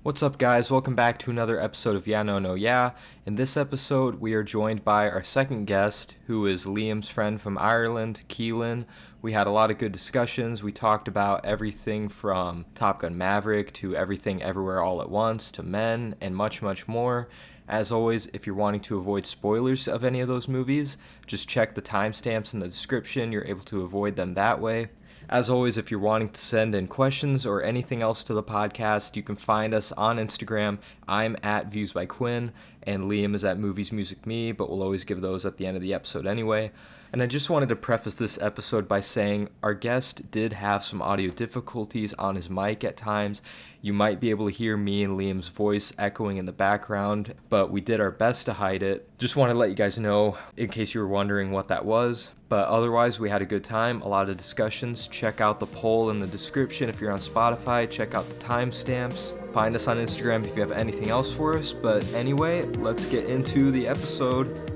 What's up, guys? Welcome back to another episode of Yeah No No Yeah. In this episode, we are joined by our second guest, who is Liam's friend from Ireland, Keelan. We had a lot of good discussions. We talked about everything from Top Gun Maverick to Everything Everywhere All at Once to Men and much, much more. As always, if you're wanting to avoid spoilers of any of those movies, just check the timestamps in the description. You're able to avoid them that way. As always, if you're wanting to send in questions or anything else to the podcast, you can find us on Instagram. I'm at Views by Quinn, and Liam is at Movies Music Me, but we'll always give those at the end of the episode anyway. And I just wanted to preface this episode by saying our guest did have some audio difficulties on his mic at times. You might be able to hear me and Liam's voice echoing in the background, but we did our best to hide it. Just want to let you guys know in case you were wondering what that was. But otherwise, we had a good time, a lot of discussions. Check out the poll in the description if you're on Spotify. Check out the timestamps. Find us on Instagram if you have anything else for us. But anyway, let's get into the episode.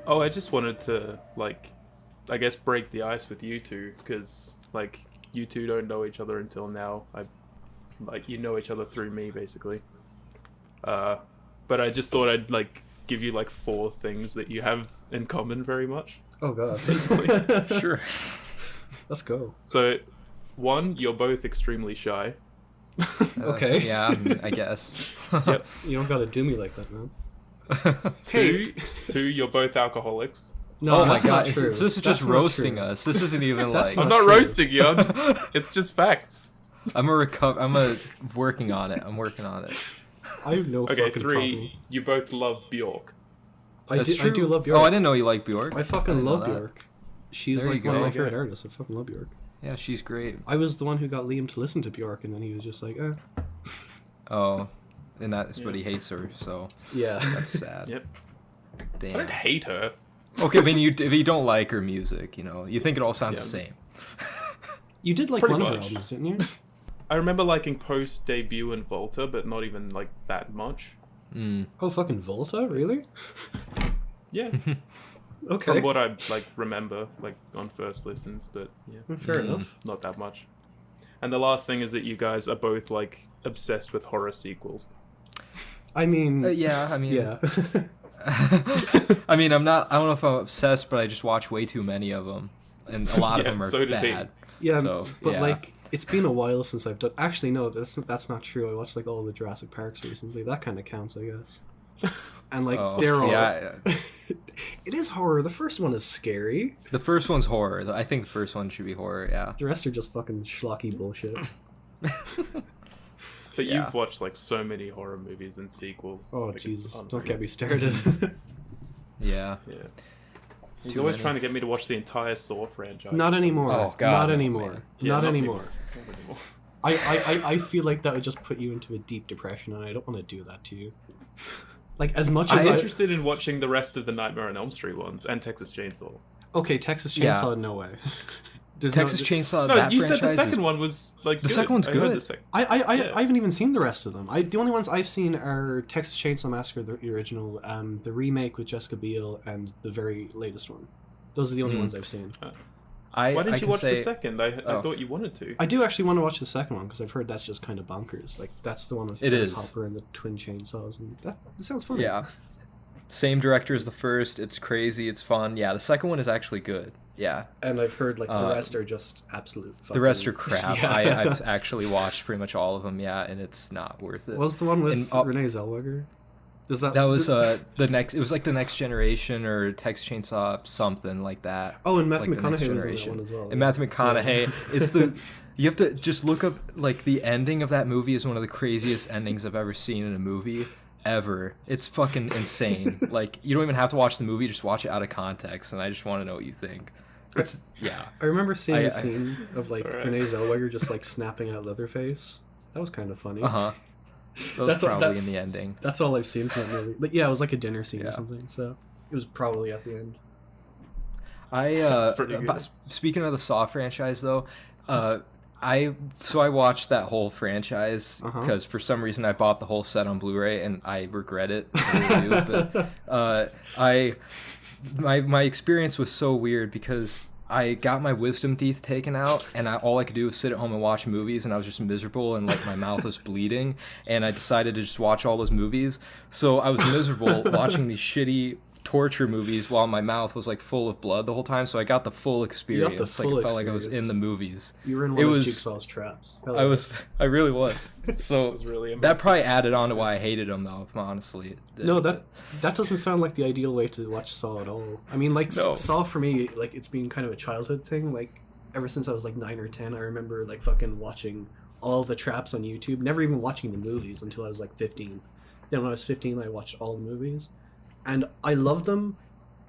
Oh, I just wanted to, I guess break the ice with you two, because, you two don't know each other until now. You know each other through me, basically. But I just thought I'd, give you, 4 things that you have in common very much. Oh, God. Basically. Sure. Let's go. So, 1, you're both extremely shy. Okay. Yeah, I guess. Yep. You don't gotta do me like that, man. 2, you're both alcoholics. No, Oh my that's not god, true. this is That's just not roasting true. us. This isn't even That's like... I'm not not true. roasting you, it's just facts. I'm working on it. I'm working on it. I have no Okay, fucking 3, you both love Bjork. problem. That's I do true. love Bjork. Oh, I didn't know you like Bjork. I fucking didn't know love that. Bjork. She's There you one of go. my Okay. favorite artists. I fucking love Bjork. Yeah, she's great. I was the one who got Liam to listen to Bjork, and then he was just like, eh. Oh, and that's but he hates her, so Yeah. that's sad. Yep. I Damn. don't hate her. Okay, I mean, if you don't like her music, you think it all sounds Yeah, the I'm same. You did like Pretty one of her much. albums, didn't you? I remember liking Post Debut and Volta, but not even that much. Mm. Oh, fucking Volta? Really? Yeah, Okay. from what I remember, on first listens, but yeah, Fair enough. not that much. And the last thing is that you guys are both obsessed with horror sequels. I mean, Yeah, I mean, yeah. I mean, I don't know if I'm obsessed, but I just watch way too many of them, and a lot of Yeah, them are so does he. bad. Yeah, So, but yeah. it's been a while since I've done. Actually, no, that's not true. I watched all the Jurassic Parks recently. That kind of counts, I guess. And Oh, they're all. yeah, It is horror. The first one is scary. the first one's horror. I think the first one should be horror. Yeah. The rest are just fucking schlocky bullshit. But Yeah. you've watched so many horror movies and sequels. Oh It's Jesus! unreal. Don't get me started. Yeah. Yeah. He's Too always many. trying to get me to watch the entire Saw franchise. Not anymore. Oh, God, not no, anymore. man. Yeah, not not anymore. Not anymore. I feel like that would just put you into a deep depression, and I don't want to do that to you. As much as I'm I interested in watching the rest of the Nightmare on Elm Street ones and Texas Chainsaw. okay, Texas Yeah. Chainsaw, no way. There's Texas no, Chainsaw. No, that you said the franchise second is... one was good. second one's I heard good. the second. I haven't even seen the rest of them. The only ones I've seen are Texas Chainsaw Massacre, the original, the remake with Jessica Biel, and the very latest one. Those are the only ones I've seen. I Why didn't you can watch say... the second? I Oh. thought you wanted to. I do actually want to watch the second one because I've heard that's just kind of bonkers. That's the one with It Dennis is. Hopper and the twin chainsaws, and that sounds fun. Yeah. Same director as the first. It's crazy. It's fun. Yeah, the second one is actually good. Yeah. And I've heard the rest are just absolute. Fucking... The rest are crap. Yeah. I've actually watched pretty much all of them, yeah, and it's not worth it. What was the one with And, Renee Zellweger? Does that was the next... It was the Next Generation or Texas Chainsaw, something like that. Oh, and Matthew the Next McConaughey was in that Generation. one as well. And Matthew McConaughey. It's the... You have to just look up... the ending of that movie is one of the craziest endings I've ever seen in a movie. Ever. It's fucking insane. You don't even have to watch the movie, just watch it out of context, and I just want to know what you think. It's... Yeah. I remember seeing I- a scene of Alright. Renee Zellweger just snapping at Leatherface. That was kind of funny. Uh-huh. That was That's probably that- in the ending. That's all I've seen from that movie. But yeah, it was a dinner scene Yeah. or something, so it was probably at the end. Sounds pretty good. But speaking of the Saw franchise, though, I watched that whole franchise because for some reason I bought the whole set on Blu-ray and I regret it. I really do, but my experience was so weird because I got my wisdom teeth taken out, and all I could do was sit at home and watch movies, and I was just miserable, and like my mouth was bleeding, and I decided to just watch all those movies. So I was miserable watching these shitty torture movies while my mouth was like full of blood the whole time. So I got the full experience. Like it felt like I was in the movies. You were in one of Jigsaw's traps. I really was. So It was really that probably added on to why I hated him, though. Honestly. No, that doesn't sound like the ideal way to watch Saw at all. I mean, like No. Saw for me, like it's been kind of a childhood thing. Like ever since I was like 9 or 10, I remember like fucking watching all the traps on YouTube. Never even watching the movies until I was like 15. Then when I was 15, I watched all the movies, and I love them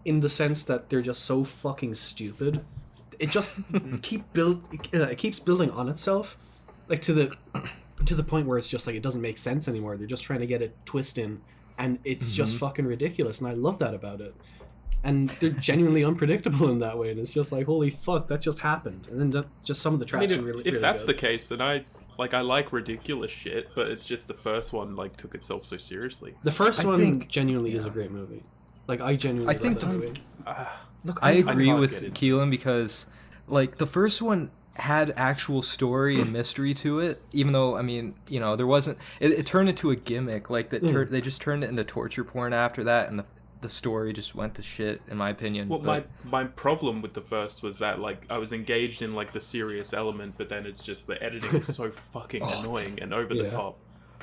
in the sense that they're just so fucking stupid. It just it keeps building on itself, like to the point where it's just like it doesn't make sense anymore. They're just trying to get a twist in, and it's just fucking ridiculous, and I love that about it. And they're genuinely unpredictable in that way, and it's just like, holy fuck, that just happened. And then just some of the traps are really if that's good. the case, then I like ridiculous shit, but it's just the first one like took itself so seriously. The first I one think- genuinely is a great movie. Like I genuinely love that movie. Look, I agree can't with get it. Keelan because, like, the first one had actual story and mystery to it, even though, I mean, you know, there wasn't... It turned into a gimmick. Like, they just turned it into torture porn after that, and the story just went to shit, in my opinion. Well, but, my problem with the first was that like I was engaged in like the serious element, but then it's just the editing is so fucking annoying and over the Yeah. top.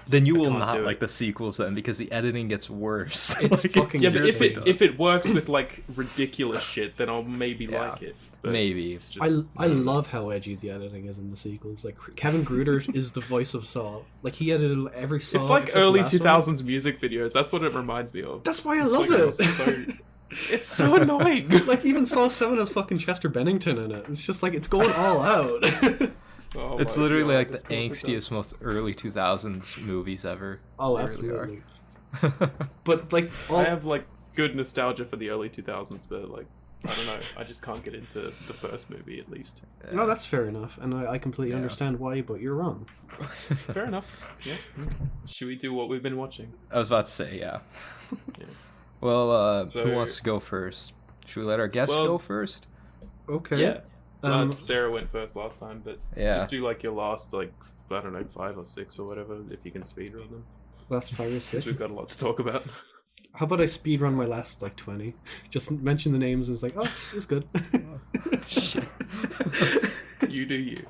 then you will can't not do like it. the sequels then, because the editing gets worse. It's fucking Yeah, but if seriously it works with like ridiculous shit, then I'll maybe Yeah. like it. But Maybe. it's just I love how edgy the editing is in the sequels. Like Kevin Gruder is the voice of Saw. Like he edited every Saw. it's like except the early last one. 2000s music videos. That's what it reminds me of. That's why I It's love like it. It's so annoying. Like even Saw 7 has fucking Chester Bennington in it. It's just like it's going all out. Oh It's my literally God, like the of course it does. angstiest, most early 2000s movies ever. Oh, They really are. absolutely. But like all, I have like good nostalgia for the early 2000s, but like I don't know, I just can't get into the first movie at least. no, that's fair enough, and I completely Yeah. understand why. But you're wrong. Fair enough. Yeah. Should we do what we've been watching? I was about to say, yeah. Yeah. Well, So- who wants to go first? Should we let our guest Well- go first? Okay. Yeah. Um, Sarah went first last time, but Yeah. just do like your last like I don't know 5 or 6 or whatever if you can speedrun them. last 5 or Because 6. we've got a lot to talk about. How about I speedrun my last like 20? Just mention the names and it's like, oh, it's good. You do you.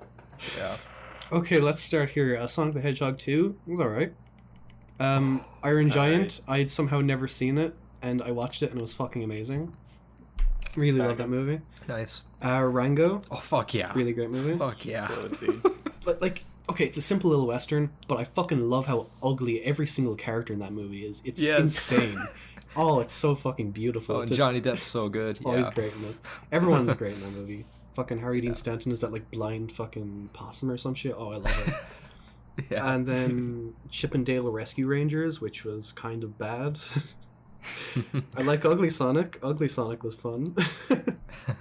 Yeah. Okay, let's start here. Sonic the Hedgehog 2 was alright. Iron Giant, I'd somehow never seen it, and I watched it and it was fucking amazing. Really love that movie. Nice. Rango, Oh, fuck yeah. really great movie. Fuck yeah. So let's see. Like, okay, it's a simple little western, but I fucking love how ugly every single character in that movie is. It's Yes. insane. Oh, it's so fucking beautiful. Oh, It's and Johnny Depp's so good. Oh, Yeah. he's great in it. Everyone's great in that movie. Fucking Harry Dean Stanton is that like blind fucking possum or some shit. Oh, I love it. Yeah. And then Chip and Dale Rescue Rangers, which was kind of bad. I like Ugly Sonic. Ugly Sonic was fun.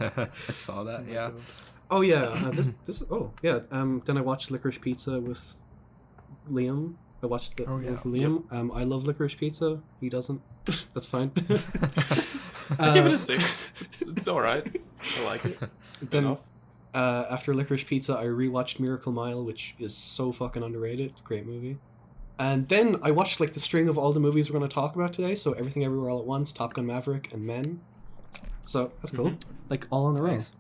I saw that, yeah. Oh yeah, this. Oh yeah. Then I watched Licorice Pizza with Liam. I watched the Oh, yeah. with Liam. I love Licorice Pizza. He doesn't. That's fine. I give it a 6. It's all right. I like it. Then Enough. after Licorice Pizza, I rewatched Miracle Mile, which is so fucking underrated. It's a great movie. And then I watched like the string of all the movies we're going to talk about today. So Everything Everywhere All at Once, Top Gun Maverick, and Men. So that's cool. Like all in a row. Nice.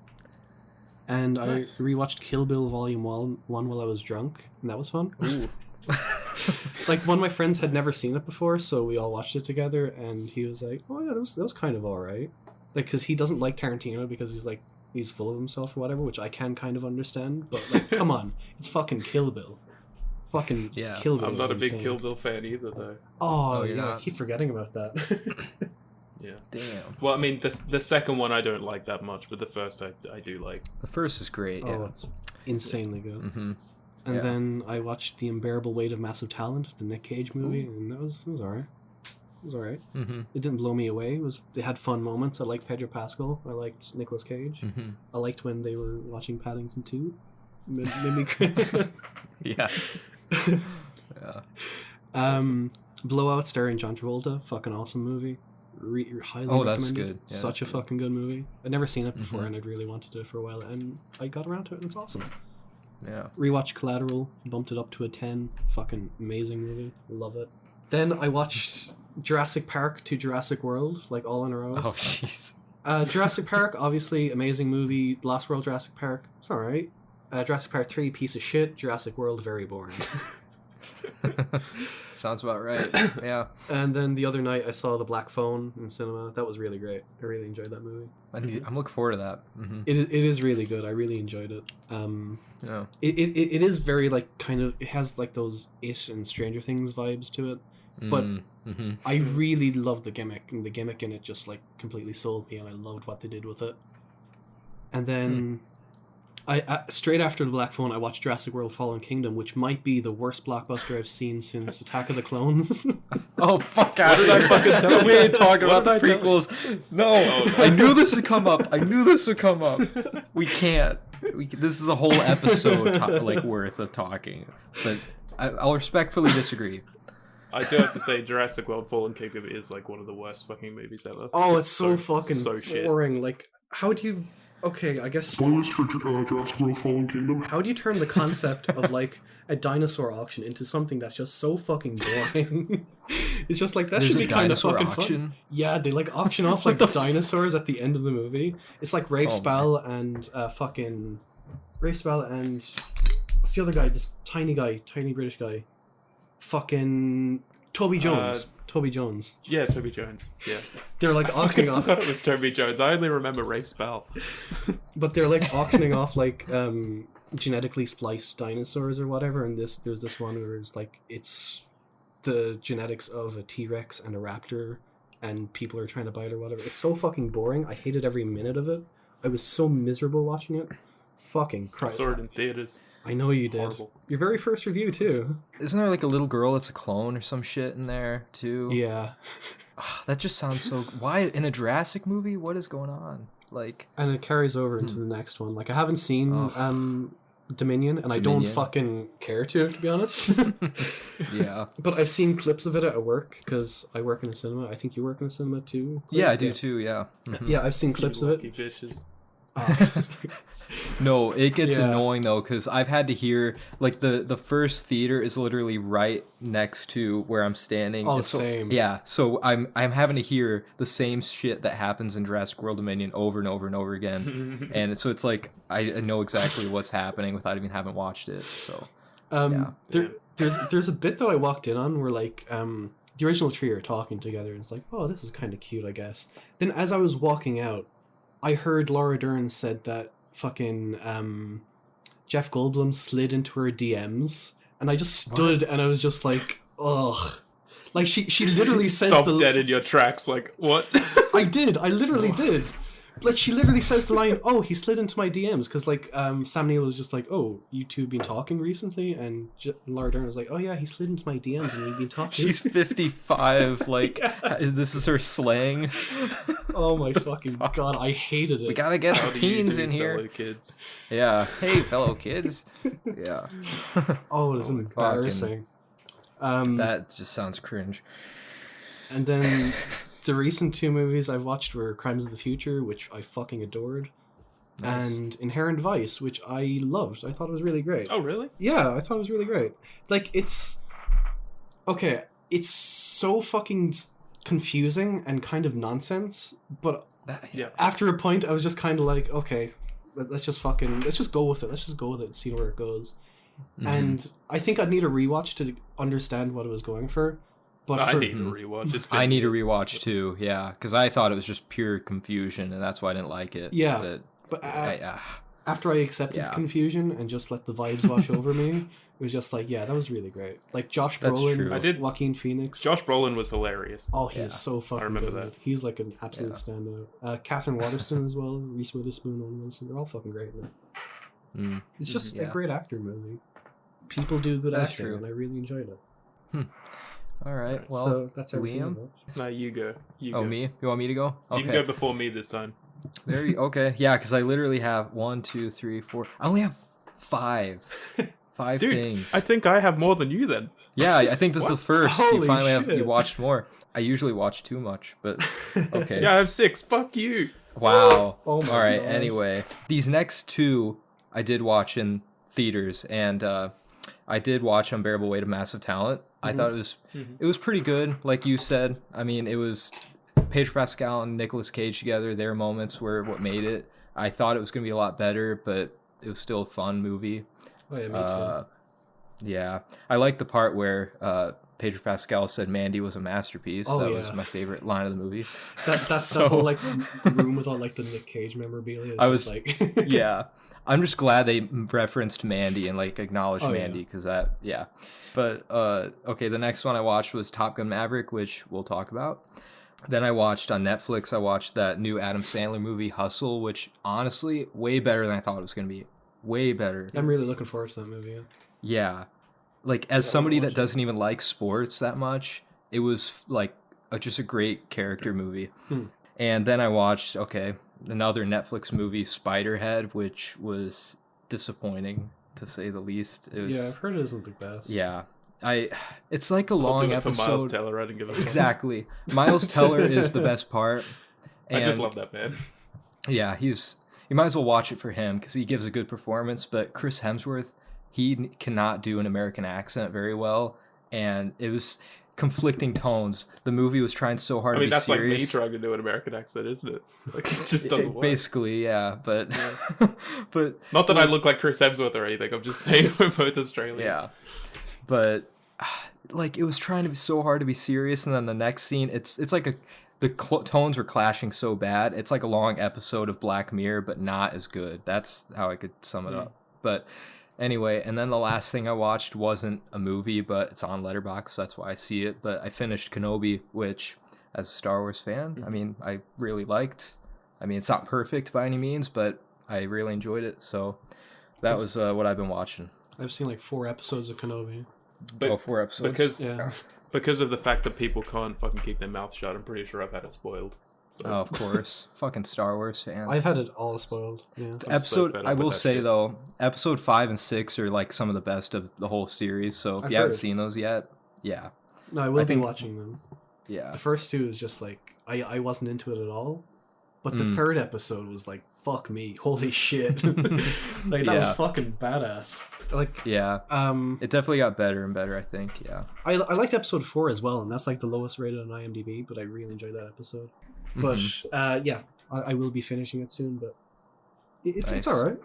And Nice. I rewatched Kill Bill Volume 1 while I was drunk, and that was fun. Ooh. Like one of my friends had never seen it before, so we all watched it together, and he was like, "Oh yeah, that was kind of all right." Like, because he doesn't like Tarantino because he's full of himself or whatever, which I can kind of understand. But like, come on, it's fucking Kill Bill. Fucking Yeah, Kill Bill. I'm not is a big insane. Kill Bill fan either, though. Oh, you're yeah, I not? keep forgetting about that. Yeah. Damn. Well, I mean, the second one I don't like that much, but the first I do like. The first is great, yeah. Oh, it's insanely good. Mm-hmm. And Yeah. then I watched The Unbearable Weight of Massive Talent, the Nick Cage movie, and it was alright. It was alright. Mm-hmm. It didn't blow me away. They had fun moments. I liked Pedro Pascal. I liked Nicolas Cage. Mm-hmm. I liked when they were watching Paddington 2. Made me cry. Yeah. Yeah. Blowout starring John Travolta. Fucking awesome movie. Highly Oh, that's recommend it. good. Yeah, Such a that's good. fucking good movie. I'd never seen it before, Mhm. and I'd really wanted to for a while, and I got around to it, and it's awesome. Yeah. Rewatched Collateral, bumped it up to a 10. Fucking amazing movie. Love it. Then I watched Jurassic Park to Jurassic World, like all in a row. Oh, jeez. Jurassic Park, obviously, amazing movie. Lost World Jurassic Park, it's alright. Jurassic Park 3, piece of shit. Jurassic World, very boring. Sounds about right. Yeah. And then the other night I saw The Black Phone in cinema. That was really great. I really enjoyed that movie. I'm looking forward to that. Mm-hmm. It is really good. I really enjoyed it. Yeah. It is very like kind of, it has like those It and Stranger Things vibes to it. But Mm-hmm. I really love the gimmick, and the gimmick in it just like completely sold me, and I loved what they did with it. And then I straight after The Black Phone, I watched Jurassic World: Fallen Kingdom, which might be the worst blockbuster I've seen since Attack of the Clones. Oh, fuck out of did I here. fucking tell We you? ain't talking What about the did I tell you? prequels. No. Oh, no. I knew this would come up. We can't. This is a whole episode worth of talking. But I'll respectfully disagree. I do have to say, Jurassic World: Fallen Kingdom is like one of the worst fucking movies ever. Oh, it's so fucking so shit. boring. Like, how do you? Okay, I guess. Spoilers for Jurassic World: Fallen Kingdom. How do you turn the concept of like a dinosaur auction into something that's just so fucking boring? It's just like that There's should a be kind of dinosaur fucking auction? fun. Yeah, they like auction off like dinosaurs at the end of the movie. It's like Rafe Oh, Spall and fucking Rafe Spall and what's the other guy? This tiny British guy. Fucking Toby Jones. Toby Jones. Yeah, Toby Jones. Yeah. They're like I auctioning off. forgot it was Toby Jones. I only remember Rafe Spall. But they're like auctioning off like genetically spliced dinosaurs or whatever, and there's this one where it's the genetics of a T-Rex and a raptor, and people are trying to buy it or whatever. It's so fucking boring. I hated every minute of it. I was so miserable watching it. Fucking I Christ. saw it in theaters. I know you did. Horrible. Your very first review too. Isn't there like a little girl that's a clone or some shit in there too? Yeah. Ugh, that just sounds so. Why in a Jurassic movie? What is going on? Like, And it carries over into the next one. Like I haven't seen Ugh. Dominion, and I don't Dominion. fucking care to be honest. yeah, But I've seen clips of it at work because I work in a cinema. I think you work in a cinema too. Cliff? yeah, I do too. Yeah. Mhm. Yeah, I've seen clips of Lucky it. bitches. No, it gets Yeah. annoying though because I've had to hear like the first theater is literally right next to where I'm standing. Oh, And so, same. Yeah, so I'm having to hear the same shit that happens in Jurassic World Dominion over and over and over again, and so it's like I know exactly what's happening without even having watched it. So yeah. There's a bit that I walked in on where like the original three are talking together, and it's like, oh, this is kind of cute, I guess. Then as I was walking out, I heard Laura Dern said that fucking Jeff Goldblum slid into her DMs, and I just stood and I was just like, ugh. Like she literally says Stop the dead in your tracks. Like what? I literally did. Like she literally says the line, "Oh, he slid into my DMs," because like Sam Neill was just like, "Oh, you two been talking recently?" And Laura Dern was like, "Oh yeah, he slid into my DMs and we've been talking." She's 55. Like, this is her slang. Oh my fucking god, I hated it. We gotta get How the do you teens do, in here. fellow kids? Yeah. Hey, fellow kids. Yeah. Oh, it was Fucking- embarrassing. That just sounds cringe. And then the recent two movies I've watched were Crimes of the Future, which I fucking adored, Nice. and Inherent Vice, which I loved. I thought it was really great. Oh really? Yeah, I thought it was really great. Like, it's... Okay, it's so fucking confusing and kind of nonsense, but Yeah. after a point, I was just kind of like, okay, let's just go with it. Let's just go with it and see where it goes. Mhm. And I think I'd need a rewatch to understand what it was going for. But I for, need a rewatch. It's been I need a years. rewatch too, yeah, because I thought it was just pure confusion, and that's why I didn't like it. Yeah, But but after I accepted Yeah. the confusion and just let the vibes wash over me, it was just like, yeah, that was really great. Like Josh That's Brolin, true. I did- Joaquin Phoenix. Josh Brolin was hilarious. Oh, he Yeah. is so fucking remember good. that. He's like an absolute Yeah. standout. Catherine Waterston as well, Reese Witherspoon, Owen Wilson, they're all fucking great in it. Mm. It's just a Yeah. great actor movie. People do good That's acting, true. and I really enjoyed it. All right, well, so that's everything. Liam? about it. No, you go. You oh go. me? You want me to go? You can go before me this time. Okay, yeah, because I literally have 1, 2, 3, 4. I only have 5 5 Dude, things. I think I have more than you then. Yeah, I think this is the first. You Holy finally shit. you watched more. I usually watch too much, but okay. Yeah, I have 6. Fuck you. Wow. Oh my All right. God. Anyway, these next 2 I did watch in theaters, and I did watch Unbearable Weight of Massive Talent. I thought it was pretty good, like you said. I mean, it was Pedro Pascal and Nicolas Cage together. Their moments were what made it. I thought it was gonna be a lot better, but it was still a fun movie. Oh yeah, me too. Yeah, I like the part where Pedro Pascal said Mandy was a masterpiece. Oh, That yeah. was my favorite line of the movie. That's So- the whole like room with all like the Nick Cage memorabilia. It's I just, was- like Yeah, I'm just glad they referenced Mandy and like acknowledged Oh, yeah. Mandy because that, yeah. But okay, the next one I watched was Top Gun Maverick, which we'll talk about. Then I watched on Netflix. I watched that new Adam Sandler movie Hustle, which honestly way better than I thought it was gonna be. Way better. I'm really looking forward to that movie. Yeah. Yeah. Like, as somebody that doesn't even like sports that much, it was, like, just a great character movie. And then I watched, another Netflix movie, Spiderhead, which was disappointing, to say the least. It was, Yeah, I've heard it isn't the best. yeah. It's like a I'll long do it for episode. Miles Teller. I didn't give a fuck. Exactly. Miles Teller is the best part. I just And- love that man. Yeah, you might as well watch it for him because he gives a good performance. But Chris Hemsworth, he cannot do an American accent very well, and it was conflicting tones. The movie was trying so hard I mean, to be that's serious. like me trying to do an American accent, isn't it? Like, it just doesn't work. Basically, yeah, but but Not that I look like Chris Hemsworth or anything. I'm just saying we're both Australian. yeah, but like it was trying to be so hard to be serious, and then the next scene, it's like the tones were clashing so bad. It's like a long episode of Black Mirror, but not as good. That's how I could sum it up. But anyway, and then the last thing I watched wasn't a movie, but it's on Letterboxd. That's why I see it. But I finished Kenobi, which, as a Star Wars fan, I mean, I really liked. I mean, it's not perfect by any means, but I really enjoyed it. So that was what I've been watching. I've seen like 4 episodes of Kenobi. But 4 episodes. because of the fact that people can't fucking keep their mouth shut, I'm pretty sure I've had it spoiled. So, Oh, of course. Fucking Star Wars fan. I've had it all spoiled. Yeah. Episode, fed up I with will that say shit. though, episode 5 and 6 are like some of the best of the whole series. So if I've you haven't heard. seen those yet, yeah, No, I will I be think- watching them. yeah. The first 2 is just like I wasn't into it at all, but the Mm. 3rd episode was like fuck me, holy shit, like that was Yeah. fucking badass. Like Yeah, it definitely got better and better, I think, yeah. I liked episode 4 as well, and that's like the lowest rated on IMDb, but I really enjoyed that episode. But Mm-hmm. yeah, I will be finishing it soon, but it's Nice. all right.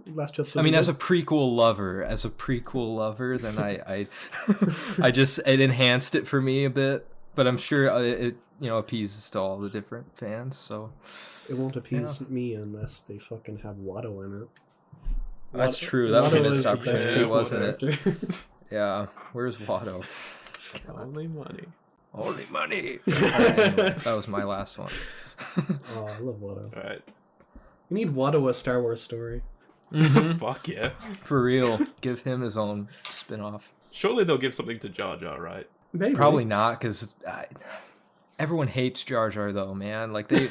Last 2 episodes. I mean, are as a good. prequel lover, then I I just, it enhanced it for me a bit, but I'm sure it, appeases to all the different fans, so. It won't appease me unless they fucking have Watto in it. That's true, that was a Watto is missed the best opportunity, people wasn't it? character. Yeah, where's Watto? only money. Only money! Alright, anyway, that was my last one. Oh, I love Watto. All right. We need Watto a Star Wars story. Fuck yeah. For real, give him his own spin-off. Surely they'll give something to Jar Jar, right? Maybe. Probably not, because everyone hates Jar Jar, though, man. Like, they...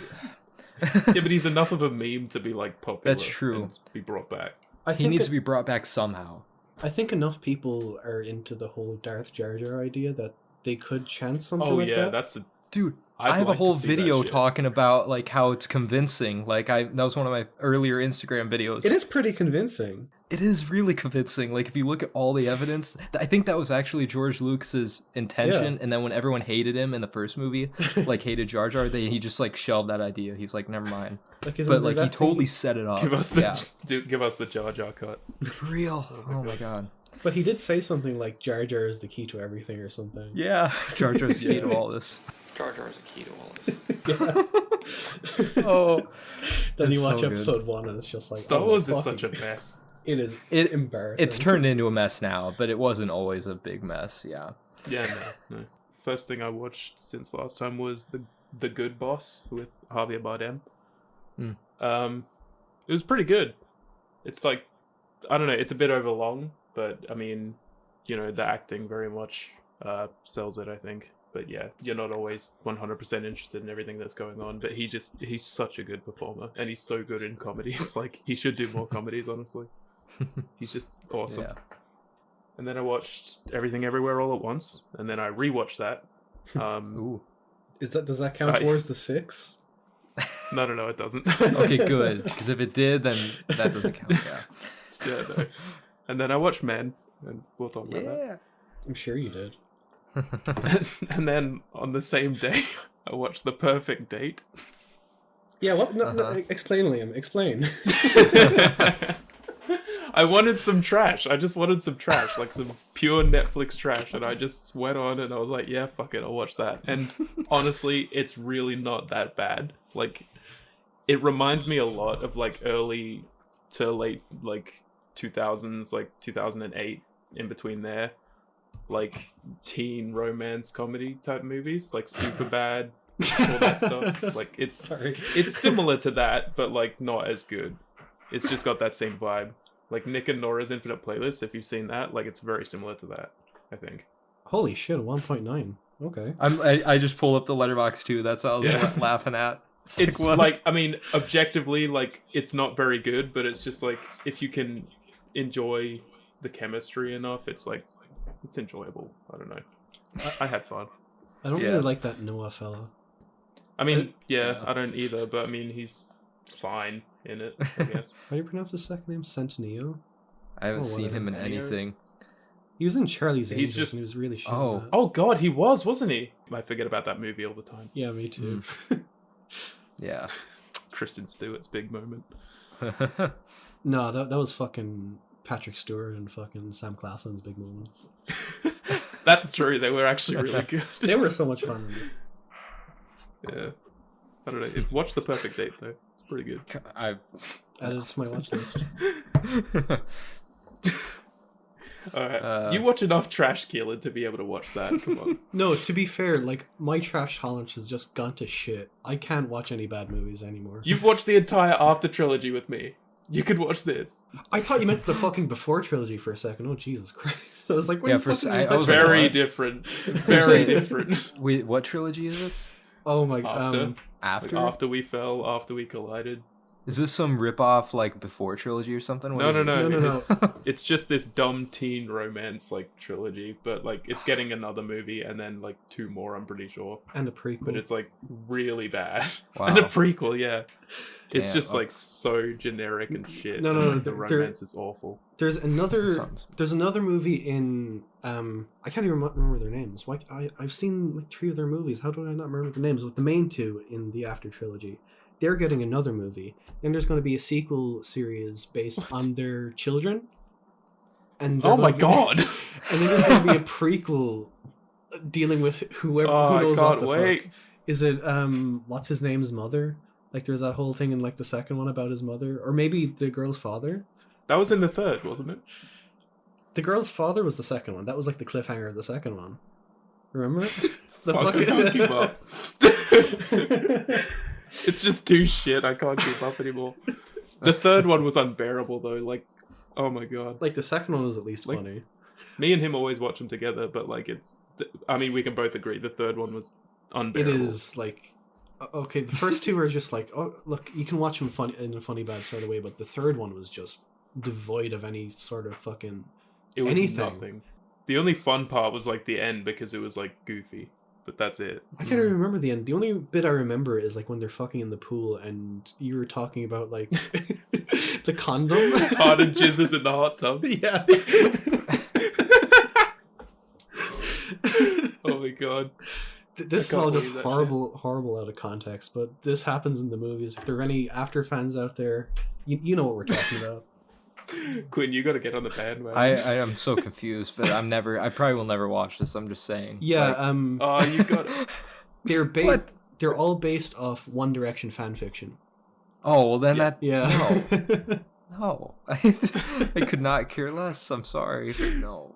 Yeah, but he's enough of a meme to be like popular. That's true. And be brought back. I he think needs to be brought back somehow. I think enough people are into the whole Darth Jar Jar idea that they could chance something Oh like yeah, that. that's a. Dude, I'd I have like a to whole see that video shit. talking about, like, how it's convincing. Like, that was one of my earlier Instagram videos. It is pretty convincing. It is really convincing. Like, if you look at all the evidence, I think that was actually George Lucas's intention. Yeah. And then when everyone hated him in the first movie, like, hated Jar Jar, he just, like, shelved that idea. He's like, never mind. Like, isn't But, there like, he that totally thing- set it up. Give us the Yeah. give us the Jar Jar cut. For real. Oh my god. But he did say something like Jar Jar is the key to everything or something. Yeah. Jar Jar's the key to all this. Jar Jar is a key to all this. Oh. Then you It's watch so good. episode 1 and it's just like Star oh, Wars is fucking- such a mess. It is It- embarrassing. It's turned into a mess now, but it wasn't always a big mess. Yeah. Yeah, no. First thing I watched since last time was the Good Boss with Javier Bardem. It was pretty good. It's like, I don't know, it's a bit overlong, but I mean, the acting very much sells it, I think. But yeah, you're not always 100% interested in everything that's going on. But he's such a good performer, and he's so good in comedies. Like, he should do more comedies, honestly. He's just awesome. Yeah. And then I watched Everything Everywhere All at Once, and then I rewatched that. Ooh. Does that count towards the 6? No, it doesn't. Okay, good. Because if it did, then that doesn't count. Yeah. Yeah, no. And then I watched Men, and we'll talk about that. I'm sure you did. And then on the same day, I watched The Perfect Date. Yeah, what? No, explain, Liam. Explain. I wanted some trash. I just wanted some trash, like some pure Netflix trash. And I just went on and I was like, yeah, fuck it, I'll watch that. And honestly, it's really not that bad. Like, it reminds me a lot of like early to late like 2000s, like 2008, in between there. Like teen romance comedy type movies, like Superbad, all that stuff. Like it's similar to that, but like not as good. It's just got that same vibe. Like Nick and Nora's Infinite Playlist, if you've seen that, like it's very similar to that, I think. Holy shit, 1.9. Okay. I just pulled up the letterbox too. That's what I was laughing at. It's like, I mean, objectively, like it's not very good, but it's just like if you can enjoy the chemistry enough, it's like it's enjoyable. I don't know. I had fun. I don't really like that Noah fella. I mean, I don't either, but I mean, he's fine in it, I guess. How do you pronounce his second name? Centineo? I haven't seen him in anything. He was in Charlie's Angels, He's just... and he was really shit. Oh god, he was, wasn't he? I forget about that movie all the time. Yeah, me too. Yeah. Kristen Stewart's big moment. No, that was fucking Patrick Stewart and fucking Sam Claflin's big moments. That's true, they were actually really good. They were so much fun. Yeah. I don't know. Watch The Perfect Date, though. It's pretty good. I've added it to my watch list. Alright. You watch enough trash, Keelan, to be able to watch that. Come on. No, to be fair, like, my trash tolerance has just gone to shit. I can't watch any bad movies anymore. You've watched the entire After trilogy with me. You could watch this. I thought you meant the fucking Before trilogy for a second. Oh, Jesus Christ. I was like, wait, I was very like, different. Very different. Wait, what trilogy is this? Oh my god. After? Like After We Fell, After We Collided. Is this some rip-off, like, Before trilogy or something? No. It's just this dumb teen romance, like, trilogy. But, like, it's getting another movie and then, like, 2 more, I'm pretty sure. And a prequel. But it's, like, really bad. Wow. And a prequel, yeah. It's Damn, just, like, so generic and shit. No, and, like, the romance is awful. There's another movie in... I can't even remember their names. Why? I've seen, like, 3 of their movies. How do I not remember the names? With the main 2 in the After trilogy. They're getting another movie. Then there's going to be a sequel series based on their children. And oh my god! And then there's going to be a prequel dealing with who knows what the fuck. Is it what's his name's mother? Like there's that whole thing in like the second one about his mother, or maybe the girl's father. That was in the third, wasn't it? The girl's father was the second one. That was like the cliffhanger of the second one. Remember it? I can't keep up. It's just too shit. I can't keep up anymore. The third one was unbearable though. Like, oh my god. Like the second one was at least like, funny. Me and him always watch them together, but like I mean, we can both agree the third one was unbearable. It is like, okay, the first 2 are just like, oh look, you can watch them funny in a funny bad sort of way, but the third one was just devoid of any sort of fucking anything. Nothing. The only fun part was like the end because it was like goofy. But that's it. I can't even remember the end. The only bit I remember is like when they're fucking in the pool and you were talking about like the condom. Hard and jizzes in the hot tub. Yeah. Oh my god. This is all just horrible out of context, but this happens in the movies. If there are any After fans out there, you know what we're talking about. Quinn, you gotta get on the bandwagon. I am so confused, but I probably will never watch this. I'm just saying. Yeah. Like, oh, you got it. They're all based off One Direction fan fiction. Oh well, then No. I could not care less. I'm sorry, but no.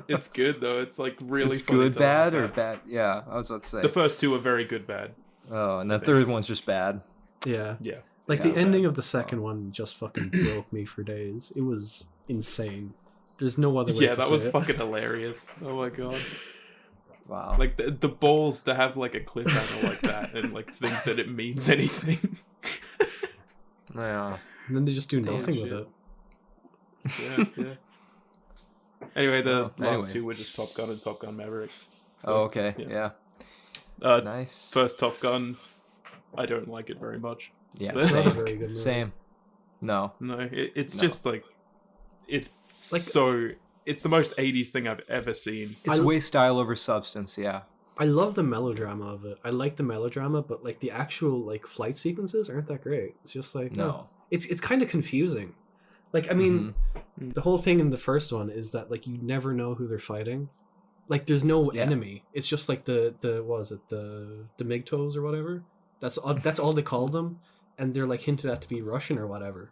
It's good though. It's like really. It's funny good, bad, or bad? Yeah, I was about to say. The first 2 are very good, bad. Oh, and the third one's just bad. Yeah. Yeah. Like the ending of the second one just fucking broke me for days. It was insane. There's no other way to say it. Yeah, that was fucking hilarious. Oh my god. Wow. Like the balls to have like a cliffhanger like that and like think that it means anything. Yeah. And then they just do nothing with shit. it. Yeah. Anyway, the last anyway. two were just Top Gun and Top Gun Maverick. So, Oh, okay. Yeah. Nice. First Top Gun, I don't like it very much. Yeah. It's not a Same. very good movie. Same. No. No, it's No. just like it's Like- so. It's the most 80s thing I've ever seen. It's I- way style over substance. Yeah. I love the melodrama of it. I like the melodrama, but like the actual like flight sequences aren't that great. It's just like No. It's kind of confusing. Like I mean, Mm-hmm. the whole thing in the first one is that like you never know who they're fighting. Like there's no Yeah. enemy. It's just like the what was it the MiGTOs or whatever. That's all they called them, and they're like hinted at to be Russian or whatever.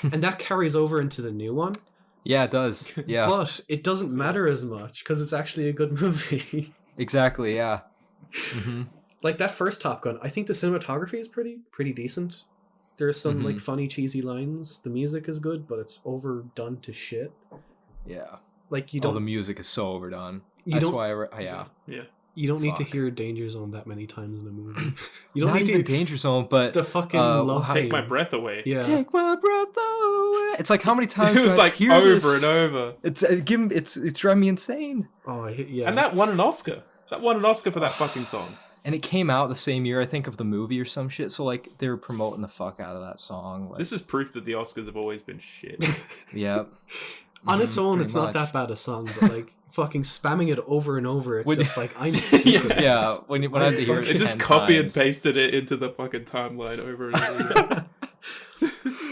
And that carries over into the new one, Yeah, it does. Yeah. but it doesn't matter as much because it's actually a good movie. Exactly. Yeah. Hmm. Like that first Top Gun, I think the cinematography is pretty decent. There are some like funny cheesy lines. The music is good, but it's overdone to shit. Yeah. Like you Oh, don't the music is so overdone. You That's don't- why. Yeah. you don't need to fuck. hear Danger Zone that many times in a movie. You don't Not need even to Danger Zone, but the fucking love Take my theme. breath away. Yeah. take my breath away. It's like how many times It was do I like hear over this? and over. It's it's driving me insane. Oh, yeah. And that won an Oscar. That won an Oscar for that fucking song. And it came out the same year, I think, of the movie or some shit. So like they were promoting the fuck out of that song. Like, This is proof that the Oscars have always been shit. yeah. On its own, pretty it's not much. that bad a song, but like fucking spamming it over and over, it's When- just like I'm sick of Yeah. this. When I had to hear it, They just 10 copy and times. pasted it into the fucking timeline over and over again.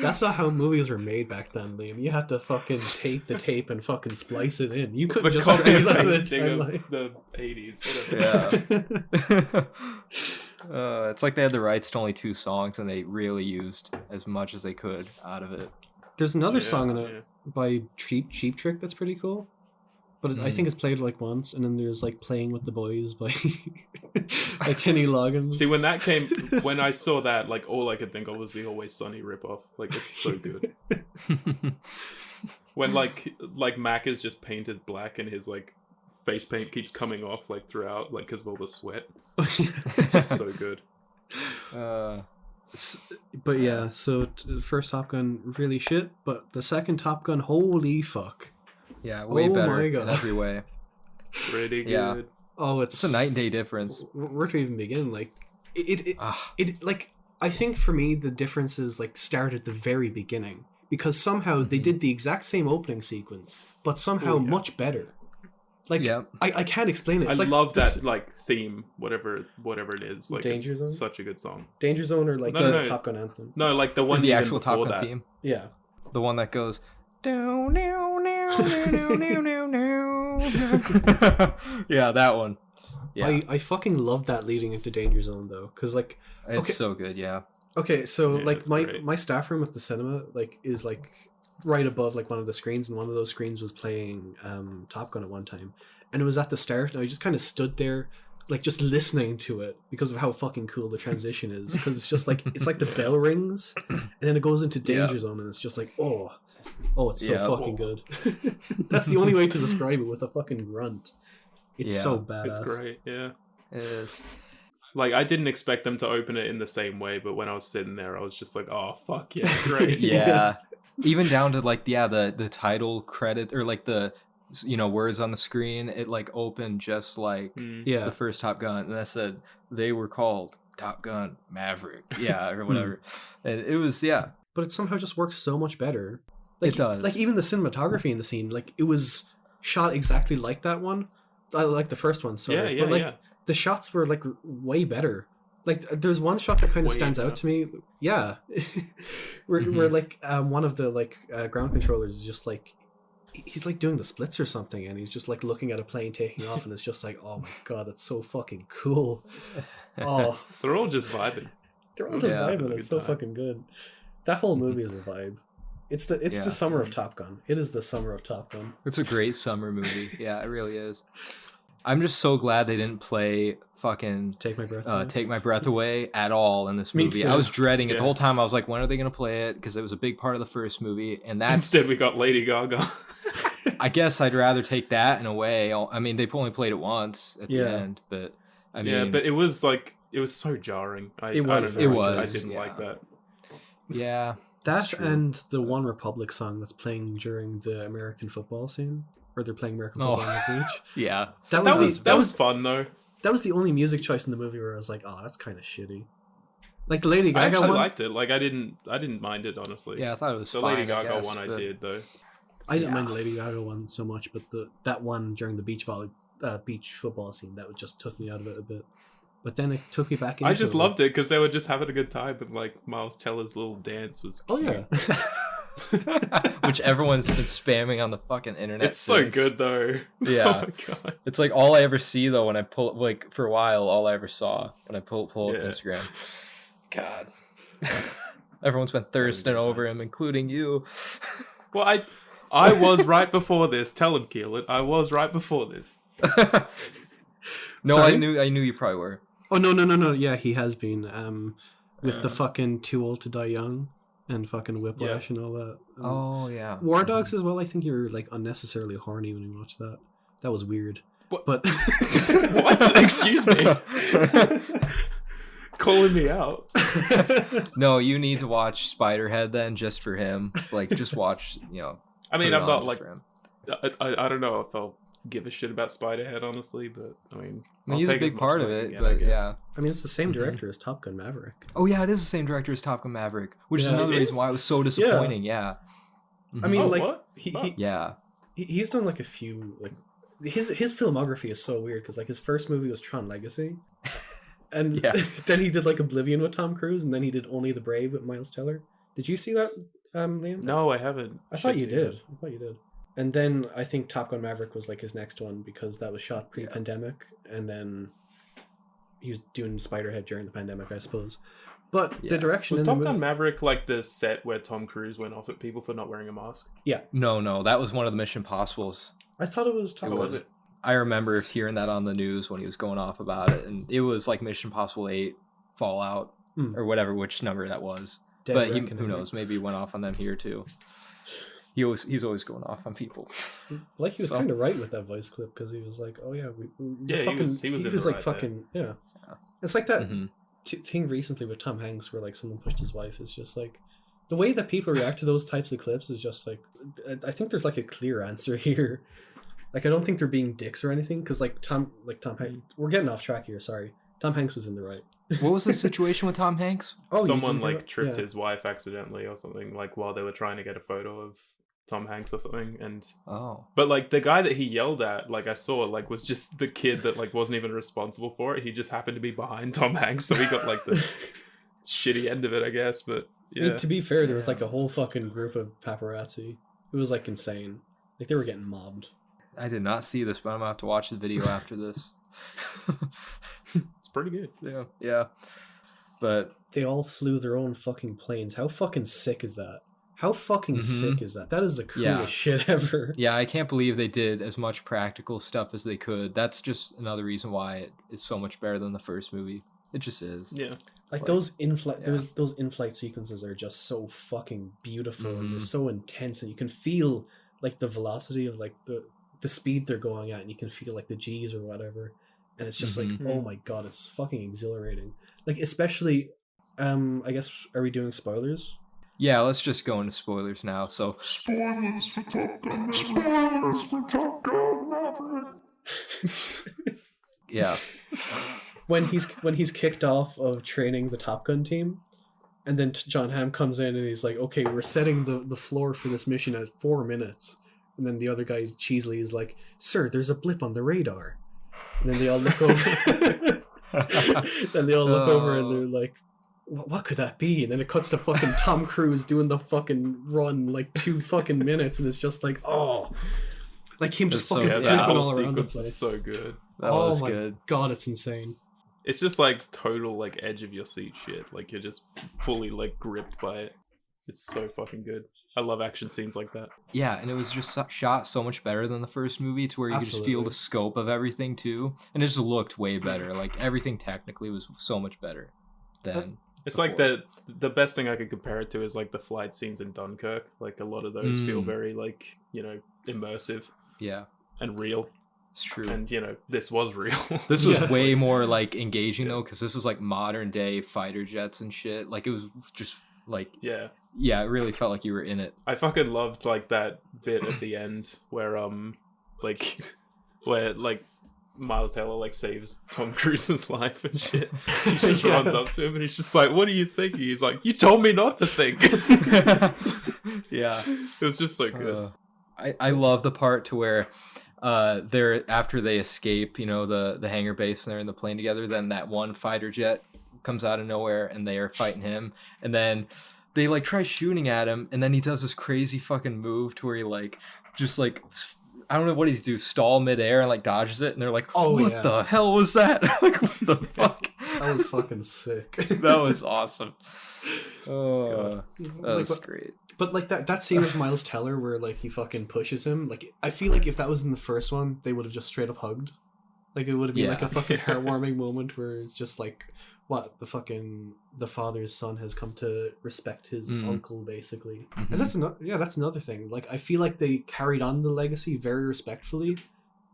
That's not how movies were made back then, Liam. You had to fucking tape the tape and fucking splice it in. You couldn't The just copy write and it onto the pasting timeline. of the 80s, whatever. Yeah. It's like they had the rights to only 2 songs, and they really used as much as they could out of it. There's another Yeah, song in it yeah. by Cheap Trick that's pretty cool. But I think it's played like once, and then there's like Playing with the Boys by by Kenny Loggins. See, when that came, when I saw that, like, all I could think of was the Always Sunny ripoff. Like, it's so good. When, like Mac is just painted black and his, like, face paint keeps coming off, like, throughout, like, because of all the sweat. It's just so good. But yeah, so the first Top Gun really shit, but the second Top Gun, holy fuck! Yeah, way Oh better my in God. every way. Pretty good. Yeah. Oh, It's a night and day difference. Where to even begin? Like Ah, it like I think for me the differences like start at the very beginning because somehow they did the exact same opening sequence, but somehow Oh, yeah. much better. Like Yeah. I can't explain it. It's I like love this that, like, theme, whatever it is. Like, Danger it's Zone? such a good song. Danger Zone or like No, the no. Top Gun anthem. No, like, the or one the even actual Top before Gun that. theme. Yeah. The one that goes. Yeah, that one. Yeah, I fucking love that leading into Danger Zone though, because like it's okay. so good. Yeah. okay, so Yeah, like it's my great. my staff room at the cinema like is like right above like one of the screens, and one of those screens was playing Top Gun at one time, and it was at the start, and I just kind of stood there like just listening to it because of how fucking cool the transition is, because it's just like it's like the bell rings and then it goes into Danger Yeah. Zone, and it's just like oh it's so Yeah. fucking good. That's the only way to describe it, with a fucking grunt. It's Yeah. so badass. It's great, yeah. It is. Like, I didn't expect them to open it in the same way, but when I was sitting there, I was just like, oh, fuck yeah, great. Yeah. Even down to like the title credit or like the words on the screen, it like opened just like Mm. Yeah. the first Top Gun, and I said they were called Top Gun Maverick, yeah, or whatever, and it was But it somehow just works so much better. Like, It does. Like even the cinematography in the scene, like it was shot exactly like that one. I like the first one, sorry. Yeah, yeah, but like yeah. the shots were like way better. Like there's one shot that kind of Way stands better. out to me. Yeah, where like one of the like ground controllers is just like he's like doing the splits or something, and he's just like looking at a plane taking off, and it's just like, oh my god, that's so fucking cool. Oh, They're all just vibing. they're all just Yeah. vibing. Good It's so time. fucking good. That whole movie is a vibe. It's the Yeah. summer of Top Gun. It is the summer of Top Gun. It's a great summer movie. Yeah, it really is. I'm just so glad they didn't play fucking Take my breath away. Take My Breath Away at all in this Me movie. too. I was dreading it the Yeah. whole time. I was like, when are they going to play it? Because it was a big part of the first movie. And that's, Instead, we got Lady Gaga. I guess I'd rather take that in a way. I mean, they only played it once at the Yeah. end, but I mean, Yeah, but it was like, it was so jarring. It was I don't very know, I jarring. didn't Yeah. like that. yeah. That true. and the One Republic song that's playing during the American football scene, where they're playing American football on the beach. Yeah. That That was was fun though. that was the only music choice in the movie where I was like, oh, that's kind of shitty. Like the Lady I Gaga actually one. liked it. Like I didn't mind it honestly. Yeah, I thought it was The fine, Lady I Gaga guess, one I but- did though. I didn't mind the Lady Gaga one so much, but that one during the beach football scene that just took me out of it a bit. But then it took me back into I just it. loved it because they were just having a good time, and like Miles Teller's little dance was Oh cute. yeah. Which everyone's been spamming on the fucking internet. It's so since. good though. Yeah. Oh my god. It's like all I ever see though when I pull, like, for a while, all I ever saw when I pull up Yeah. Instagram. God. Everyone's been thirsting over him, including you. Well, I was right before this. Tell him, Keelan. I was right before this. No, Sorry? I knew you probably were. Oh no. Yeah, he has been. With the fucking Too Old to Die Young and fucking Whiplash and all that. Oh yeah. War Dogs as well. I think you're like unnecessarily horny when you watch that. That was weird. What? But What? Excuse me. Calling me out. No, you need to watch Spiderhead then, just for him. Like, just watch. I mean, put it I'm on not just like for him. I don't know if I'll give a shit about Spiderhead honestly, but I mean, I mean, I'll he's a take big as much part as of I can it, get, I but guess. yeah. I mean, it's the same director as Top Gun Maverick. Oh yeah, it is the same director as Top Gun Maverick, which is Yeah. another It reason is? why it was so disappointing. Yeah. I mean, Oh, like what? Yeah. he's done like a few like his filmography is so weird because like his first movie was Tron Legacy, and Yeah. then he did like Oblivion with Tom Cruise, and then he did Only the Brave with Miles Teller. Did you see that, Liam? No, I haven't. I thought you Should see did. I thought you did. And then I think Top Gun Maverick was like his next one because that was shot pre-pandemic, and then he was doing Spiderhead during the pandemic, I suppose. But Yeah. the direction Was in Top the Gun movie, Maverick like the set where Tom Cruise went off at people for not wearing a mask? No, that was one of the Mission Possibles. I thought it was Top It Gun. was. I remember hearing that on the news when he was going off about it, and it was like Mission Possible 8 Fallout or whatever, which number that was. Dead But Reckoning. who knows? Maybe he went off on them here too. He's always going off on people. Like he was So- kind of right with that voice clip because he was like, "Oh yeah, Yeah, he fucking, was in the like right there. fucking yeah." It's like that Mhm. thing recently with Tom Hanks where like someone pushed his wife. It's just like the way that people react to those types of clips is just like I think there's like a clear answer here. Like I don't think they're being dicks or anything because like Tom Hanks. We're getting off track here. Sorry, Tom Hanks was in the right. What was the situation with Tom Hanks? Oh, you Someone didn't hear like that? tripped Yeah. his wife accidentally or something, like while they were trying to get a photo of Tom Hanks or something, Oh. but like the guy that he yelled at, like I saw, like was just the kid that like wasn't even responsible for it. He just happened to be behind Tom Hanks, so he got like the shitty end of it, I guess. But I mean, yeah, to be fair, there was like a whole fucking group of paparazzi. It was like insane. Like they were getting mobbed. I did not see this, but I'm gonna have to watch the video after this. it's pretty good. Yeah. But They all flew their own fucking planes. How fucking sick is that? How fucking sick is that? That is the coolest Yeah. shit ever. yeah, I can't believe they did as much practical stuff as they could. That's just another reason why it is so much better than the first movie. It just is. Yeah, Like Like, those in-flight, yeah. those in-flight sequences are just so fucking beautiful and they're Mhm. so intense, and you can feel like the velocity of like the speed they're going at, and you can feel like the G's or whatever, and it's just like, Mhm. oh my god, it's fucking exhilarating. Like especially, I guess, are we doing spoilers? Yeah, let's just go into spoilers now. So Spoilers for Top Gun Maverick. Spoilers for Top Gun Maverick. yeah. when he's kicked off of training the Top Gun team, and then John Hamm comes in and he's like, okay, we're setting the floor for this mission at 4 minutes, and then the other guy cheesily is like, sir, there's a blip on the radar, and then they all look over then they all look over and they're like, what could that be? And then it cuts to fucking Tom Cruise doing the fucking run like 2 fucking minutes, and it's just like, oh, like him just It's so fucking good. yeah, flipping that whole all around the sequence place. is so good. That oh was my good. god, it's insane. It's just like total like edge of your seat shit. Like you're just fully like gripped by it. It's so fucking good. I love action scenes like that. Yeah, and it was just shot so much better than the first movie, to where you could just feel Absolutely. the scope of everything too, and it just looked way better. Like everything technically was so much better than. It's like the best thing I could compare it to is like the flight scenes in Dunkirk. Like a lot of those feel very like, you know, immersive Yeah, and real. it's true. And you know, this was real. This was Yeah. way more like engaging though, because this was like modern day fighter jets and shit. Like it was just like yeah. yeah, it really felt like you were in it. I fucking loved like that bit at the end where like where like Miles Teller like saves Tom Cruise's life and shit. He just runs up to him and he's just like, "What are you thinking?" He's like, "You told me not to think." Yeah, it was just so good. I love the part to where they're after they escape, you know, the hangar base, and they're in the plane together. Then that one fighter jet comes out of nowhere and they are fighting him, and then they like try shooting at him, and then he does this crazy fucking move to where he like just like, I don't know what he's do, stall midair and like dodges it, and they're like, "Oh, what the hell was that?" Like, what the fuck? That was fucking sick. That was awesome. Oh, that was great. But like that scene with Miles Teller where like he fucking pushes him, like I feel like if that was in the first one, they would have just straight up hugged. Like it would have been like a fucking heartwarming moment where it's just like, what, the father's son has come to respect his uncle, basically. And that's another thing. Like I feel like they carried on the legacy very respectfully,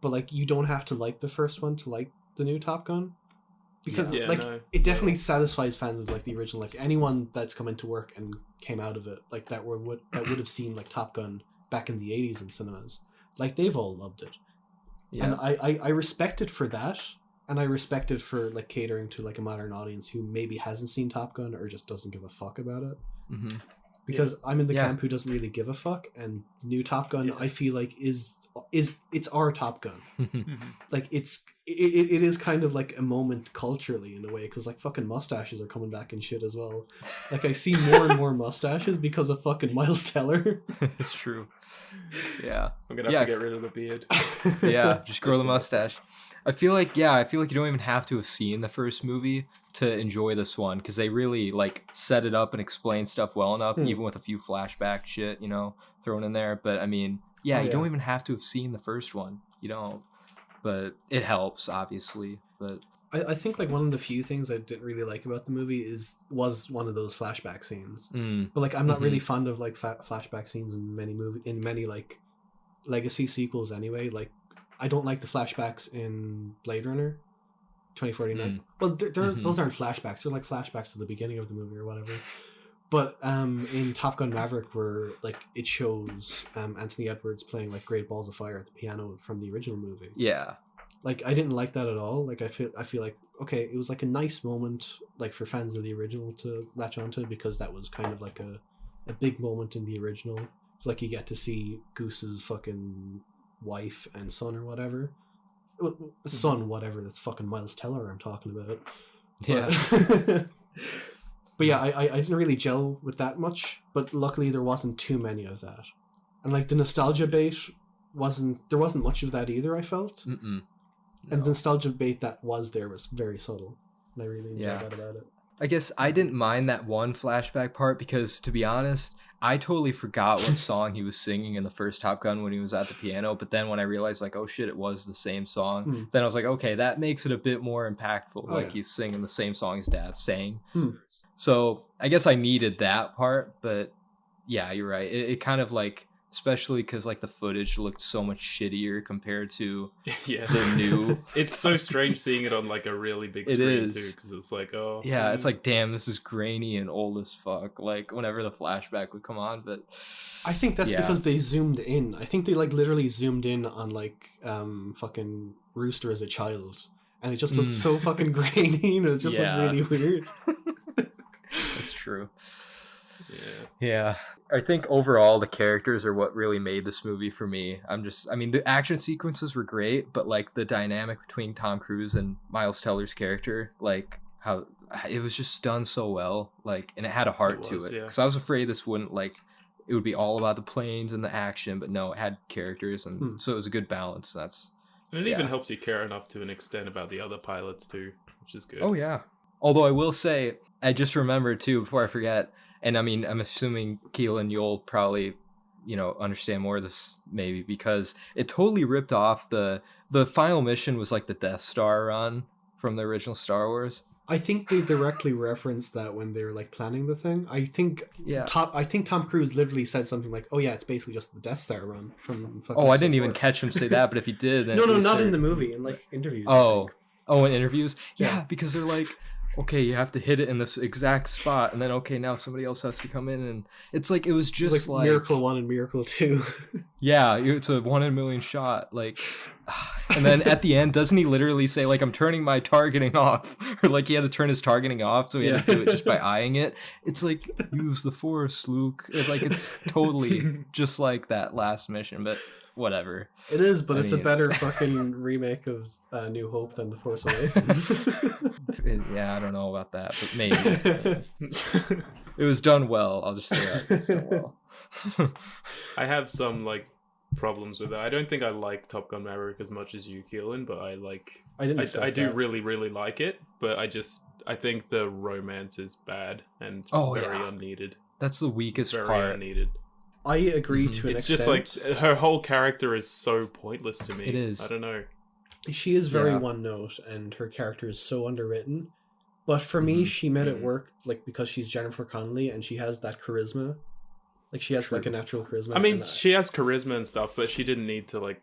but like you don't have to like the first one to like the new Top Gun, because it definitely satisfies fans of like the original. Like anyone that's come into work and came out of it like that would have seen like Top Gun back in the 80s in cinemas, like they've all loved it. And I respect it for that. And I respect it for like catering to like a modern audience who maybe hasn't seen Top Gun or just doesn't give a fuck about it. Because I'm in the camp who doesn't really give a fuck, and the new Top Gun I feel like is it's our Top Gun. Like it is kind of like a moment culturally in a way, because like fucking mustaches are coming back and shit as well. Like I see more and more mustaches because of fucking Miles Teller. It's true. Yeah, I'm gonna have to get rid of the beard. Yeah, just grow the mustache. I feel like you don't even have to have seen the first movie to enjoy this one, because they really like set it up and explain stuff well enough, even with a few flashback shit, you know, thrown in there. But I mean, you don't even have to have seen the first one. You don't, but it helps, obviously. But I think like one of the few things I didn't really like about the movie was one of those flashback scenes. But like I'm not really fond of like flashback scenes in many like legacy sequels anyway. Like I don't like the flashbacks in Blade Runner 2049. Well, those aren't flashbacks. They're like flashbacks to the beginning of the movie or whatever. But in Top Gun Maverick, where like it shows Anthony Edwards playing like Great Balls of Fire at the piano from the original movie. Yeah. Like I didn't like that at all. Like I feel like, okay, it was like a nice moment like for fans of the original to latch onto, because that was kind of like a big moment in the original. Like you get to see Goose's fucking wife and son or whatever. Son, whatever, that's fucking Miles Teller I'm talking about. But yeah, I didn't really gel with that much, but luckily there wasn't too many of that. And like the nostalgia bait there wasn't much of that either, I felt. No. And the nostalgia bait that was there was very subtle. And I really enjoyed that about it. I guess I didn't mind that one flashback part because, to be honest, I totally forgot what song he was singing in the first Top Gun when he was at the piano. But then when I realized, like, oh shit, it was the same song, then I was like, okay, that makes it a bit more impactful. He's singing the same song his dad sang. So I guess I needed that part. But yeah, you're right. It kind of like, especially because like the footage looked so much shittier compared to the new. It's so strange seeing it on like a really big screen too, because it's like, oh yeah, it's like, damn, this is grainy and old as fuck. Like whenever the flashback would come on, but I think that's because they zoomed in. I think they like literally zoomed in on like fucking Rooster as a child, and it just looked so fucking grainy, and it just looked really weird. That's true. Yeah. I think overall the characters are what really made this movie for me. I mean, the action sequences were great, but like the dynamic between Tom Cruise and Miles Teller's character, like how it was just done so well, like, and it had a heart to it. Because I was afraid this wouldn't, like, it would be all about the planes and the action, but no, it had characters, and so it was a good balance. And it even helps you care enough to an extent about the other pilots too, which is good. Oh yeah. Although I will say, I just remembered too, before I forget, and I mean, I'm assuming, Keelan, you'll probably, understand more of this maybe, because it totally ripped off the final mission was like the Death Star run from the original Star Wars. I think they directly referenced that when they were like planning the thing. I think Tom Cruise literally said something like, "Oh yeah, it's basically just the Death Star run from." I didn't even catch him say that, but if he did, then no, not in the movie, in like interviews. In interviews, yeah, because they're like, okay, you have to hit it in this exact spot, and then okay, now somebody else has to come in, and it's like it was just It's like Miracle 1 and Miracle 2. Yeah, it's a 1 in a million shot, like, and then at the end, doesn't he literally say like I'm turning my targeting off, or like he had to turn his targeting off, so he had to do it just by eyeing it. It's like use the Force, Luke. It's like it's totally just like that last mission, but whatever. It is, but I it's a mean- better fucking remake of New Hope than The Force Awakens. Yeah, I don't know about that, but maybe. It was done well. I'll just say that. It was done well. I have some like problems with it. I don't think I like Top Gun Maverick as much as you, Keelan, but I didn't expect I do that. really, really like it, but I think the romance is bad and very unneeded. That's the weakest Very part. unneeded. I agree to an It's extent. just like her whole character is so pointless to me. It is. I don't know. She is very Yeah. one note, and her character is so underwritten. But for me, she made it Mhm. work, like because she's Jennifer Connelly and she has that charisma. Like she has like a natural charisma. I mean, and she has charisma and stuff, but she didn't need to like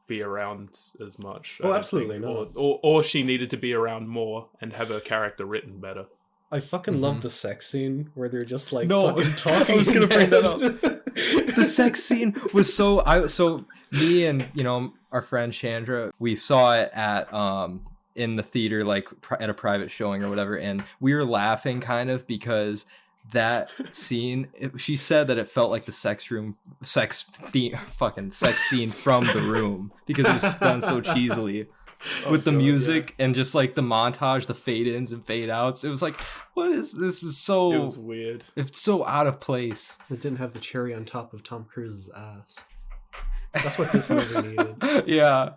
be around as much. I Oh, don't absolutely think. not. Or she needed to be around more and have her character written better. I fucking love the sex scene where they're just like No, fucking talking. I was gonna in bring that bed. The sex scene was so me and our friend Chandra, we saw it at in the theater, like at a private showing or whatever, and we were laughing kind of because that scene, she said that it felt like the sex scene from The Room because it was done so cheesily with the music and just like the montage, the fade ins and fade outs. It was like, what is this? Is so It was weird. It's so out of place. It didn't have the cherry on top of Tom Cruise's ass. That's what this movie needed. Yeah.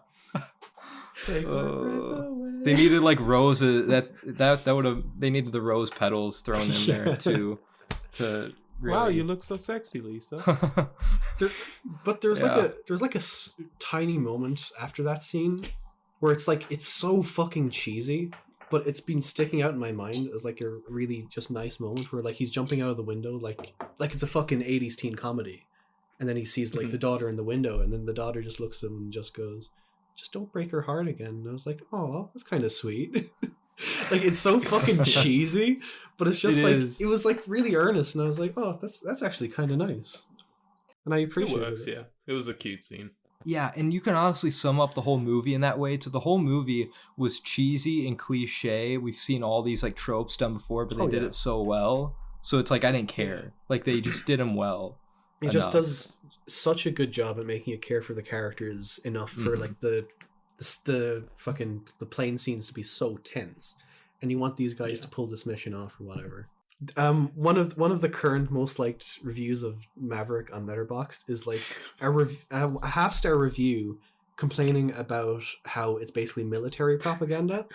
Take my breath away. They needed like roses. That would have. They needed the rose petals thrown in there too. To really... Wow, you look so sexy, Lisa. But there's like a tiny moment after that scene where it's like it's so fucking cheesy, but it's been sticking out in my mind as like a really just nice moment where like he's jumping out of the window like it's a fucking 80s teen comedy, and then he sees like the daughter in the window, and then the daughter just looks at him and just goes, "Just don't break her heart again." And I was like, oh, that's kind of sweet. Like it's so fucking cheesy, but it's just it was like really earnest, and I was like, oh, that's actually kind of nice, and I appreciate it. Works, yeah. It was a cute scene. Yeah, and you can honestly sum up the whole movie in that way. So the whole movie was cheesy and cliche. We've seen all these like tropes done before, but they did it so well. So it's like I didn't care. Like they just did them well. It just does such a good job at making you care for the characters enough for like the plane scenes to be so tense, and you want these guys to pull this mission off or whatever. One of the current most liked reviews of Maverick on Letterboxd is like a 5-star review complaining about how it's basically military propaganda,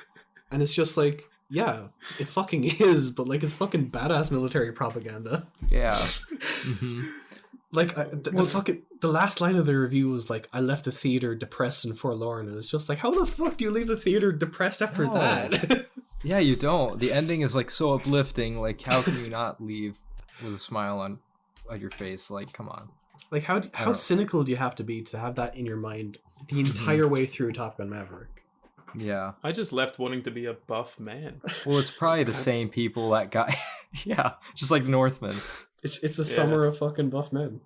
and it's just like, yeah, it fucking is, but like it's fucking badass military propaganda. Yeah. Like the last line of the review was like, "I left the theater depressed and forlorn," and it's just like, how the fuck do you leave the theater depressed after that? Yeah, you don't. The ending is like so uplifting. Like, how can you not leave with a smile on your face? Like, come on. Like, how cynical do you have to be to have that in your mind the entire way through Top Gun Maverick? Yeah. I just left wanting to be a buff man. Well, it's probably the same people that got. Yeah, just like Northman. It's the summer of fucking buff men.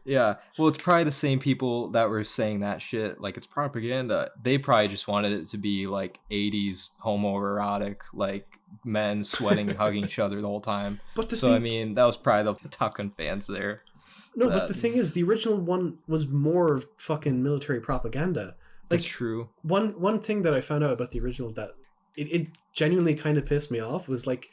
Yeah, well, it's probably the same people that were saying that shit. Like, it's propaganda. They probably just wanted it to be like 80s homoerotic, like men sweating and hugging each other the whole time. But I mean, that was probably the Top Gun fans there. No, but the thing is, the original one was more of fucking military propaganda. Like, that's true. One thing that I found out about the original that it genuinely kind of pissed me off was like,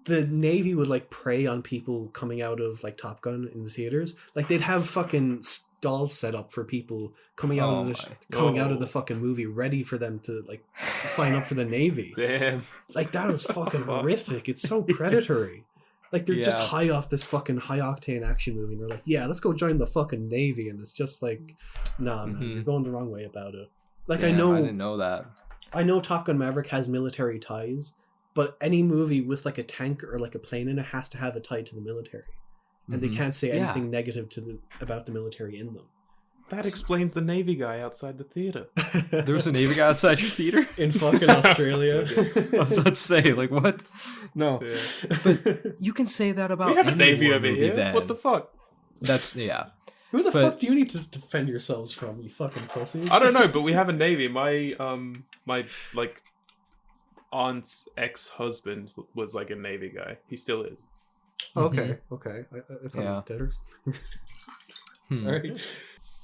the Navy would like prey on people coming out of like Top Gun in the theaters. Like they'd have fucking stalls set up for people coming out of the fucking movie, ready for them to like sign up for the Navy. Damn, like that was fucking horrific. It's so predatory. Like they're just high off this fucking high octane action movie, and they're like, yeah, let's go join the fucking Navy, and it's just like, nah, man, you're going the wrong way about it. Like I didn't know that. I know Top Gun Maverick has military ties. But any movie with like a tank or like a plane in it has to have a tie to the military, and they can't say anything negative about the military in them. That explains the Navy guy outside the theater. There was a Navy guy outside your theater? In fucking Australia. I was about to say, like, what? No. Yeah. But you can say that about We have a any Navy war over movie here. then. What the fuck? That's, yeah. Who the But- fuck do you need to defend yourselves from, you fucking pussies? I don't know, but we have a Navy. My like aunt's ex-husband was like a Navy guy. He still is. Okay. I thought Yeah. it was dead or something. Hmm. Sorry.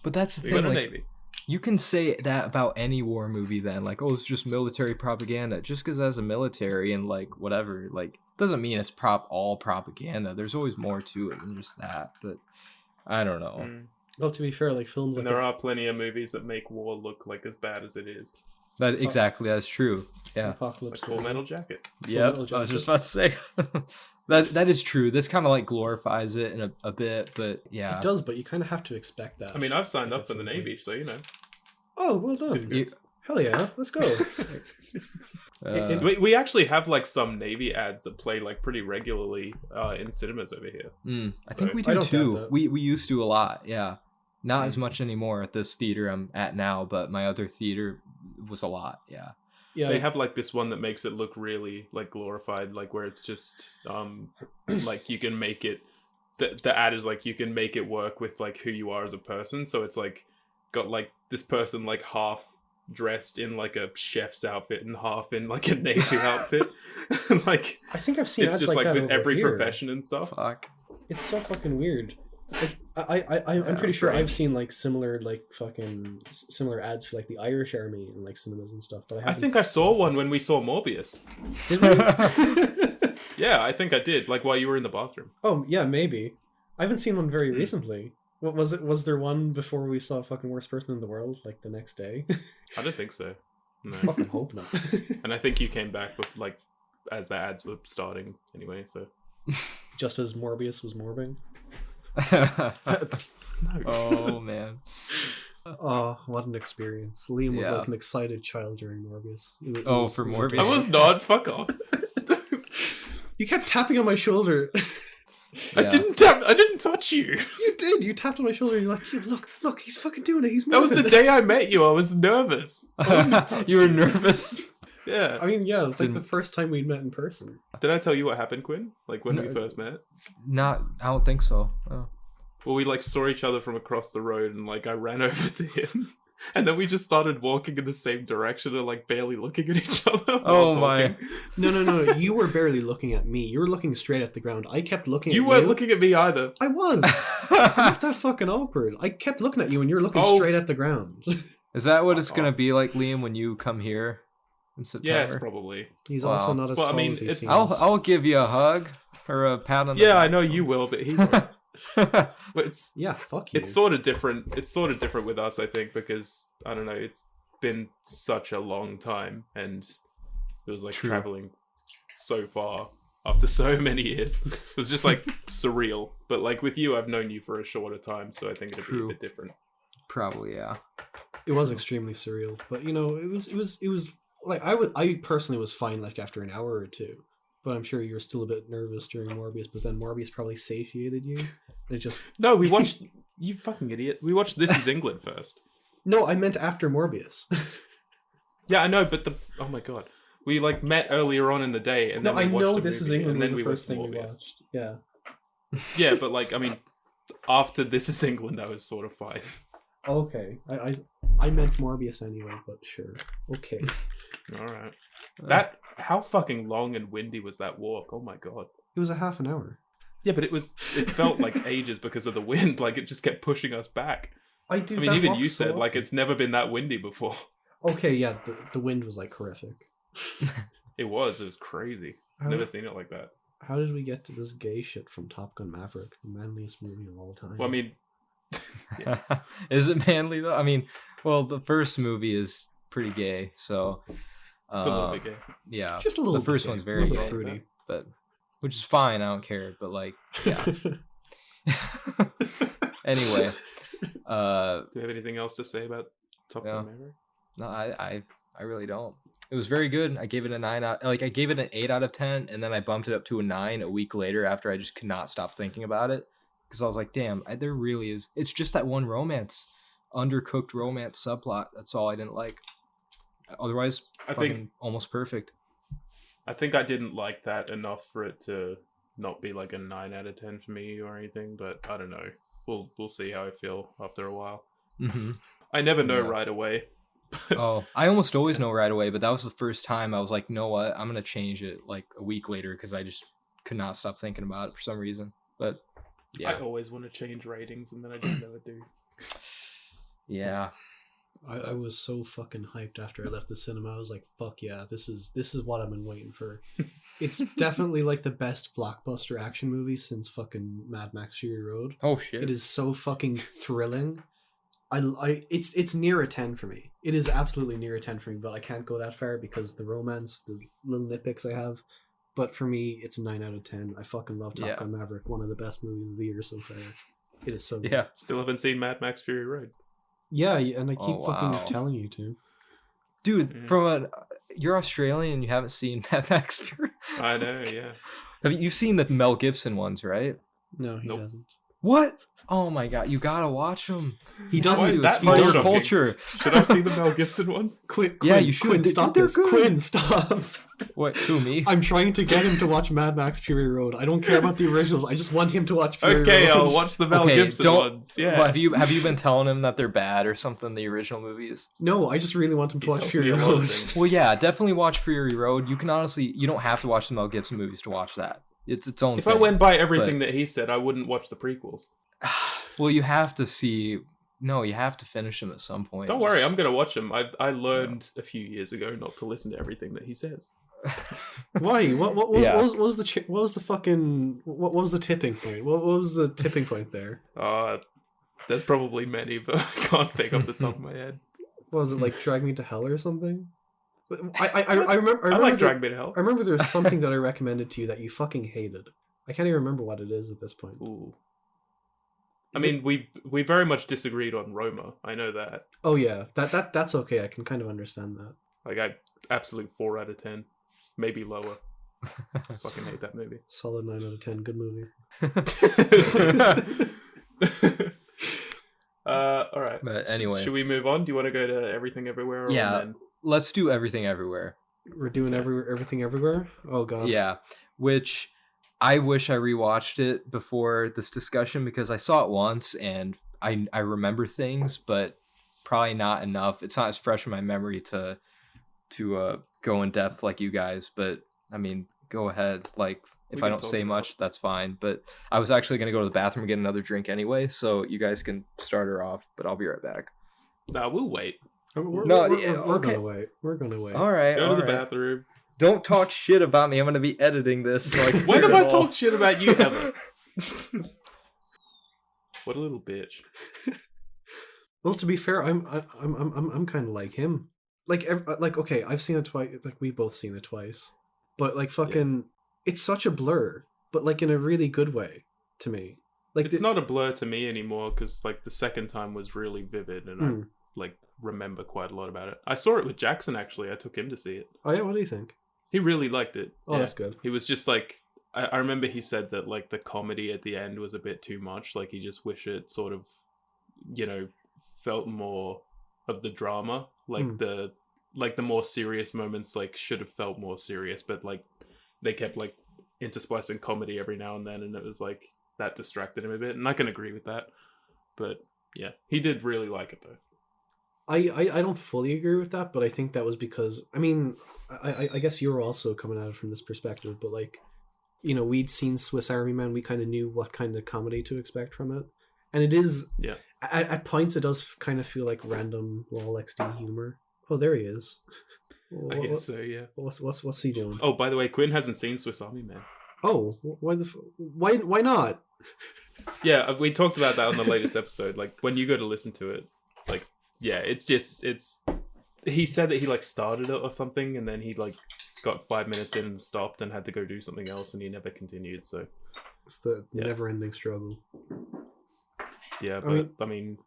But that's the We got thing, a like, Navy. you can say that about any war movie then, like, oh, it's just military propaganda. Just because as a military and, like, whatever, like, doesn't mean it's all propaganda. There's always more to it than just that, but I don't know. Mm. Well, to be fair, like films And like there are plenty of movies that make war look like as bad as it is. That's true. Yeah. Apocalypse. Like Full Metal Jacket. Yeah, Metal I was Jacket. just about to say. that is true. This kind of like glorifies it in a bit, but yeah. It does, but you kind of have to expect that. I mean, I've signed Like, up at for the some Navy, point. so you know. Oh, well done. You- Hell yeah, let's go. We actually have like some Navy ads that play like pretty regularly in cinemas over here. I think So- we I do don't doubt too. that. We used to a lot, yeah. Not as much anymore at this theater I'm at now, but my other theater was a lot, yeah. Yeah, They have like this one that makes it look really like glorified, like where it's just like you can make it. The ad is like you can make it work with like who you are as a person. So it's like got like this person like half dressed in like a chef's outfit and half in like a Navy outfit. Like I think I've seen it's ads just like that with over every here. profession and stuff. Fuck. It's so fucking weird. Like, I'm pretty it's sure strange. I've seen like similar similar ads for like the Irish Army and like cinemas and stuff. But I think I saw one when we saw Morbius. did we? Yeah, I think I did. Like while you were in the bathroom. Oh yeah, maybe. I haven't seen one very Hmm. recently. What was it? Was there one before we saw fucking worst person in the world like the next day? I don't think so. No. Fucking hope not. And I think you came back with like as the ads were starting anyway. So Just as Morbius was morbing. no. Oh man. Oh, what an experience! Liam was Yeah. like an excited child during Morbius. For it was Morbius? I was not. Fuck off. You kept tapping on my shoulder. I Yeah. didn't tap. I didn't touch you. You did. You tapped on my shoulder and you're like, "Here, look, he's fucking doing it. He's That was moving." the day I met you. I was nervous. I wanted to touch You were nervous? Yeah. I mean, yeah, it's like the Didn't- first time we'd met in person. Did I tell you what happened, Quinn? Like when No. we first met? I don't think so. Oh. Well, we like saw each other from across the road, and like I ran over to him, and then we just started walking in the same direction and like barely looking at each other. Oh while my. talking. No. You were barely looking at me. You were looking straight at the ground. I kept looking You at weren't you. looking at me either. I was. Not that fucking awkward. I kept looking at you and you were looking Oh. straight at the ground. Is that what it's Fuck gonna off. be like, Liam, when you come here in September? Yes, probably. He's Wow. also not as Well, I tall mean, as he it's- seems. I'll give you a hug or a pat on the Yeah, back. I know you will, but he won't. But it's Yeah, fuck you. it's sort of different. It's sort of different with us, I think, because I don't know. It's been such a long time, and it was like True. traveling so far after so many years. It was just like surreal. But like with you, I've known you for a shorter time, so I think it'd True. be a bit different. Probably, yeah. It was extremely surreal, but you know, it was like I personally was fine like after an hour or two, but I'm sure you were still a bit nervous during Morbius. But then Morbius probably satiated you. It just No, we watched. You fucking idiot. We watched This Is England first. no, I meant after Morbius. Yeah, I know, but oh my god, we like met earlier on in the day, and No, then I we watched know the This Is movie, England and was then the we first thing went we to Morbius. watched. Yeah. Yeah, but like I mean, after This Is England, I was sort of fine. Okay. I meant Morbius anyway, but sure. Okay. All right. That how fucking long and windy was that walk? Oh my god. It was a half an hour. Yeah, but it felt like ages because of the wind. Like it just kept pushing us back. I do. I mean, even you said like it's never been that windy before. Okay, yeah. The wind was like horrific. It was crazy. How, Never seen it like that. how did we get to this gay shit from Top Gun Maverick, the manliest movie of all time? Well, I mean, Is it manly though? I mean, well, the first movie is pretty gay, so it's a little bit gay. yeah. it's just a little. The first bit one's gay, very a little gay, bit fruity. but which is fine. I don't care. But like, yeah. Anyway, Do you have anything else to say about Top Yeah. Gun Maverick? no, I really don't. It was very good. I gave it a 9 out. Like I gave it an 8 out of 10, and then I bumped it up to a 9 a week later after I just could not stop thinking about it because I was like, damn, there really is. It's just that one romance undercooked romance subplot. That's all I didn't like. Otherwise, I think almost perfect. I think I didn't like that enough for it to not be like a 9 out of 10 for me or anything. But I don't know. We'll see how I feel after a while. Mm-hmm. I never know Yeah. right away. Oh, I almost always know right away, but that was the first time I was like, you know what? I'm gonna change it like a week later because I just could not stop thinking about it for some reason. But yeah, I always want to change ratings and then I just never do. yeah. I was so fucking hyped after I left the cinema. I was like, fuck yeah, this is what I've been waiting for. It's definitely like the best blockbuster action movie since fucking Mad Max Fury Road. Oh shit. It is so fucking thrilling. It's near a 10 for me. It is absolutely near a 10 for me, but I can't go that far because the romance, the little nitpicks I have. But for me, it's a 9 out of 10. I fucking love Top Gun Maverick, one of the best movies of the year so far. It is so good. Yeah. Still haven't seen Mad Max Fury Road. Yeah, and I keep wow. fucking telling you to. Dude, you're Australian and you haven't seen Mad Max Fury. I know, yeah. You've seen the Mel Gibson ones, right? No, he Nope. doesn't. What? Oh my god, you gotta watch them. He doesn't Why is do that it's part Their of fucking- culture. Should I see the Mel Gibson ones? Quinn, Yeah, you should. Quinn, stop They're this. good. Quinn, stop. What? Who, me? I'm trying to get him to watch Mad Max Fury Road. I don't care about the originals. I just want him to watch Fury Okay, Road. I'll watch the Mel Gibson ones. Yeah. Well, have you been telling him that they're bad or something? The original movies. No, I just really want him to He watch tells Fury me a lot of Road. things. Well, yeah, definitely watch Fury Road. You can honestly, you don't have to watch the Mel Gibson movies to watch that. It's its own If thing. I went by everything that he said, I wouldn't watch the prequels. Well, you have to see. No, you have to finish them at some point. Don't worry, I'm gonna watch them. I learned a few years ago not to listen to everything that he says. Why? What was Yeah. what was the what was the fucking what was the tipping point? What was the tipping point there? There's probably many, but I can't think off the top of my head. What was it like Drag Me to Hell or something? I remember. I like Drag Me to Hell. I remember there was something that I recommended to you that you fucking hated. I can't even remember what it is at this point. Ooh. I mean, we very much disagreed on Roma. I know that. Oh yeah, that's okay. I can kind of understand that. Like, I absolute 4 out of 10, maybe lower. Fucking hate that movie. Solid 9 out of 10. Good movie. All right. But anyway. Should we move on? Do you want to go to Everything Everywhere? Yeah. Or then... Let's do Everything Everywhere. We're doing everything everywhere. Oh god. Yeah, which I wish I rewatched it before this discussion because I saw it once and I remember things, but probably not enough. It's not as fresh in my memory to go in depth like you guys. But I mean, go ahead. Like, if I don't say much, that's fine. But I was actually gonna go to the bathroom and get another drink anyway, so you guys can start her off. But I'll be right back. Nah, we'll wait. We're okay. gonna wait. We're gonna wait. All right. Go all to the right. bathroom. Don't talk shit about me. I'm gonna be editing this. So I can When hear have it I all. talked shit about you ever? What a little bitch. Well, to be fair, I'm kind of like him. Like okay, I've seen it twice. Like we both seen it twice, but like fucking, it's such a blur. But like in a really good way to me. Like It's not a blur to me anymore because like the second time was really vivid and I like remember quite a lot about it. I saw it with Jackson actually. I took him to see it. Oh yeah, what do you think? He really liked it. Oh, that's good. He was just like, I remember he said that like the comedy at the end was a bit too much. Like he just wished it sort of, you know, felt more of the drama. Like the more serious moments like should have felt more serious, but like they kept like intersplicing comedy every now and then, and it was like that distracted him a bit. And I can agree with that. But yeah, he did really like it though. I don't fully agree with that, but I think that was because I mean I guess you were also coming at it from this perspective, but like, you know, we'd seen Swiss Army Man, we kind of knew what kind of comedy to expect from it, and it is at points it does kind of feel like random Lol XD humor. Oh, there he is. I guess so, yeah. What's he doing? Oh, by the way, Quinn hasn't seen Swiss Army Man. Oh, why not? Yeah, we talked about that on the latest episode. Like when you go to listen to it, like yeah, it's he said that he like started it or something and then he like got 5 minutes in and stopped and had to go do something else and he never continued. So It's the never-ending struggle. Yeah, but I mean,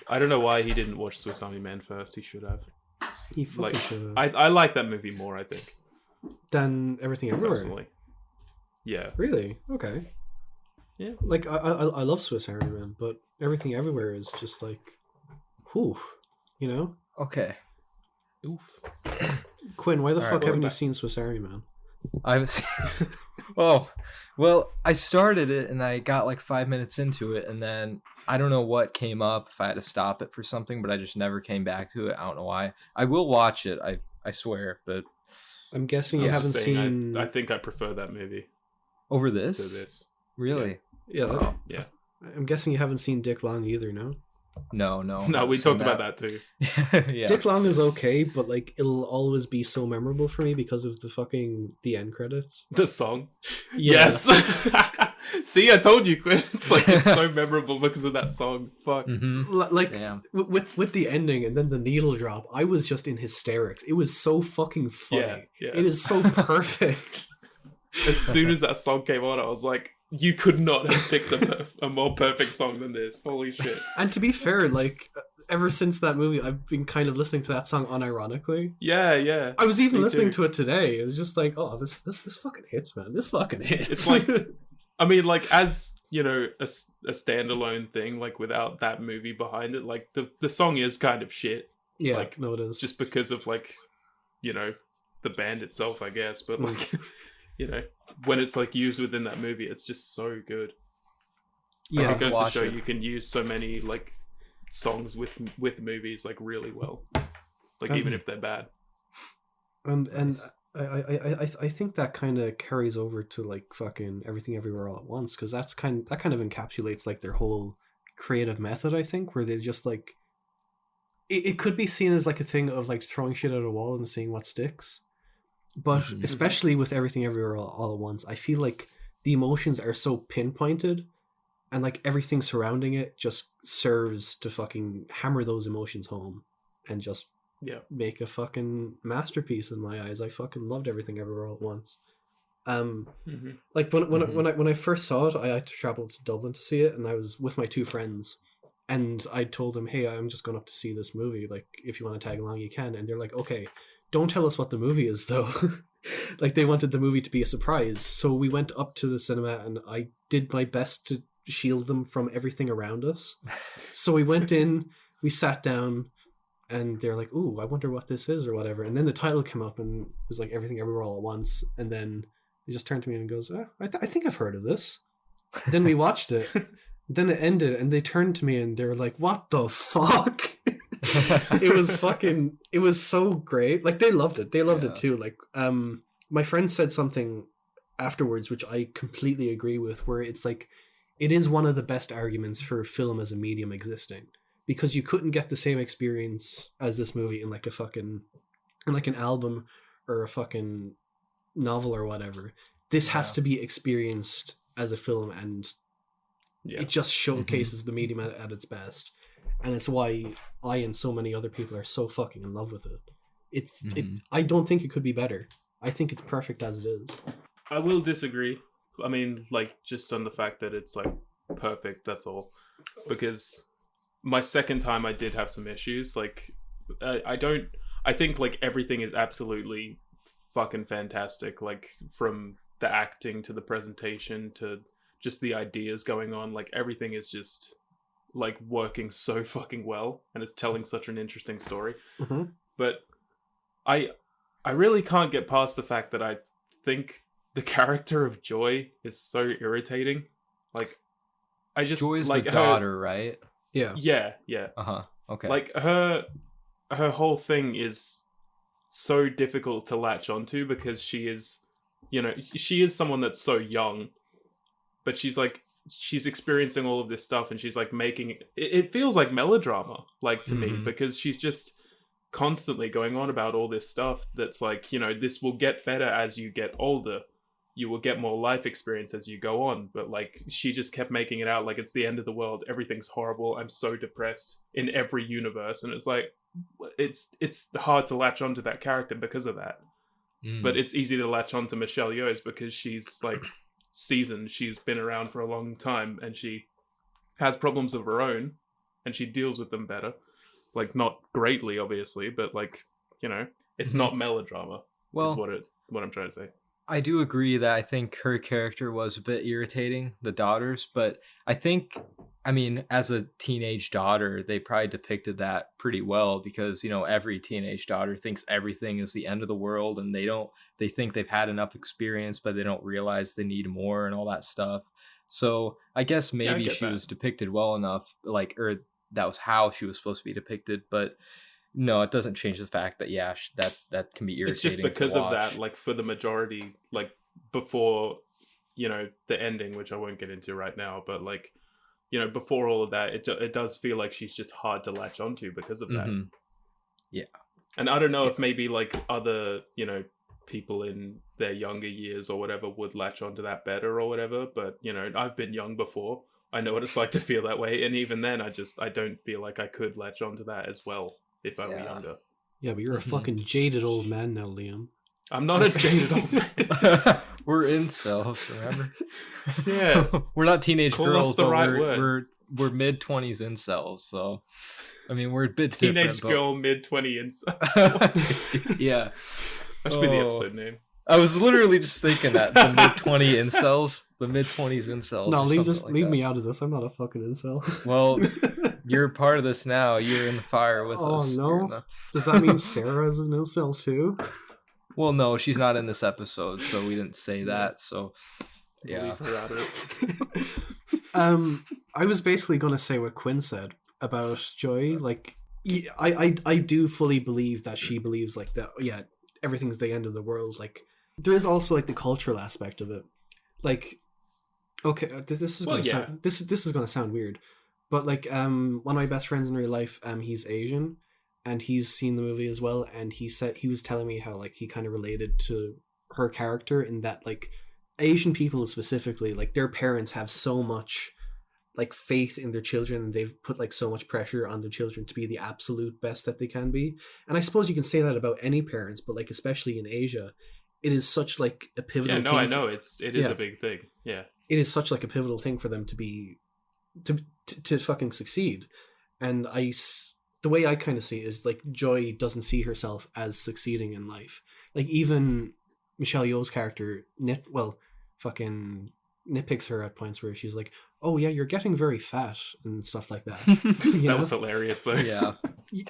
I don't know why he didn't watch Swiss Army Man first. He should have. He fucking Like, should have. I like that movie more, I think, Than Everything Everywhere. personally. Yeah. Really? Okay. Yeah. Like I love Swiss Army Man, but Everything Everywhere is just like Whew. You know? Okay. Oof. Quinn, why the All right, fuck what haven't you about- seen Swiss Army Man? Oh, well, I started it and I got like 5 minutes into it, and then I don't know what came up, if I had to stop it for something, but I just never came back to it. I don't know why. I will watch it, I swear, but I'm guessing I you was haven't just saying, seen. I think I prefer that movie over to this? this. Really? Yeah, Oh, Yeah. I'm guessing you haven't seen Dick Long either, no? no. No, haven't we seen talked about that too. Yeah. Dick Long is okay, but like it'll always be so memorable for me because of the end credits. The song. Yeah. Yes. See, I told you, Quinn. It's like it's so memorable because of that song. Fuck. Mm-hmm. Like Damn. with the ending and then the needle drop, I was just in hysterics. It was so fucking funny. Yeah. It is so perfect. As soon as that song came on, I was like, you could not have picked a more perfect song than this. Holy shit. And to be fair, like ever since that movie, I've been kind of listening to that song unironically. Yeah. I was even Me listening too. to it today. It was just like, oh, this fucking hits, man. This fucking hits. It's like, I mean, like, as, you know, a standalone thing, like, without that movie behind it, like, the song is kind of shit. yeah, like, no, it is. Just because of, like, you know, the band itself, I guess. But, like, you know, when it's, like, used within that movie, it's just so good. Yeah, Like, it goes to watch show it. you can use so many, like, songs with movies, like, really well. Like, even if they're bad. and I think that kind of carries over to like fucking Everything Everywhere All at Once, because that kind of encapsulates like their whole creative method. I think where they just like it could be seen as like a thing of like throwing shit at a wall and seeing what sticks, but Mhm. especially with Everything Everywhere All at Once, I feel like the emotions are so pinpointed, and like everything surrounding it just serves to fucking hammer those emotions home, and just Yeah. make a fucking masterpiece in my eyes. I fucking loved Everything Everywhere All at Once. Mm-hmm. Like when I first saw it, I had to travel to Dublin to see it, and I was with my two friends, and I told them, "Hey, I'm just going up to see this movie. Like, if you want to tag along, you can." And they're like, "Okay, don't tell us what the movie is, though." Like they wanted the movie to be a surprise, so we went up to the cinema, and I did my best to shield them from everything around us. So we went in, we sat down, and they're like, "Ooh, I wonder what this is," or whatever. And then the title came up, and it was like Everything Everywhere All at Once. And then they just turned to me and goes, I think I've heard of this." Then we watched it. Then it ended, and they turned to me and they were like, "What the fuck?" It was so great. Like they loved it. They loved it too. Like my friend said something afterwards, which I completely agree with, where it's like it is one of the best arguments for film as a medium existing, because you couldn't get the same experience as this movie in like in like an album or a fucking novel or whatever. This has to be experienced as a film, and it just showcases the medium at its best. And it's why I and so many other people are so fucking in love with it. I don't think it could be better. I think it's perfect as it is. I will disagree. I mean, like, just on the fact that it's, like, perfect, that's all. Because my second time I did have some issues. Like, I think, like, everything is absolutely fucking fantastic. Like, from the acting to the presentation to just the ideas going on. Like, everything is just, like, working so fucking well. And it's telling such an interesting story. Mm-hmm. But I really can't get past the fact that I think the character of Joy is so irritating. Like, I just Joy's like the her daughter, right? Yeah. Yeah. Okay. Like her whole thing is so difficult to latch onto because she is, you know, she is someone that's so young, but she's experiencing all of this stuff, and she's like making it feels like melodrama, like to me, because she's just constantly going on about all this stuff that's like, you know, this will get better as you get older. You will get more life experience as you go on. But like, she just kept making it out like it's the end of the world. Everything's horrible. I'm so depressed in every universe. And it's like, it's hard to latch onto that character because of that. But it's easy to latch onto Michelle Yeoh's because she's like seasoned. She's been around for a long time, and she has problems of her own, and she deals with them better. Like, not greatly, obviously, but like, you know, it's not melodrama. Well, is what I'm trying to say. I do agree that I think her character was a bit irritating, the daughter's, but I think, I mean, as a teenage daughter, they probably depicted that pretty well because, every teenage daughter thinks everything is the end of the world and they think they've had enough experience, but they don't realize they need more and all that stuff. So I guess Yeah, I maybe get she that. was depicted well enough, or that was how she was supposed to be depicted, but no, it doesn't change the fact that, yeah, that can be irritating It's just to because of that, watch. like for the majority, like before, the ending, which I won't get into right now, but like, before all of that, it does feel like she's just hard to latch onto because of that. Mhm. Yeah. And I don't know if maybe like other, people in their younger years or whatever would latch onto that better or whatever. But, I've been young before. I know what it's like to feel that way. And even then, I don't feel like I could latch onto that as well if I were Yeah. younger. Yeah, but you're a Mhm. fucking jaded old man now, Liam. I'm not a jaded old man. We're incels, remember? Yeah. We're not teenage Call us girls, the but right we're mid-20s incels, so I mean we're a bit Teenage different. girl, mid-20 incels. Yeah. That should be the Oh. episode name. I was literally just thinking that the mid-20 incels, the mid-20s incels. No, or leave something this. like Leave that. me out of this. I'm not a fucking incel. Well, you're part of this now. You're in the fire with Oh, us. no. You're in the- Does that mean Sarah is an incel too? Well, no, she's not in this episode, so we didn't say that. So, We'll yeah. leave her out of it. I was basically gonna say what Quinn said about Joy. Like, I do fully believe that she believes like that. Yeah, everything's the end of the world. Like, there is also like the cultural aspect of it. Like, okay, this is Well, gonna yeah. sound this is gonna sound weird, but like one of my best friends in real life, he's Asian, and he's seen the movie as well, and he said he was telling me how like he kind of related to her character in that like Asian people specifically, like their parents have so much like faith in their children, and they've put like so much pressure on their children to be the absolute best that they can be. And I suppose you can say that about any parents, but like especially in Asia, it is such like a pivotal Yeah, no, thing I know. It is Yeah. a big thing. Yeah. it is such like a pivotal thing for them to be to fucking succeed. And the way I kind of see it is like Joy doesn't see herself as succeeding in life. Like even Michelle Yeoh's character fucking nitpicks her at points where she's like, oh yeah, you're getting very fat and stuff like that. You That know? was hilarious, though. Yeah.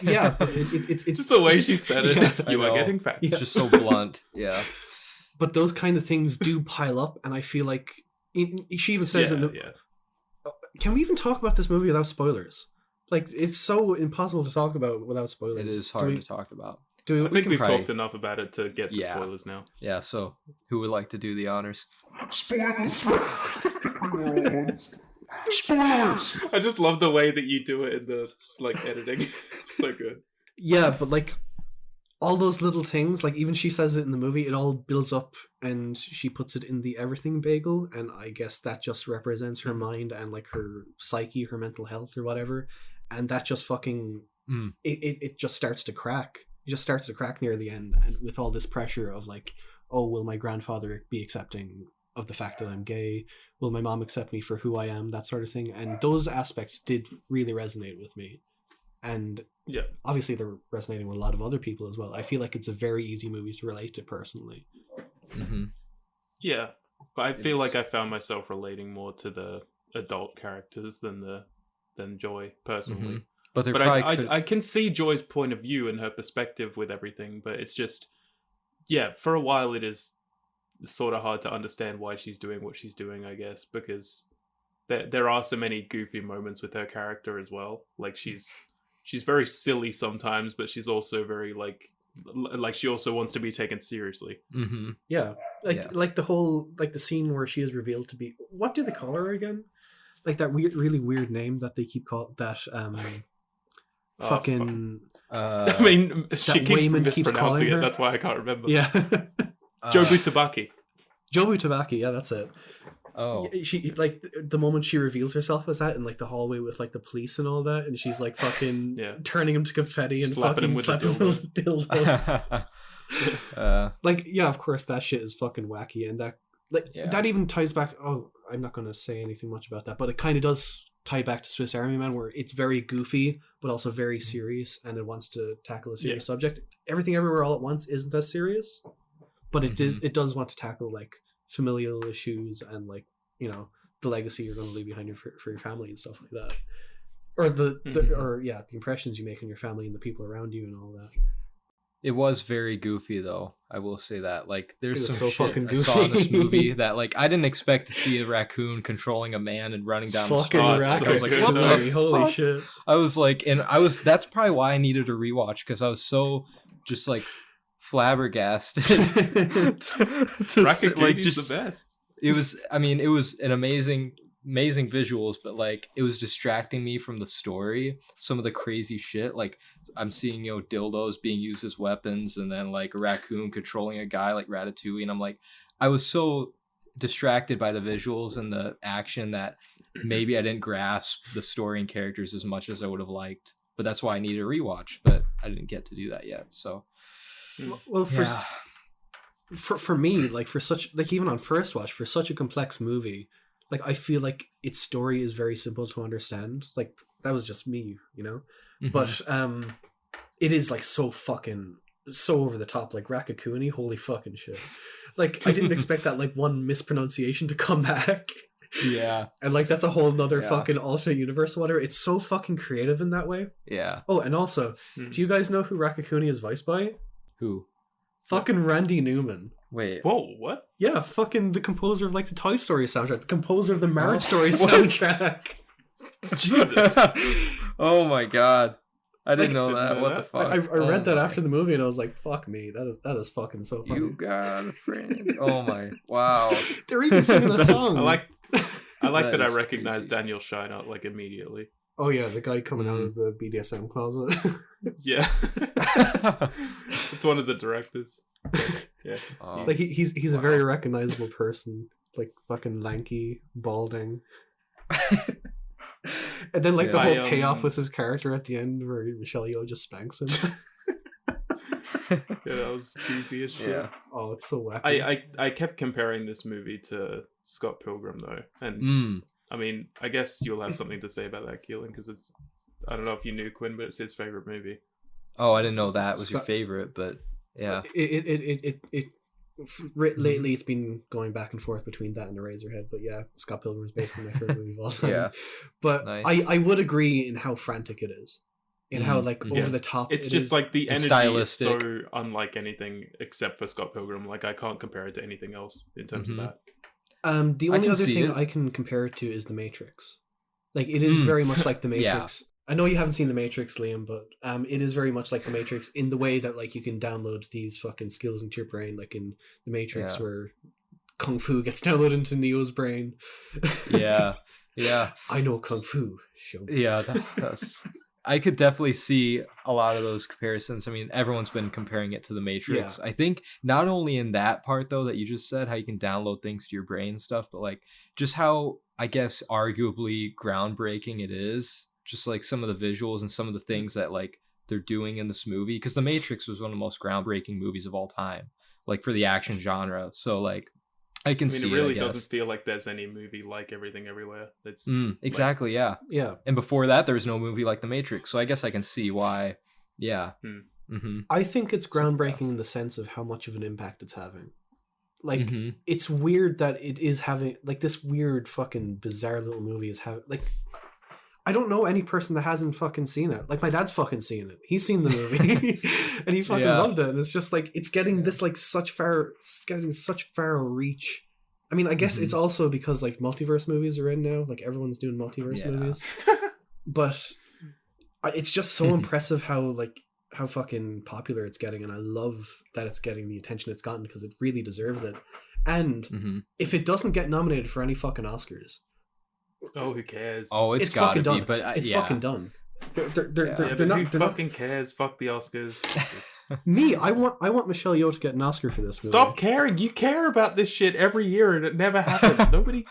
Yeah, but it's Just the way she said it. Yeah. You I are know. getting fat. Yeah. It's just so blunt. Yeah. But those kind of things do pile up, and I feel like she even says Yeah, in the, yeah. can we even talk about this movie without spoilers? Like, it's so impossible to talk about without spoilers. It is hard to talk about. Do I we, think can we've probably- talked enough about it to get to Yeah. spoilers now. Yeah, so who would like to do the honors? Spoilers. Spoilers. I just love the way that you do it in the editing. It's so good. yeah, but like all those little things, like even she says it in the movie, it all builds up, and she puts it in the everything bagel, and I guess that just represents her mind and like her psyche, her mental health or whatever, and that just fucking it just starts to crack. It just starts to crack near the end, and with all this pressure of like, oh, will my grandfather be accepting of the fact that I'm gay? Will my mom accept me for who I am? That sort of thing. And those aspects did really resonate with me. And Yeah. obviously they're resonating with a lot of other people as well. I feel like it's a very easy movie to relate to personally. Mm-hmm. Yeah. But I feel is. like I found myself relating more to the adult characters than Joy personally. Mhm. But there But probably could... I can see Joy's point of view and her perspective with everything, but it's just, yeah, for a while it is sort of hard to understand why she's doing what she's doing, I guess, because there are so many goofy moments with her character as well. Like she's very silly sometimes, but she's also very like she also wants to be taken seriously. Mm-hmm. Yeah. Yeah. Like the whole, like the scene where she is revealed to be, what do they call her again? Like that weird, really weird name that they keep calling that, Oh, fucking, I mean, she keeps Wayman keeps mispronouncing calling it. her. That's why I can't remember. yeah. Jobu Tabaki. Jobu Tabaki, yeah, that's it. Oh. She like the moment she reveals herself as that in like the hallway with like the police and all that, and she's like fucking Yeah. turning him to confetti and Slapping him fucking with a slapping him with dildos. Like, yeah, of course that shit is fucking wacky, and that like Yeah. that even ties back. Oh, I'm not going to say anything much about that, but it kind of does tie back to Swiss Army Man, where it's very goofy but also very serious, and it wants to tackle a serious subject. Everything Everywhere All at Once isn't as serious, but it does want to tackle like familial issues and like, you know, the legacy you're going to leave behind for your family and stuff like that, or the impressions you make on your family and the people around you and all that. It was very goofy, though. I will say that. Like, there's some so shit fucking I saw in this goofy. movie that, like, I didn't expect to see a raccoon controlling a man and running down the Fucking street. raccoon. I was like, what the Holy fuck? shit. I was like, that's probably why I needed a rewatch, because I was so just like flabbergasted. Raccoonie's the best. It was an amazing visuals, but like it was distracting me from the story. Some of the crazy shit, like I'm seeing, you know, dildos being used as weapons, and then like a raccoon controlling a guy like Ratatouille, and I'm like, I was so distracted by the visuals and the action that maybe I didn't grasp the story and characters as much as I would have liked. But that's why I needed a rewatch, but I didn't get to do that yet. So well, for me, like for such, like even on first watch, for such a complex movie, like I feel like its story is very simple to understand. Like that was just me, you know. But it is like so over the top, like Raccoonie, holy fucking shit. Like I didn't expect that like one mispronunciation to come back. Yeah. And like that's a whole nother fucking alternate universe or whatever. It's so fucking creative in that way. Yeah. Oh, and also, do you guys know who Raccoonie is voiced by? Who? Fucking Randy Newman. Wait. Whoa, what? Yeah, fucking the composer of like the Toy Story soundtrack, the composer of the Marriage Story soundtrack. Jesus. Oh my god. I didn't know didn't that. know What that. the fuck? I read that my. after the movie and I was like, fuck me, that is fucking so funny. You got a friend. Oh my. Wow. They're even singing a song. I like that I is recognize crazy. Daniel Shiner like immediately. Oh yeah, the guy coming out of the BDSM closet. Yeah. It's one of the directors. Yeah. Oh. Like he's a very recognizable person. Like fucking lanky, balding. And then like the Yeah. whole payoff with his character at the end where Michelle Yeoh just spanks him. Yeah, that was creepy as shit. Yeah. Oh, it's so wacky. I kept comparing this movie to Scott Pilgrim though, and I mean, I guess you'll have something to say about that, Keelan, because it's, I don't know if you knew Quinn, but it's his favorite movie. Oh, I didn't know that was your favorite, but yeah. Lately it's been going back and forth between that and Eraserhead, but yeah, Scott Pilgrim is basically my favorite movie of all time. Yeah. But Nice. I would agree in how frantic it is, in how like over the top. It's it just is. like the And energy stylistic. is so unlike anything except for Scott Pilgrim. Like I can't compare it to anything else in terms of that. The I only can other see thing it. I can compare it to is The Matrix. Like it is very much like The Matrix. I know you haven't seen The Matrix, Liam, but it is very much like The Matrix in the way that like you can download these fucking skills into your brain, like in The Matrix where Kung Fu gets downloaded into Neo's brain. Yeah. I know Kung Fu. Show me. Yeah, that's. I could definitely see a lot of those comparisons. I mean, everyone's been comparing it to The Matrix. Yeah. I think not only in that part though that you just said, how you can download things to your brain and stuff, but like just how I guess arguably groundbreaking it is. Just like some of the visuals and some of the things that like they're doing in this movie, because The Matrix was one of the most groundbreaking movies of all time, like for the action genre. So like I can see it really I guess. doesn't feel like there's any movie like Everything Everywhere. It's exactly, yeah. Yeah. And before that, there was no movie like The Matrix, so I guess I can see why. Yeah. I think it's groundbreaking in the sense of how much of an impact it's having. Like Mhm. it's weird that it is having like this weird fucking bizarre little movie is having like. I don't know any person that hasn't fucking seen it. Like my dad's fucking seen it. He's seen the movie and he fucking loved it. And it's just like it's getting this like such far reach. I mean, I guess it's also because like multiverse movies are in now. Like everyone's doing multiverse movies. But it's just so impressive how fucking popular it's getting, and I love that it's getting the attention it's gotten because it really deserves it. And if it doesn't get nominated for any fucking Oscars, oh, who cares? Oh, it's gotta fucking be, done. but It's fucking done. They're Who not fucking cares? Fuck the Oscars. me. I want Michelle Yeoh to get an Oscar for this movie. Stop caring. You care about this shit every year, and it never happens. Nobody.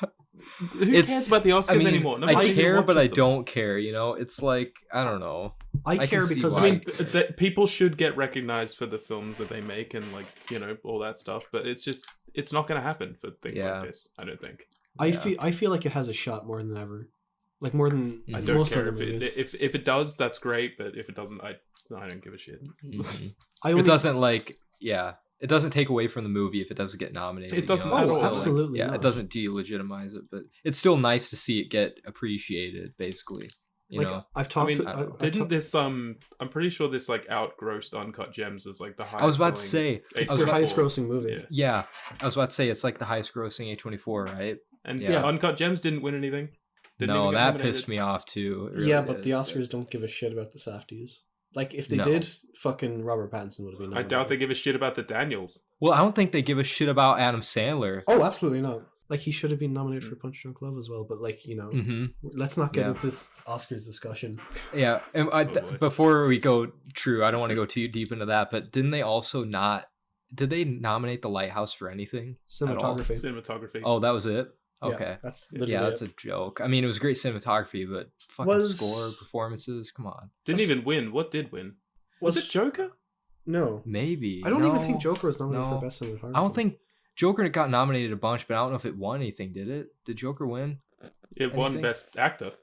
Who cares about the Oscars anymore? I Nobody care, even but I watches them. don't care. You know, it's like I don't know. I can care see because why. I mean, people should get recognized for the films that they make and like all that stuff. But it's not going to happen for things like this. I don't think. I feel like it has a shot more than ever. Like more than I don't most care other movies. if it does, that's great. But if it doesn't, I don't give a shit. I only, It doesn't like it doesn't take away from the movie if it doesn't get nominated. It doesn't It's at all. still, Absolutely yeah, not. it doesn't delegitimize it, but it's still nice to see it get appreciated. Basically, you Like know. I've talked mean, to. I don't know. Didn't this I'm pretty sure this like outgrossed Uncut Gems as like the highest. I was about to selling say, It's I was their about- highest grossing movie. Yeah. yeah, I was about to say it's like the highest grossing A24, right? And Yeah. Uncut Gems didn't win anything. Didn't No, even get that nominated. pissed me off too. It really Yeah, but did. the Oscars don't give a shit about the Safdies. Like, if they No. did, fucking Robert Pattinson would have been I nominated. doubt they give a shit about the Daniels. Well, I don't think they give a shit about Adam Sandler. Oh, absolutely not. Like, he should have been nominated for Punch Drunk Love as well, but, like, you know, Mm-hmm. let's not get Yeah. into this Oscars discussion. Yeah, and boy. before we go, true, I don't want to go too deep into that, but didn't they also not? Did they nominate The Lighthouse for anything? at all? Cinematography. Cinematography. Oh, that was it. Yeah, Okay. that's literally Yeah, that's it. a joke. I mean, it was great cinematography, but fucking Was- score, performances, come on. Didn't even win. What did win? Was it Joker? No. Maybe. I don't even No. think Joker was nominated no. for Best Cinematography. I don't think Joker got nominated a bunch, but I don't know if it won anything, did it? Did Joker win? It won Anything? Best Actor.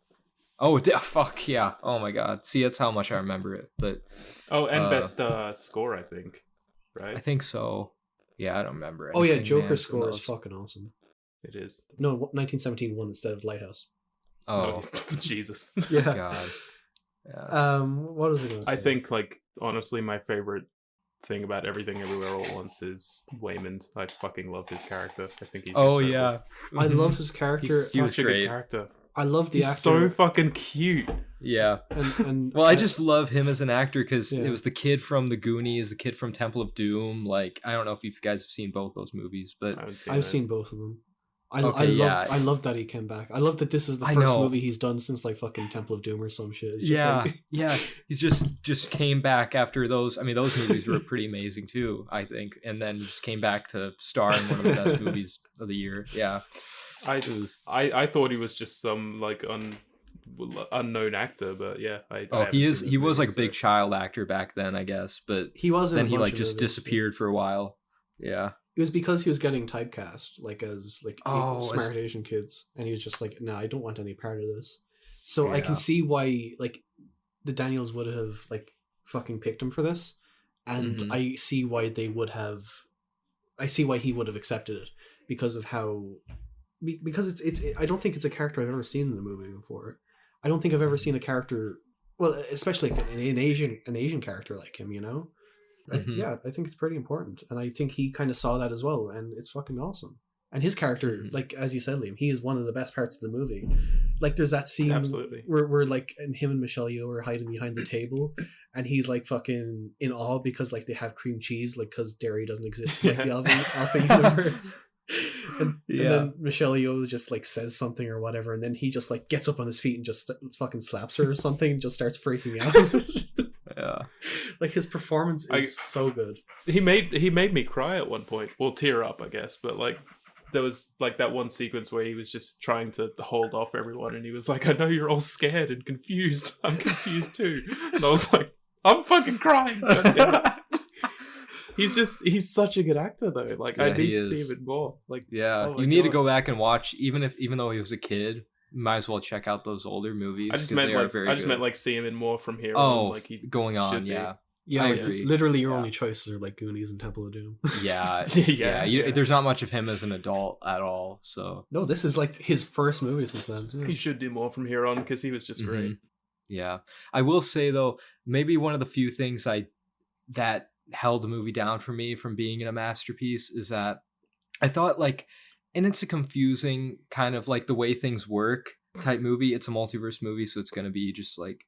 Oh, fuck, yeah. Oh my god. See, that's how much I remember it, but Oh, and Uh, Best Score, I think. Right? I think so. Yeah, I don't remember Oh, yeah, anything, Joker's man, score from was those. fucking awesome. It is. No, 1917 won instead of Lighthouse. Oh, Jesus. Yeah. god. Yeah. What was I going to say? I think, like, honestly, my favorite thing about Everything Everywhere All at Once is Waymond. I fucking love his character. I think he's Oh, incredible. yeah. I Mhm. love his character. He's He was such a good great. character. I love the He's actor. so fucking cute. Yeah. and Well, I just love him as an actor because Yeah. it was the kid from The Goonies, the kid from Temple of Doom. Like, I don't know if you guys have seen both those movies, but I haven't seen I've those. seen both of them. Okay, yeah. I love that he came back. I love that this is the I first know. movie he's done since like fucking Temple of Doom or some shit. It's just yeah, like- yeah. He's just came back after those. I mean, those movies were pretty amazing too, I think. And then just came back to star in one of the best movies of the year. Yeah. It was, I thought he was just some like unknown actor, but yeah. I haven't he seen is. those He was like a movies, big so- child actor back then, I guess. But he was in then a he bunch like of just movies, disappeared for a while. Yeah. It was because he was getting typecast, like as like Oh, smart Asian kids, and he was just like, "No, I don't want any part of this." So I Yeah. can see why like the Daniels would have like fucking picked him for this, and Mhm. I see why they would have. I see why he would have accepted it because of how, because it's. I don't think it's a character I've ever seen in the movie before. I don't think I've ever seen a character, well, especially an Asian character like him. You know. Mhm. Yeah, I think it's pretty important, and I think he kind of saw that as well, and it's fucking awesome. And his character, Mhm. like as you said, Liam, he is one of the best parts of the movie. Like, there's that scene Absolutely. where like, and him and Michelle Yeoh are hiding behind the table, and he's like fucking in awe because like they have cream cheese, like because dairy doesn't exist in like the Alpha universe. And then Michelle Yeoh just like says something or whatever, and then he just like gets up on his feet and just fucking slaps her or something, and just starts freaking out. Yeah. Like, his performance is so good. He made me cry at one point. Well, tear up, I guess. But like, there was like that one sequence where he was just trying to hold off everyone, and he was like, "I know you're all scared and confused. I'm confused too." And I was like, "I'm fucking crying." God damn it. He's such a good actor though. Like, I Yeah, he need to see is. him in more. Like, Yeah. oh my You need to God. go back and watch, even though he was a kid, might as well check out those older movies. I just 'cause meant they are like very I just good. meant like see him in more from here. Oh, on, like he going on, should be. yeah. Yeah, I like, agree. literally your Yeah. only choices are like Goonies and Temple of Doom. Yeah. Yeah, yeah. There's not much of him as an adult at all. So No, this is like his first movie since then. He should do more from here on because he was just great. Mhm. Yeah. I will say though, maybe one of the few things that held the movie down for me from being a masterpiece is that I thought like, and it's a confusing kind of like the way things work type movie. It's a multiverse movie, so it's gonna be just like,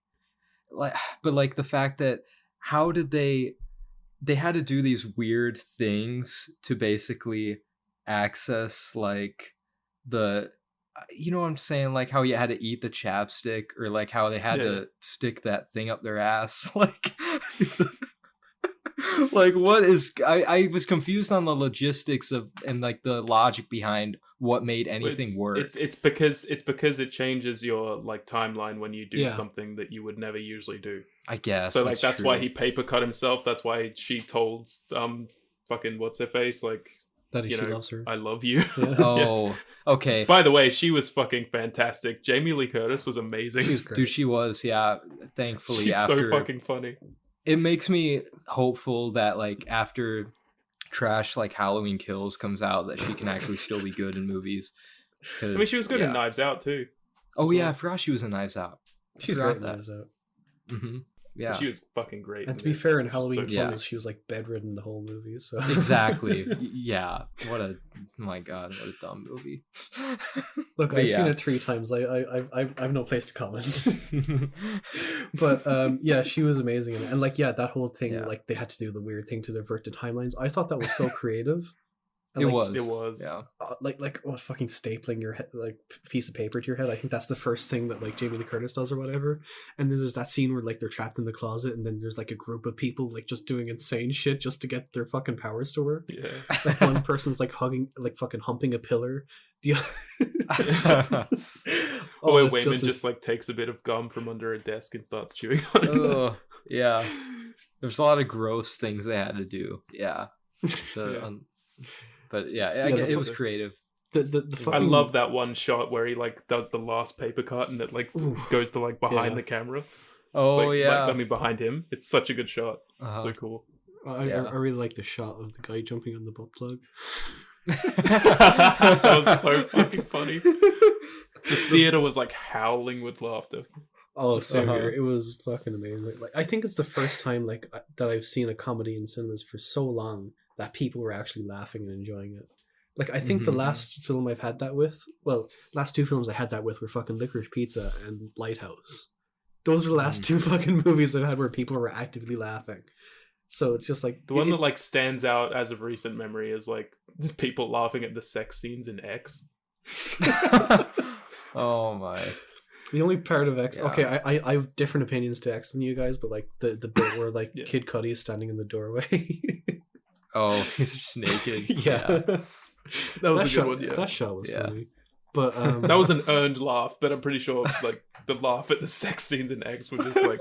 but like the fact that how did they had to do these weird things to basically access like the, you know what I'm saying, like how you had to eat the chapstick, or like how they had Yeah. to stick that thing up their ass. Like like what is, I was confused on the logistics of and like the logic behind what made anything work. It's because it changes your like timeline when you do Yeah. something that you would never usually do. I guess So like that's why true. he paper cut himself. That's why she told fucking what's her face, like, That you she know, loves her. I love you. Yeah. Oh, okay. By the way, she was fucking fantastic. Jamie Lee Curtis was amazing. She's great. Dude, she was, yeah. Thankfully, She's after so fucking funny. it makes me hopeful that like after trash like Halloween Kills comes out, that she can actually still be good in movies. I mean, she was good in Knives Out too. Oh yeah, I forgot she was in Knives Out. She's great in Knives Out. Mm-hmm. Yeah, She was fucking great. And to be fair, in She's Halloween so Kills, she was like bedridden the whole movie. So exactly. Yeah. My God, what a dumb movie. Look, I've seen it 3 times. I have no place to comment. But yeah, she was amazing in it. And like, yeah, that whole thing, like they had to do the weird thing to divert the timelines. I thought that was so creative. And, It like, was. Yeah. Like what, fucking stapling your head, like piece of paper to your head. I think that's the first thing that like Jamie Lee Curtis does or whatever. And then there's that scene where like they're trapped in the closet, and then there's like a group of people like just doing insane shit just to get their fucking powers to work. Yeah. Like one person's like fucking humping a pillar. The Wayman just like takes a bit of gum from under a desk and starts chewing on it. Oh yeah. There's a lot of gross things they had to do. Yeah. But yeah, it was creative. The fucking... I love that one shot where he like does the last paper cut and it like goes to like behind the camera. Oh like, yeah, like, behind him. It's such a good shot. It's so cool. I really like the shot of the guy jumping on the butt plug. That was so fucking funny. The theater was like howling with laughter. Oh, same here. It was fucking amazing. Like, I think it's the first time like that I've seen a comedy in cinemas for so long that people were actually laughing and enjoying it. Like, I think the last film I've had that with, well, last 2 films I had that with were fucking Licorice Pizza and Lighthouse. Those are the last 2 fucking movies I've had where people were actively laughing. So it's just like... The one that like stands out as of recent memory is like people laughing at the sex scenes in X. Oh my... The only part of X, okay, I have different opinions to X than you guys, but like the bit where like Kid Cudi is standing in the doorway. Oh, he's just naked. Yeah. That was a good one. Yeah, that shot was funny. But that was an earned laugh, but I'm pretty sure like the laugh at the sex scenes in X were just like.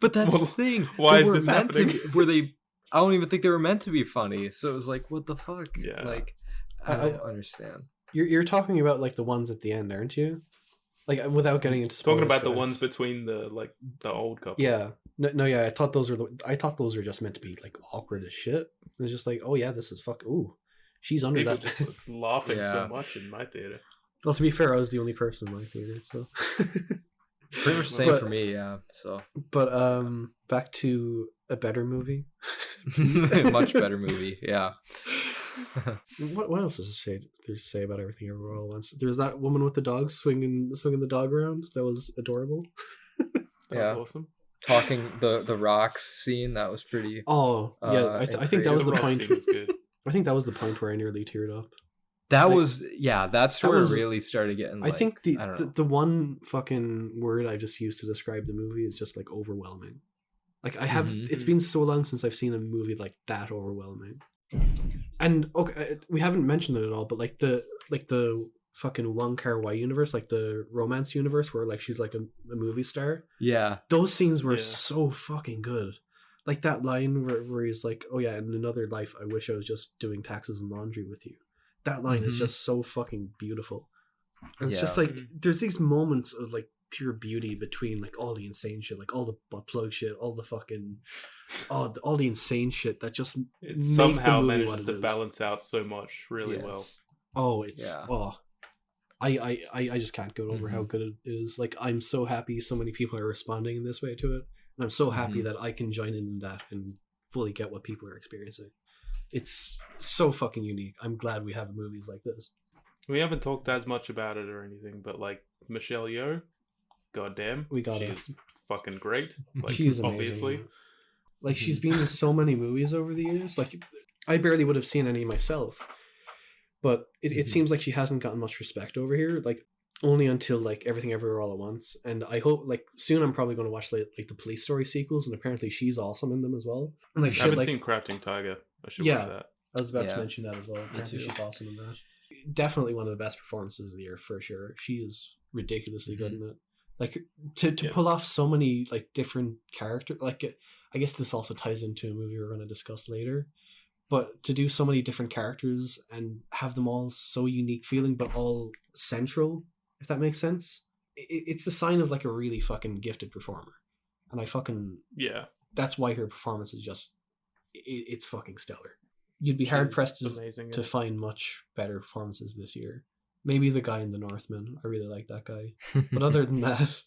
But that's the thing. Why is this happening? I don't even think they were meant to be funny. So it was like, what the fuck? Yeah. Like, I don't understand. You're talking about like the ones at the end, aren't you? Like, without getting into spoilers. Talking about the ones between the old couple. Yeah. No, yeah. I thought those were just meant to be like awkward as shit. It's just like, oh yeah, this is ooh, she's under People that. Just laughing so much in my theater. Well, to be fair, I was the only person in my theater, so. Pretty much the same for me, yeah. So. But back to a better movie. Much better movie, yeah. What else is there to say about Everything Everywhere All at Once? There's that woman with the dog swinging the dog around. That was adorable. That was awesome. Talking the rocks scene, that was pretty. Oh yeah, I think that was the point. Good. I think that was the point where I nearly teared up. That was that's where it really started getting. Like, I think I don't know. the one fucking word I just used to describe the movie is just like overwhelming. Like I have, it's been so long since I've seen a movie like that overwhelming. And okay, we haven't mentioned it at all, but like the fucking Wong Kar-wai universe, like the romance universe where like she's like a movie star. Yeah, those scenes were so fucking good. Like that line where he's like, "Oh yeah, in another life, I wish I was just doing taxes and laundry with you." That line is just so fucking beautiful. And it's just like there's these moments of like pure beauty between like all the insane shit, like all the butt plug shit, all the fucking all the insane shit that just it somehow manages to balance out so much really well. Oh, it's I just can't get over how good it is. Like I'm so happy so many people are responding in this way to it, and I'm so happy that I can join in that and fully get what people are experiencing. It's so fucking unique. I'm glad we have movies like this. We haven't talked as much about it or anything, but like Michelle Yeoh, goddamn, she's fucking great. Like, she's amazing. Obviously, like she's been in so many movies over the years. Like I barely would have seen any myself, but it seems like she hasn't gotten much respect over here. Like only until like Everything Everywhere All at Once, and I hope like soon I'm probably going to watch like the Police Story sequels, and apparently she's awesome in them as well. And, like, I haven't seen Crouching Tiger. I should watch that. I was about to mention that as well. Apparently she's awesome in that. Definitely one of the best performances of the year for sure. She is ridiculously good in it. Like to pull off so many like different characters. Like I guess this also ties into a movie we're going to discuss later. But to do so many different characters and have them all so unique feeling, but all central, if that makes sense, it's the sign of like a really fucking gifted performer. And I fucking that's why her performance is just it's fucking stellar. you'd be hard pressed She's amazing. to find much better performances this year. Maybe the guy in The Northman. I really like that guy. But other than that,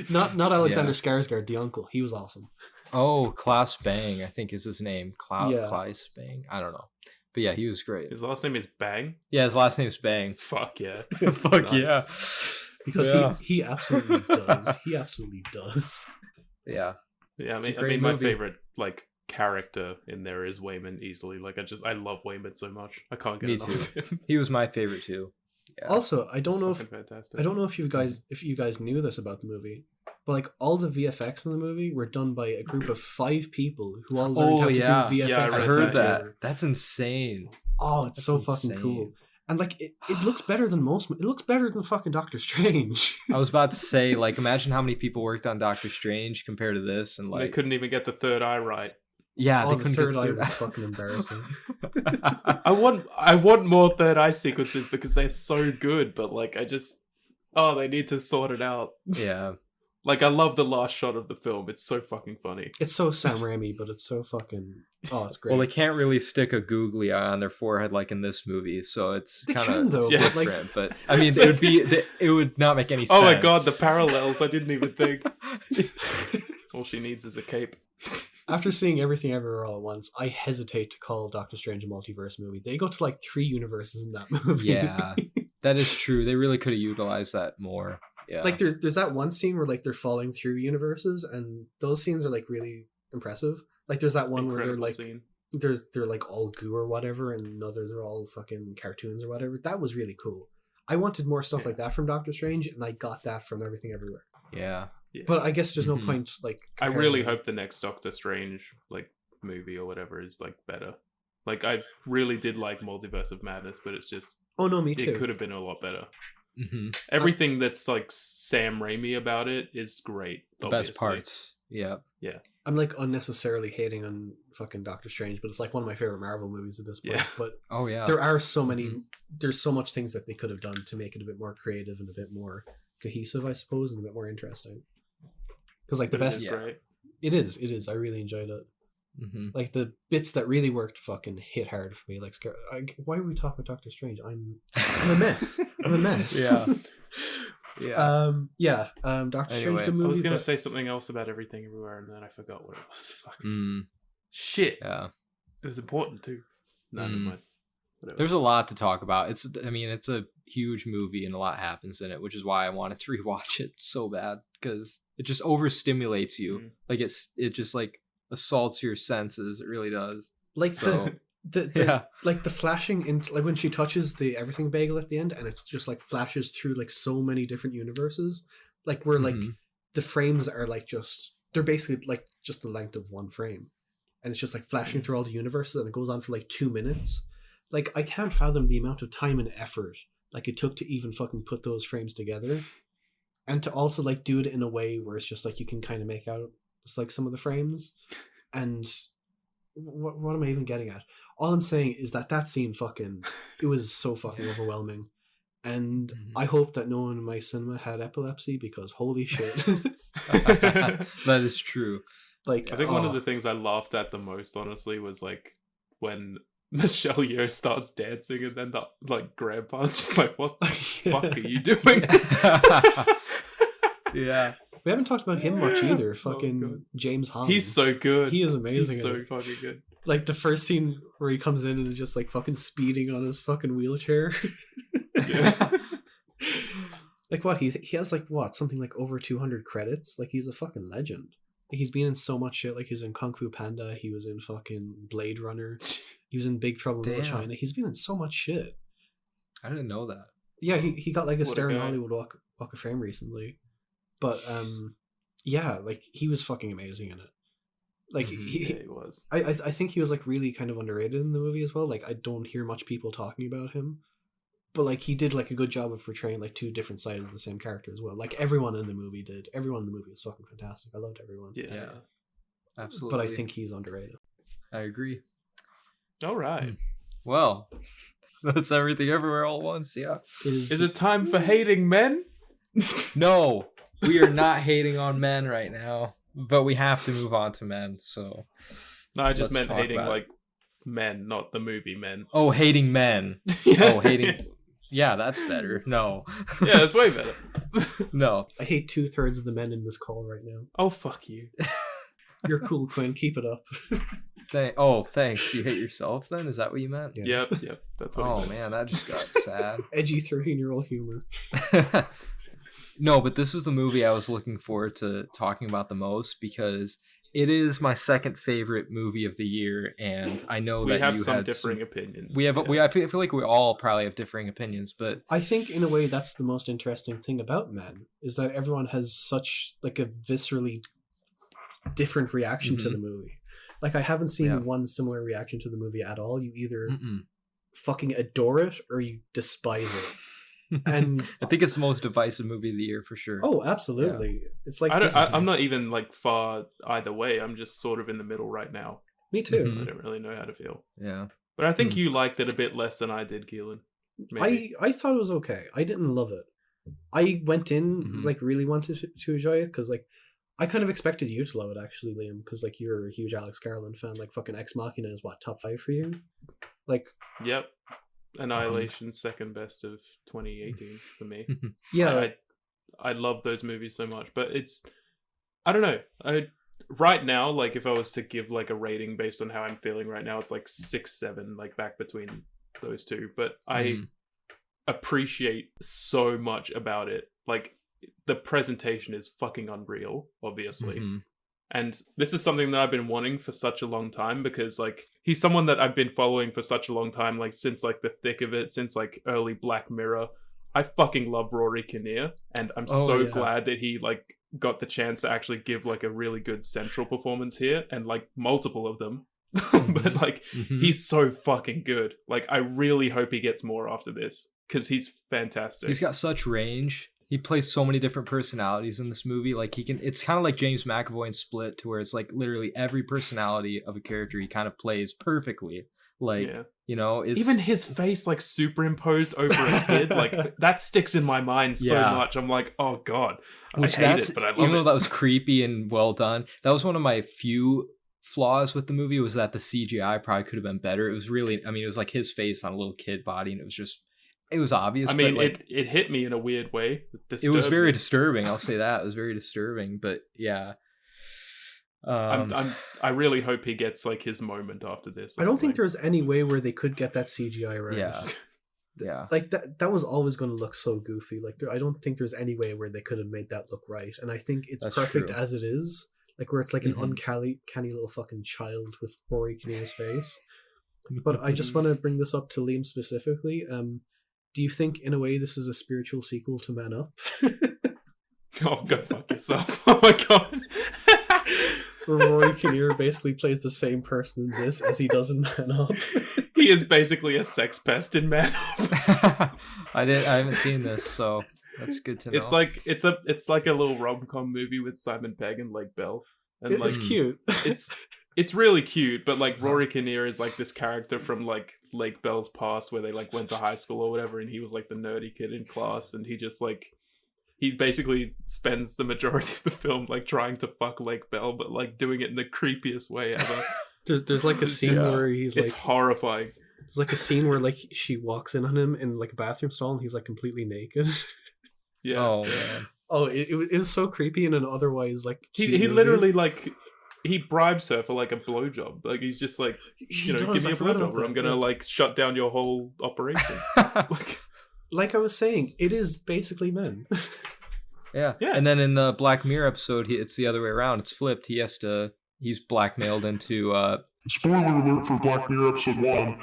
not Alexander Skarsgård, the uncle. He was awesome. Oh, Klaus Bang, I think is his name. Yeah. Klaus Bang. I don't know. But yeah, he was great. His last name is Bang? Yeah, his last name's Bang. Fuck yeah. Fuck Nice. yeah. Because he absolutely does. He absolutely does. Yeah. Yeah, It's I a mean, great my movie. favorite like character in there is Wayman easily. Like I love Wayman so much. I can't get Me enough of him. He was my favorite too. Yeah. Also, I don't It's know if fucking fantastic. I don't know if you guys knew this about the movie, but like all the VFX in the movie were done by a group of 5 people who all learned how to do VFX. Yeah, I I read heard that. that. That's insane. Oh, it's That's so fucking insane. cool. And like it looks better than most. It looks better than fucking Doctor Strange. I was about to say, like, imagine how many people worked on Doctor Strange compared to this, and They like, couldn't even get the third eye right. yeah, Oh, they the couldn't third get eye through was that. fucking embarrassing. I want more third eye sequences because they're so good, but like they need to sort it out. Yeah, Like I love the last shot of the film. It's so fucking funny. It's so Sam Raimi, but it's so fucking. Oh, it's great. well, they can't really stick a googly eye on their forehead like in this movie, so it's They kind can, of though, different. but, like- But I mean, it would not make any sense. Oh my god, the parallels! I didn't even think. All she needs is a cape. After seeing Everything Everywhere All at Once, I hesitate to call Doctor Strange a multiverse movie. They go to like 3 universes in that movie. Yeah, that is true. They really could have utilized that more. Yeah, Like there's that one scene where like they're falling through universes, and those scenes are like really impressive. Like there's that one where they're Incredible like scene. they're like all goo or whatever, and others are all fucking cartoons or whatever. That was really cool. I wanted more stuff Yeah. like that from Doctor Strange, and I got that from Everything Everywhere. yeah. Yeah. But I guess there's no Mhm. point like. I really comparing- hope the next Doctor Strange like movie or whatever is like better. Like I really did like Multiverse of Madness, but it's just Oh no, me too. it could have been a lot better. Mm-hmm. Everything that's like Sam Raimi about it is great. The obviously. best parts. Yeah. I'm like unnecessarily hating on fucking Doctor Strange, but it's like one of my favorite Marvel movies at this point. Yeah. But Oh yeah. there are so many. Mhm. There's so much things that they could have done to make it a bit more creative and a bit more cohesive, I suppose, and a bit more interesting. Because like the But it best, is Yeah. great. it is. I really enjoyed it. Mm-hmm. Like the bits that really worked fucking hit hard for me. Like, why are we talking about Doctor Strange? I'm a mess. I'm a mess. Yeah. Yeah. Doctor Anyway, Strange, good movie. I was gonna but- say something else about Everything Everywhere, and then I forgot what it was. Fuck. Mm, Shit. yeah. It was important too. No, never Mm. mind. Whatever. There's a lot to talk about. It's a huge movie and a lot happens in it, which is why I wanted to rewatch it so bad, because it just overstimulates you. Mhm. Like it just like assaults your senses. It really does. like So the yeah. like the flashing into like when she touches the everything bagel at the end, and it's just like flashes through like so many different universes, like where like Mhm. the frames are like they're basically like just the length of one frame, and it's just like flashing through all the universes, and it goes on for like 2 minutes. Like I can't fathom the amount of time and effort like it took to even fucking put those frames together, and to also like do it in a way where it's just like you can kind of make out it's like some of the frames. And what am I even getting at? All I'm saying is that scene fucking it was so fucking overwhelming, and Mhm. I hope that no one in my cinema had epilepsy, because holy shit. That is true. Like I think one of oh, the things I laughed at the most, honestly, was like when Michelle Yeoh starts dancing, and then the like grandpa's just like, "What the fuck are you doing?" Yeah. we haven't talked about him much either. Oh, Fucking God. James Hahn. He's so good. he is amazing. He's in so it. fucking good. Like the first scene where he comes in and is just like fucking speeding on his fucking wheelchair. Yeah. Like what he has like what something like over 200 credits. Like he's a fucking legend. Like, he's been in so much shit. Like he's in Kung Fu Panda. He was in fucking Blade Runner. He was in Big Trouble in Little Damn. China. He's been in so much shit. I didn't know that. Yeah, he got like a What a Star in guy. Hollywood Walk of Fame recently. But yeah, like he was fucking amazing in it. Like Mhm. Yeah, he was. I think he was like really kind of underrated in the movie as well. Like I don't hear much people talking about him, but like he did like a good job of portraying like 2 different sides of the same character as well. Like everyone in the movie did. Everyone in the movie was fucking fantastic. I loved everyone. Yeah. Yeah. Absolutely. But I think he's underrated. I agree. All right. Well, that's Everything Everywhere All at Once. Yeah. Is it time for hating men? No, we are not hating on men right now, but we have to move on to men. So No, I just Let's meant talk hating about it. like Men, not the movie Men. Oh, hating men. Yeah. Oh, hating. Yeah, that's better. No. Yeah, that's way better. No. I hate 2/3 of the men in this call right now. Oh, fuck you. You're cool, Quinn. Keep it up. Thanks. You hate yourself then? Is that what you meant? Yeah. Yep. That's what I Oh meant. man, that just got sad. Edgy 13-year-old humor. No, but this is the movie I was looking forward to talking about the most because it is my second favorite movie of the year, and I know We that have you some had differing opinions. I feel like we all probably have differing opinions, but I think in a way that's the most interesting thing about Men is that everyone has such like a viscerally different reaction to the movie. Like I haven't seen one similar reaction to the movie at all. You either fucking adore it or you despise it. And I think it's the most divisive movie of the year for sure. oh, absolutely. It's like I'm not even like far either way. I'm just sort of in the middle right now. Me too. Mhm. I don't really know how to feel. Yeah. But I think you liked it a bit less than I did, Keelan. Maybe. I thought it was okay. I didn't love it. I went in like really wanted to enjoy it because like I kind of expected you to love it actually, Liam, because like you're a huge Alex Garland fan. Like fucking Ex Machina is what, top 5 for you? Like Yep. Annihilation, second best of 2018 for me. yeah, I love those movies so much, but it's I don't know. Right now, like if I was to give like a rating based on how I'm feeling right now, it's like 6-7, like back between those two. But I appreciate so much about it. Like the presentation is fucking unreal, obviously. And this is something that I've been wanting for such a long time because like he's someone that I've been following for such a long time, like since like the thick of it, since like early Black Mirror. I fucking love Rory Kinnear, and I'm glad that he like got the chance to actually give like a really good central performance here, and like multiple of them. But like he's so fucking good. Like I really hope he gets more after this because he's fantastic. He's got such range. He plays so many different personalities in this movie. Like he can, it's kind of like James McAvoy in Split, to where it's like literally every personality of a character he kind of plays perfectly. Like, you know, it's even his face like superimposed over a kid, like that sticks in my mind so much. I'm like, oh god, I hate it, but I love even it. though that was creepy and well done. That was one of my few flaws with the movie, was that the CGI probably could have been better. It was really, I mean, it was like his face on a little kid body, and it was obvious. I mean, but like, it hit me in a weird way. It was very disturbing. I'll say that. It was very disturbing, but yeah. I really hope he gets like his moment after this. I don't think there's any way where they could get that CGI right. Yeah. Like that was always going to look so goofy. Like I don't think there's any way where they could have made that look right. And I think it's perfect true. as it is. Like where it's like an uncanny little fucking child with Rory Kinnear's face. But I just want to bring this up to Liam specifically. Do you think in a way this is a spiritual sequel to Man Up? Oh, go fuck yourself. Oh my god. Where Rory Kinnear basically plays the same person in this as he does in Man Up. He is basically a sex pest in Man Up. I haven't seen this, so that's good to know. It's like it's like a little rom-com movie with Simon Pegg and Lake Bell. And It's cute. It's really cute, but like Rory Kinnear is like this character from like Lake Bell's past where they like went to high school or whatever, and he was like the nerdy kid in class, and he just like he basically spends the majority of the film like trying to fuck Lake Bell, but like doing it in the creepiest way ever. There's like a scene where he's like, it's horrifying. There's like a scene where like she walks in on him in like a bathroom stall and he's like completely naked. Yeah. Oh man. Oh, it was so creepy in an otherwise like he literally like he bribes her for like a blowjob. Like he's just like, you know, give me a blowjob or I'm gonna like shut down your whole operation. Like I was saying, it is basically Men. Yeah. And then in the Black Mirror episode, it's the other way around. It's flipped. He's blackmailed into Spoiler alert for Black Mirror episode 1.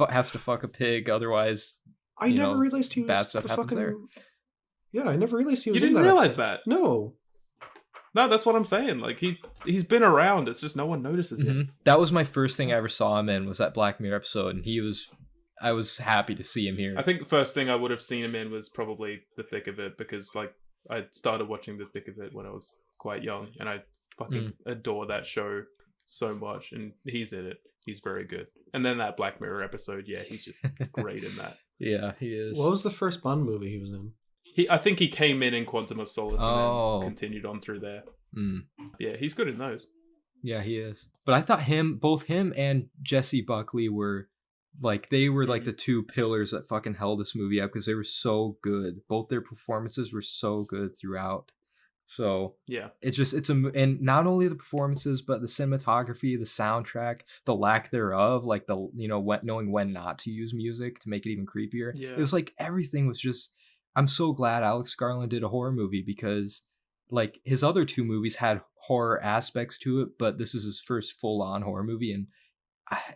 Has to fuck a pig, otherwise I never realized he was bad stuff the happens fucking... there. Yeah, I never realized he was. You didn't in that realize episode. that? No. No, that's what I'm saying. Like he's been around. It's just no one notices him. That was my first thing I ever saw him in, was that Black Mirror episode, and I was happy to see him here. I think the first thing I would have seen him in was probably The Thick of It, because like I started watching The Thick of It when I was quite young, and I fucking adore that show so much, and he's in it. He's very good. And then that Black Mirror episode, yeah, he's just great in that. Yeah, he is. What was the first Bond movie he was in? I think he came in Quantum of Solace and then continued on through there. Yeah, he's good in those. Yeah, he is. But I thought both him and Jesse Buckley were like the two pillars that fucking held this movie up because they were so good. Both their performances were so good throughout. So Yeah. and not only the performances, but the cinematography, the soundtrack, the lack thereof, like knowing when not to use music to make it even creepier. Yeah. It was like everything was just. I'm so glad Alex Garland did a horror movie because, like, his other two movies had horror aspects to it, but this is his first full-on horror movie, and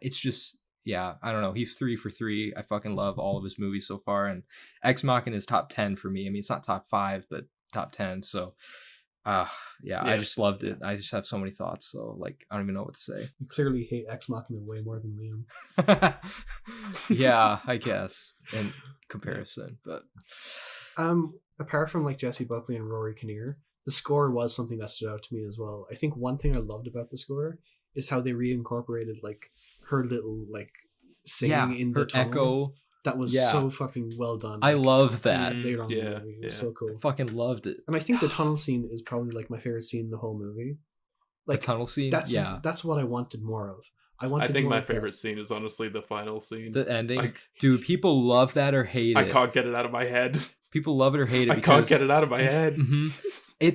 it's just. Yeah, I don't know. He's 3 for 3. I fucking love all of his movies so far, and Ex Machina is top 10 for me. I mean, it's not top 5, but top 10. So, yeah, I just loved it. I just have so many thoughts. So, like, I don't even know what to say. You clearly hate Ex Machina way more than Liam. Yeah, I guess in comparison, but apart from like Jesse Buckley and Rory Kinnear, the score was something that stood out to me as well. I think one thing I loved about the score is how they reincorporated like her little like singing in the her tunnel. Echo. That was so fucking well done. I like, loved that. later on in the Yeah, movie. It was yeah. so cool. I fucking loved it. And I think the tunnel scene is probably like my favorite scene in the whole movie. Like The tunnel scene. that's what I wanted more of. I I think more my of that. favorite scene is honestly the final scene. The ending, Like, dude. People love that or hate I it. can't get it out of my head. People love it or hate it. I can't get it out of my head. Mhm.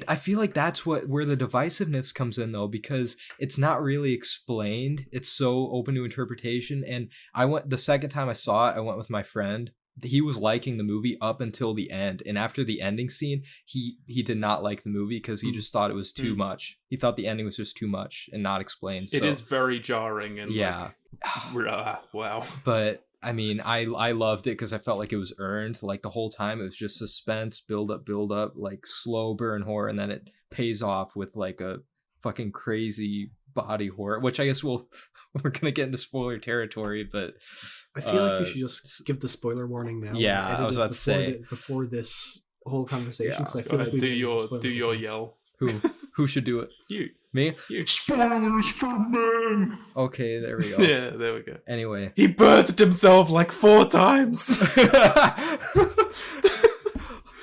I feel like that's where the divisiveness comes in though, because it's not really explained. It's so open to interpretation. And the second time I saw it, I went with my friend. He was liking the movie up until the end, and after the ending scene, he did not like the movie because he just thought it was too much. He thought the ending was just too much and not explained. It is very jarring and yeah. Wow. But I mean, I loved it because I felt like it was earned. Like the whole time, it was just suspense, build up, like slow burn horror, and then it pays off with like a fucking crazy body horror. Which I guess we're gonna get into spoiler territory, but I feel like we should just give the spoiler warning now. Yeah, I was about to say before this whole conversation, because I feel like we do your yell. Who should do it? You. Me? You. Spoilers for men! Okay, there we go. Yeah, there we go. Anyway. He birthed himself like 4 times.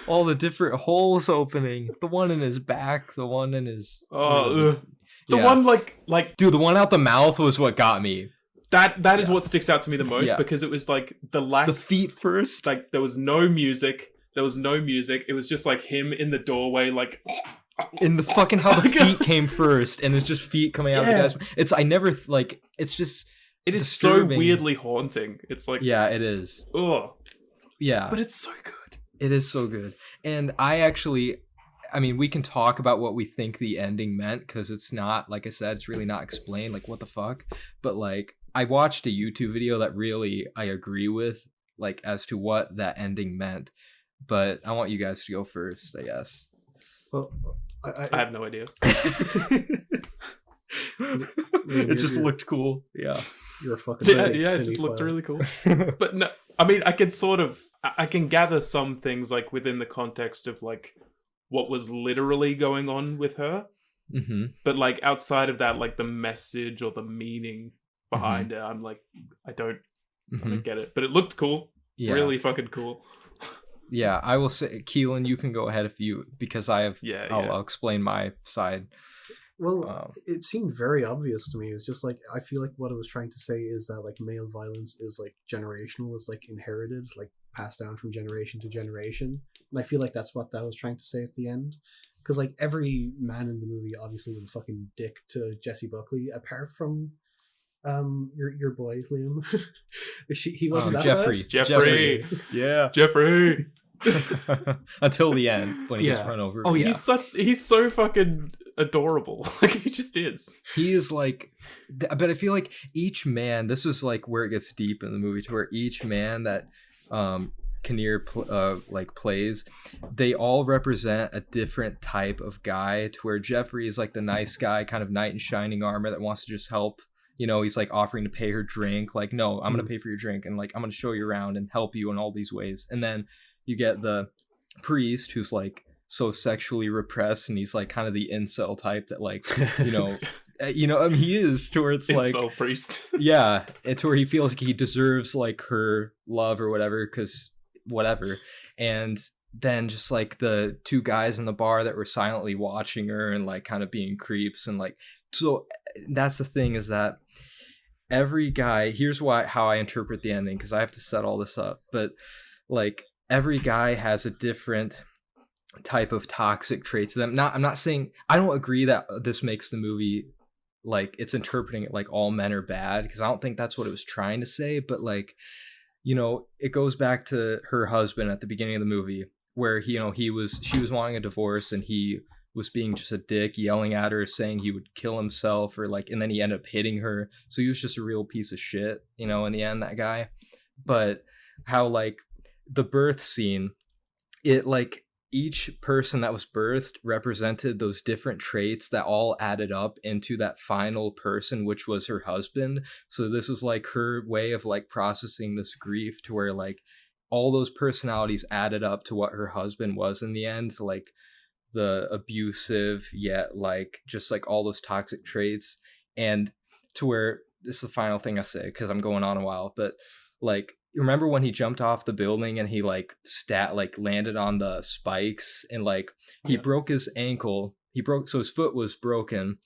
All the different holes opening. The one in his back, the one in his... The one like Dude, the one out the mouth was what got me. that is what sticks out to me the most because it was like the feet first. Like there was no music. It was just like him in the doorway, like in the fucking how the feet came first, and it's just feet coming out of the guy's. It's just it is disturbing. so weirdly haunting. It's like it is. Ugh. Yeah, but it's so good. It is so good, and I mean, we can talk about what we think the ending meant because it's not, like I said, it's really not explained. Like, what the fuck? But like, I watched a YouTube video that really I agree with, like, as to what that ending meant. But I want you guys to go first, I guess. Well, I have no idea. It just looked cool. Yeah. You're a fucking it just looked really cool. But no, I mean, I can gather some things like within the context of like what was literally going on with her. Mm-hmm. But like outside of that, like the message or the meaning behind it, I'm like, I don't get it. But it looked cool. Yeah. Really fucking cool. Yeah, I will say, Keelan, you can go ahead because I have. I'll explain my side. Well, it seemed very obvious to me. It's just like, I feel like what I was trying to say is that like male violence is like generational, is like inherited, like passed down from generation to generation. And I feel like that's what that was trying to say at the end. Because like every man in the movie obviously was a fucking dick to Jesse Buckley, apart from your boy Liam. He wasn't that Jeffrey. bad? Jeffrey. Yeah. Jeffrey. Until the end when he gets run over. Oh yeah. He's so fucking adorable. Like he just is. He is like, but I feel like each man, this is like where it gets deep in the movie, to where each man that Kinnear plays, they all represent a different type of guy, to where Jeffrey is like the nice guy, kind of knight in shining armor that wants to just help. You know, he's like offering to pay her drink, like, no, I'm going to pay for your drink, and like, I'm going to show you around and help you in all these ways. And then you get the priest who's like so sexually repressed, and he's like kind of the incel type that like, I mean, he is, to where it's like incel priest. Yeah, it's where he feels like he deserves like her love or whatever, because whatever. And then just like the two guys in the bar that were silently watching her and like kind of being creeps, and like, so that's the thing, is that every guy, here's how I interpret the ending, because I have to set all this up, but like every guy has a different type of toxic traits to them. I'm not saying, I don't agree that this makes the movie like it's interpreting it like all men are bad, because I don't think that's what it was trying to say, but like, it goes back to her husband at the beginning of the movie where she was wanting a divorce, and he was being just a dick, yelling at her, saying he would kill himself, or like, and then he ended up hitting her. So he was just a real piece of shit, in the end, that guy. But how like the birth scene, it like each person that was birthed represented those different traits that all added up into that final person, which was her husband. So this is like her way of like processing this grief, to where like all those personalities added up to what her husband was in the end, like the abusive, yet like just like all those toxic traits. And to where, this is the final thing I say because I'm going on a while, but like, remember when he jumped off the building and he like landed on the spikes, and like he broke his ankle, so his foot was broken,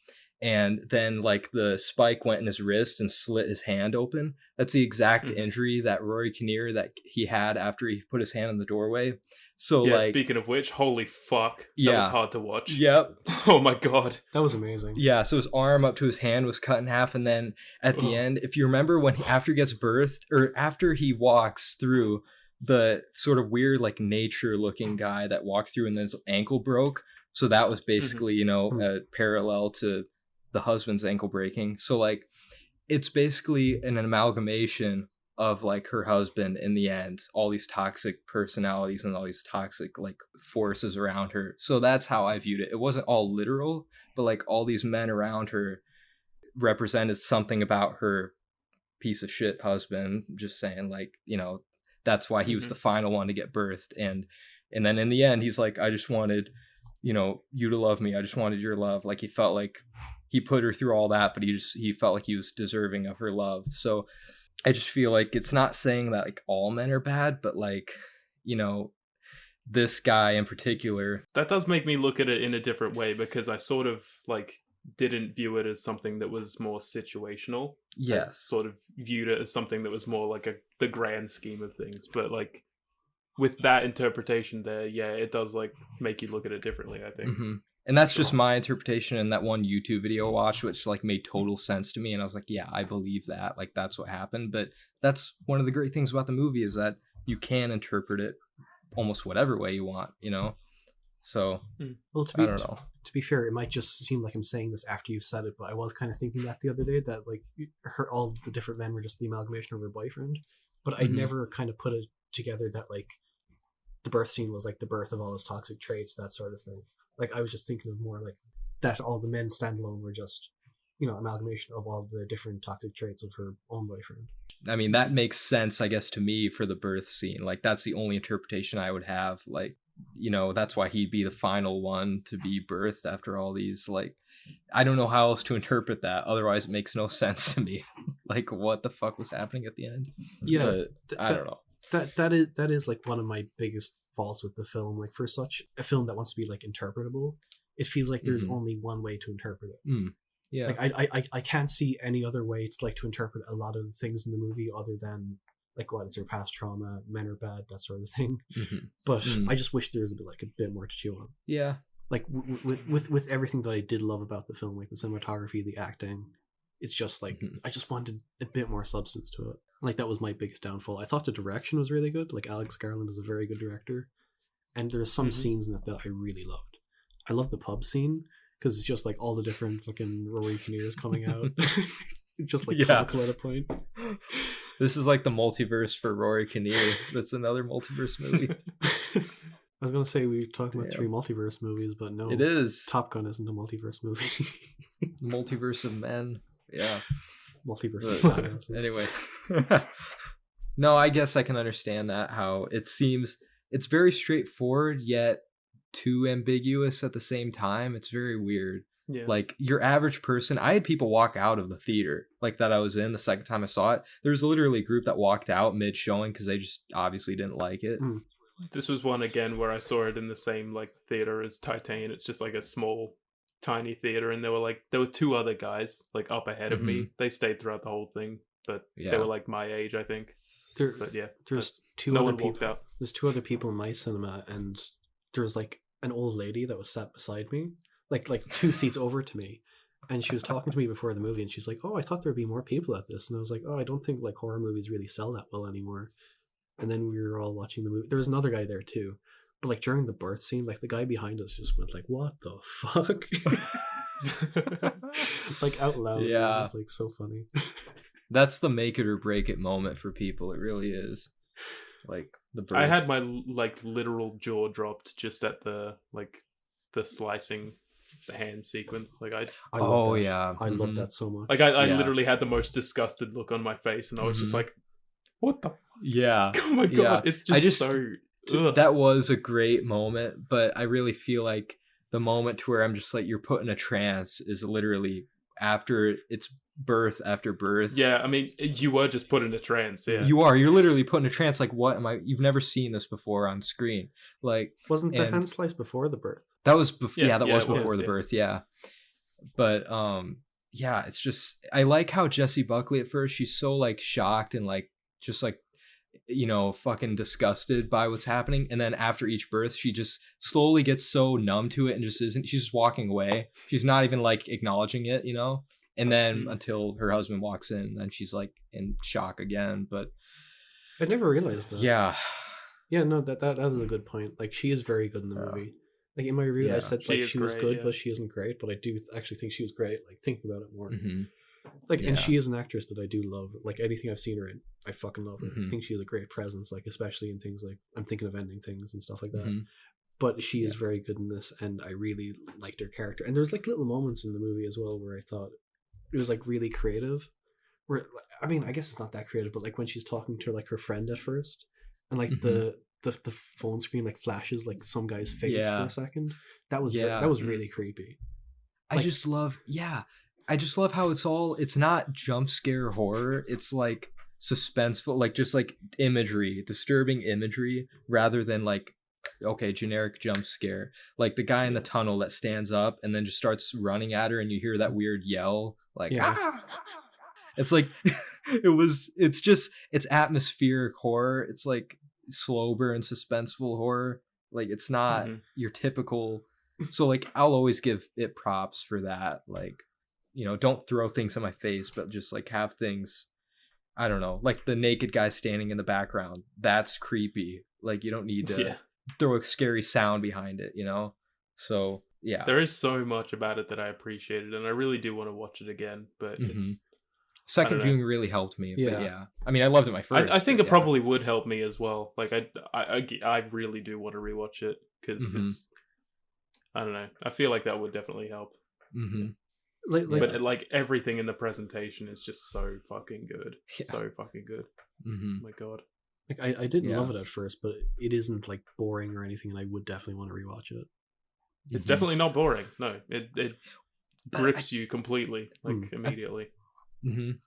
and then like the spike went in his wrist and slit his hand open. That's the exact injury that Rory Kinnear that he had after he put his hand in the doorway. So yeah, like, speaking of which, holy fuck, that was hard to watch. Yep. Oh my god, that was amazing. Yeah, so his arm up to his hand was cut in half, and then at the end, if you remember, after he gets birthed, or after he walks through, the sort of weird like nature looking guy that walked through and then his ankle broke. So that was basically a parallel to the husband's ankle breaking. So like, it's basically an amalgamation of like her husband in the end, all these toxic personalities and all these toxic like forces around her. So that's how I viewed it. It wasn't all literal, but like all these men around her represented something about her piece of shit husband. Just saying, like, that's why he was the final one to get birthed. And then in the end, he's like, I just wanted, you to love me. I just wanted your love. Like, he felt like he put her through all that, but he felt like he was deserving of her love. So I just feel like it's not saying that like all men are bad, but like, this guy in particular. That does make me look at it in a different way, because I sort of like didn't view it as something that was more situational. Yes. I sort of viewed it as something that was more like the grand scheme of things. But like with that interpretation there, yeah, it does like make you look at it differently, I think. Mm-hmm. And that's just my interpretation in that one YouTube video I watched, which like made total sense to me. And I was like, yeah, I believe that. Like, that's what happened. But that's one of the great things about the movie, is that you can interpret it almost whatever way you want, So, well, I don't know. To be fair, it might just seem like I'm saying this after you've said it, but I was kind of thinking that the other day, that like all the different men were just the amalgamation of her boyfriend. But I never kind of put it together that like the birth scene was like the birth of all his toxic traits, that sort of thing. Like, I was just thinking of more like that all the men standalone were just, amalgamation of all the different toxic traits of her own boyfriend. I mean, that makes sense, I guess, to me for the birth scene. Like, that's the only interpretation I would have. Like, that's why he'd be the final one to be birthed after all these. Like, I don't know how else to interpret that. Otherwise, it makes no sense to me. Like, what the fuck was happening at the end? Yeah, but I don't know. That is like one of my biggest faults with the film. Like, for such a film that wants to be like interpretable, it feels like there's only one way to interpret it. Yeah, like I can't see any other way to interpret a lot of the things in the movie other than like it's her past trauma, men are bad, that sort of thing. But I just wish there was a bit more to chew on. Yeah, like with everything that I did love about the film, like the cinematography, the acting, it's just like I just wanted a bit more substance to it. Like, that was my biggest downfall. I thought the direction was really good. Like, Alex Garland is a very good director, and there's some scenes in it that I really loved. I love the pub scene because it's just like all the different fucking Rory Kinnears coming out. It's just like comical at a point. This is like the multiverse for Rory Kinnear. That's another multiverse movie. I was gonna say we were talking about 3 multiverse movies, but no, it is. Top Gun isn't a multiverse movie. Multiverse of men. Yeah. Multiverse of badasses. Anyway. No, I guess I can understand that, how it seems it's very straightforward yet too ambiguous at the same time. It's very weird. Yeah. Like, your average person, I had people walk out of the theater like that I was in the second time I saw it. There was literally a group that walked out mid showing because they just obviously didn't like it. This was one again where I saw it in the same like theater as Titan. It's just like a small tiny theater, and there were two other guys like up ahead of me. Mhm. They stayed throughout the whole thing, but they Yeah. were like my age, I think. There, But yeah, there's two no other one walked people. out. There's two other people in my cinema, and there was like an old lady that was sat beside me, like 2 seats over to me, and she was talking to me before the movie, and she's like, "Oh, I thought there'd be more people at this," and I was like, "Oh, I don't think like horror movies really sell that well anymore." And then we were all watching the movie. There was another guy there too, but like during the birth scene, like the guy behind us just went like, "What the fuck?" Like out loud. It Yeah. was just like so funny. That's the make it or break it moment for people. It really is. Like the birth. I had my like literal jaw dropped just at the slicing the hand sequence. Like I love that. yeah. I love Mhm. that so much. like I Yeah. literally had the most disgusted look on my face, and I was just Mhm. like, "What the? Yeah. Oh my god! Yeah. It's just, so." Ugh. That was a great moment, but I really feel like the moment to where I'm just like, you're put in a trance is literally after it's birth after birth. Yeah, I mean, you were just put in a trance. Yeah, You're literally put in a trance. Like, what am I? You've never seen this before on screen. Like, Wasn't the and- hand slice before the birth? that was before. Yeah, Yeah, that yeah, was it before was, the yeah. birth. Yeah, but yeah, it's just I like how Jessie Buckley at first she's so like shocked and like just like fucking disgusted by what's happening, and then after each birth she just slowly gets so numb to it and just isn't. She's just walking away. She's not even like acknowledging it, and then until her husband walks in, and she's like in shock again. But I never realized that. yeah, No, that is a good point. Like she is very good in the Yeah. movie. Like in my review, I Yeah. said She like is she was great, good, yeah. but she isn't great. But I do actually think she was great. Like thinking about it more, hmm like, Yeah. and she is an actress that I do love. Like anything I've seen her in, I fucking love her. I Mhm. think she has a great presence. Like especially in things like I'm thinking of ending things and stuff like that. Mhm. But she is very good in this, and I really liked her character. And there's like little moments in the movie as well where I thought it was like really creative. Where I mean, I guess it's not that creative, but like when she's talking to like her friend at first, and like Mhm. the phone screen like flashes like some guy's face Yeah. for a second. That was Yeah. that was really creepy. I Like- just love how it's not jump scare horror. It's like suspenseful, like just like imagery, disturbing imagery, rather than like, okay, generic jump scare. Like the guy in the tunnel that stands up and then just starts running at her and you hear that weird yell, like, Yeah. ah! It's like, it's atmospheric horror. It's like slow burn, suspenseful horror. Like it's not Mhm. your typical. So like I'll always give it props for that. Like, don't throw things in my face, but just like have things, I don't know, like the naked guy standing in the background. That's creepy. Like you don't need to Yeah. throw a scary sound behind it, So yeah. There is so much about it that I appreciated, and I really do want to watch it again. But Mhm. it's Second I don't know. viewing really helped me. Yeah. But yeah. I mean, I loved it my first. I think but it yeah. probably would help me as well. Like I really do want to rewatch it because Mhm. it's I don't know. I feel like that would definitely help. Mhm. Like, But like everything in the presentation is just so fucking good. Yeah. So fucking good. Mhm. Oh my god. like I didn't Yeah. love it at first, but it isn't like boring or anything, and I would definitely want to rewatch it. It's Mhm. definitely not boring. No, it But grips you completely, like Mm. immediately.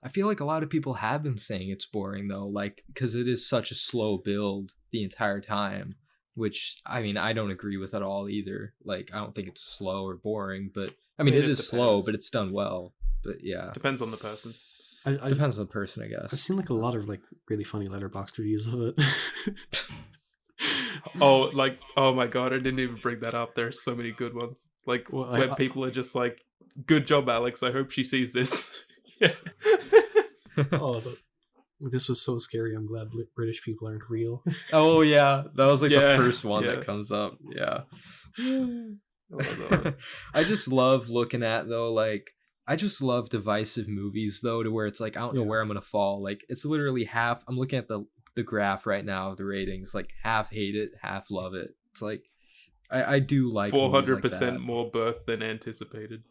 I feel like a lot of people have been saying it's boring though, like because it is such a slow build the entire time, which I mean I don't agree with at all either. Like I don't think it's slow or boring, but I mean mean, it it is slow, depends. but it's done well. But yeah, Depends on the person. I depends on the person, I I've guess. seen like a lot of like really funny letterboxd reviews of it. Oh, like oh my god, I didn't even bring that up. There's so many good ones. Like Well, when people are just like, "Good job, Alex. I hope she sees this." Yeah. Oh, this was so scary. I'm glad British people aren't real. Oh yeah, that was like Yeah, the first one yeah. that comes up. Yeah. I love that one. I just love looking at though, like I just love divisive movies though, to where it's like I don't know Yeah. where I'm gonna fall. Like it's literally half. I'm looking at the graph right now, the ratings, like half hate it, half love it. It's like I do like 400% more birth than anticipated.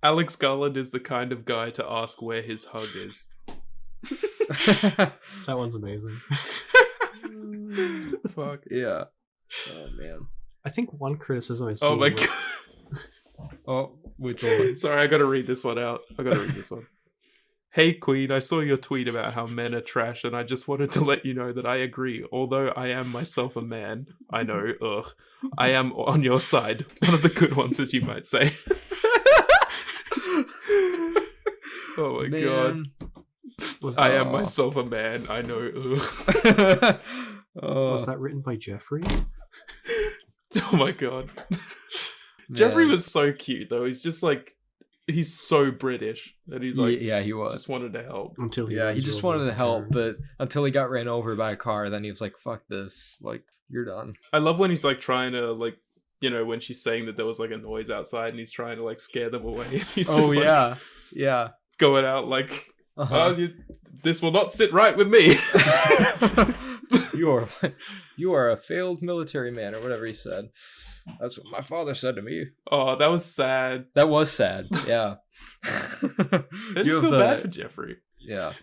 Alex Garland is the kind of guy to ask where his hug is. That one's amazing. Fuck. Yeah. Oh man. I think one criticism I've seen. Oh my was- god. Oh, which one? Sorry, I gotta read this one out. I gotta read this one. Hey Queen, I saw your tweet about how men are trash, and I just wanted to let you know that I agree. Although I am myself a man, I know, I am on your side. One of the good ones, as you might say. Oh my god. I am myself a man, I know, Was that written by Jeffrey? Oh my god. Jeffrey was so cute, though. He's just like... He's so British that he's like, yeah, he was. Just wanted to help. Until he he just wanted to help, but until he got ran over by a car, then he was like, "Fuck this! Like, you're done." I love when he's like trying to like, you know, when she's saying that there was like a noise outside, and he's trying to like scare them away. And he's just yeah, going out like, this will not sit right with me. You are a failed military man, or whatever he said. That's what my father said to me. Oh, that was sad. That was sad. Yeah. I just feel bad for Jeffrey. Yeah.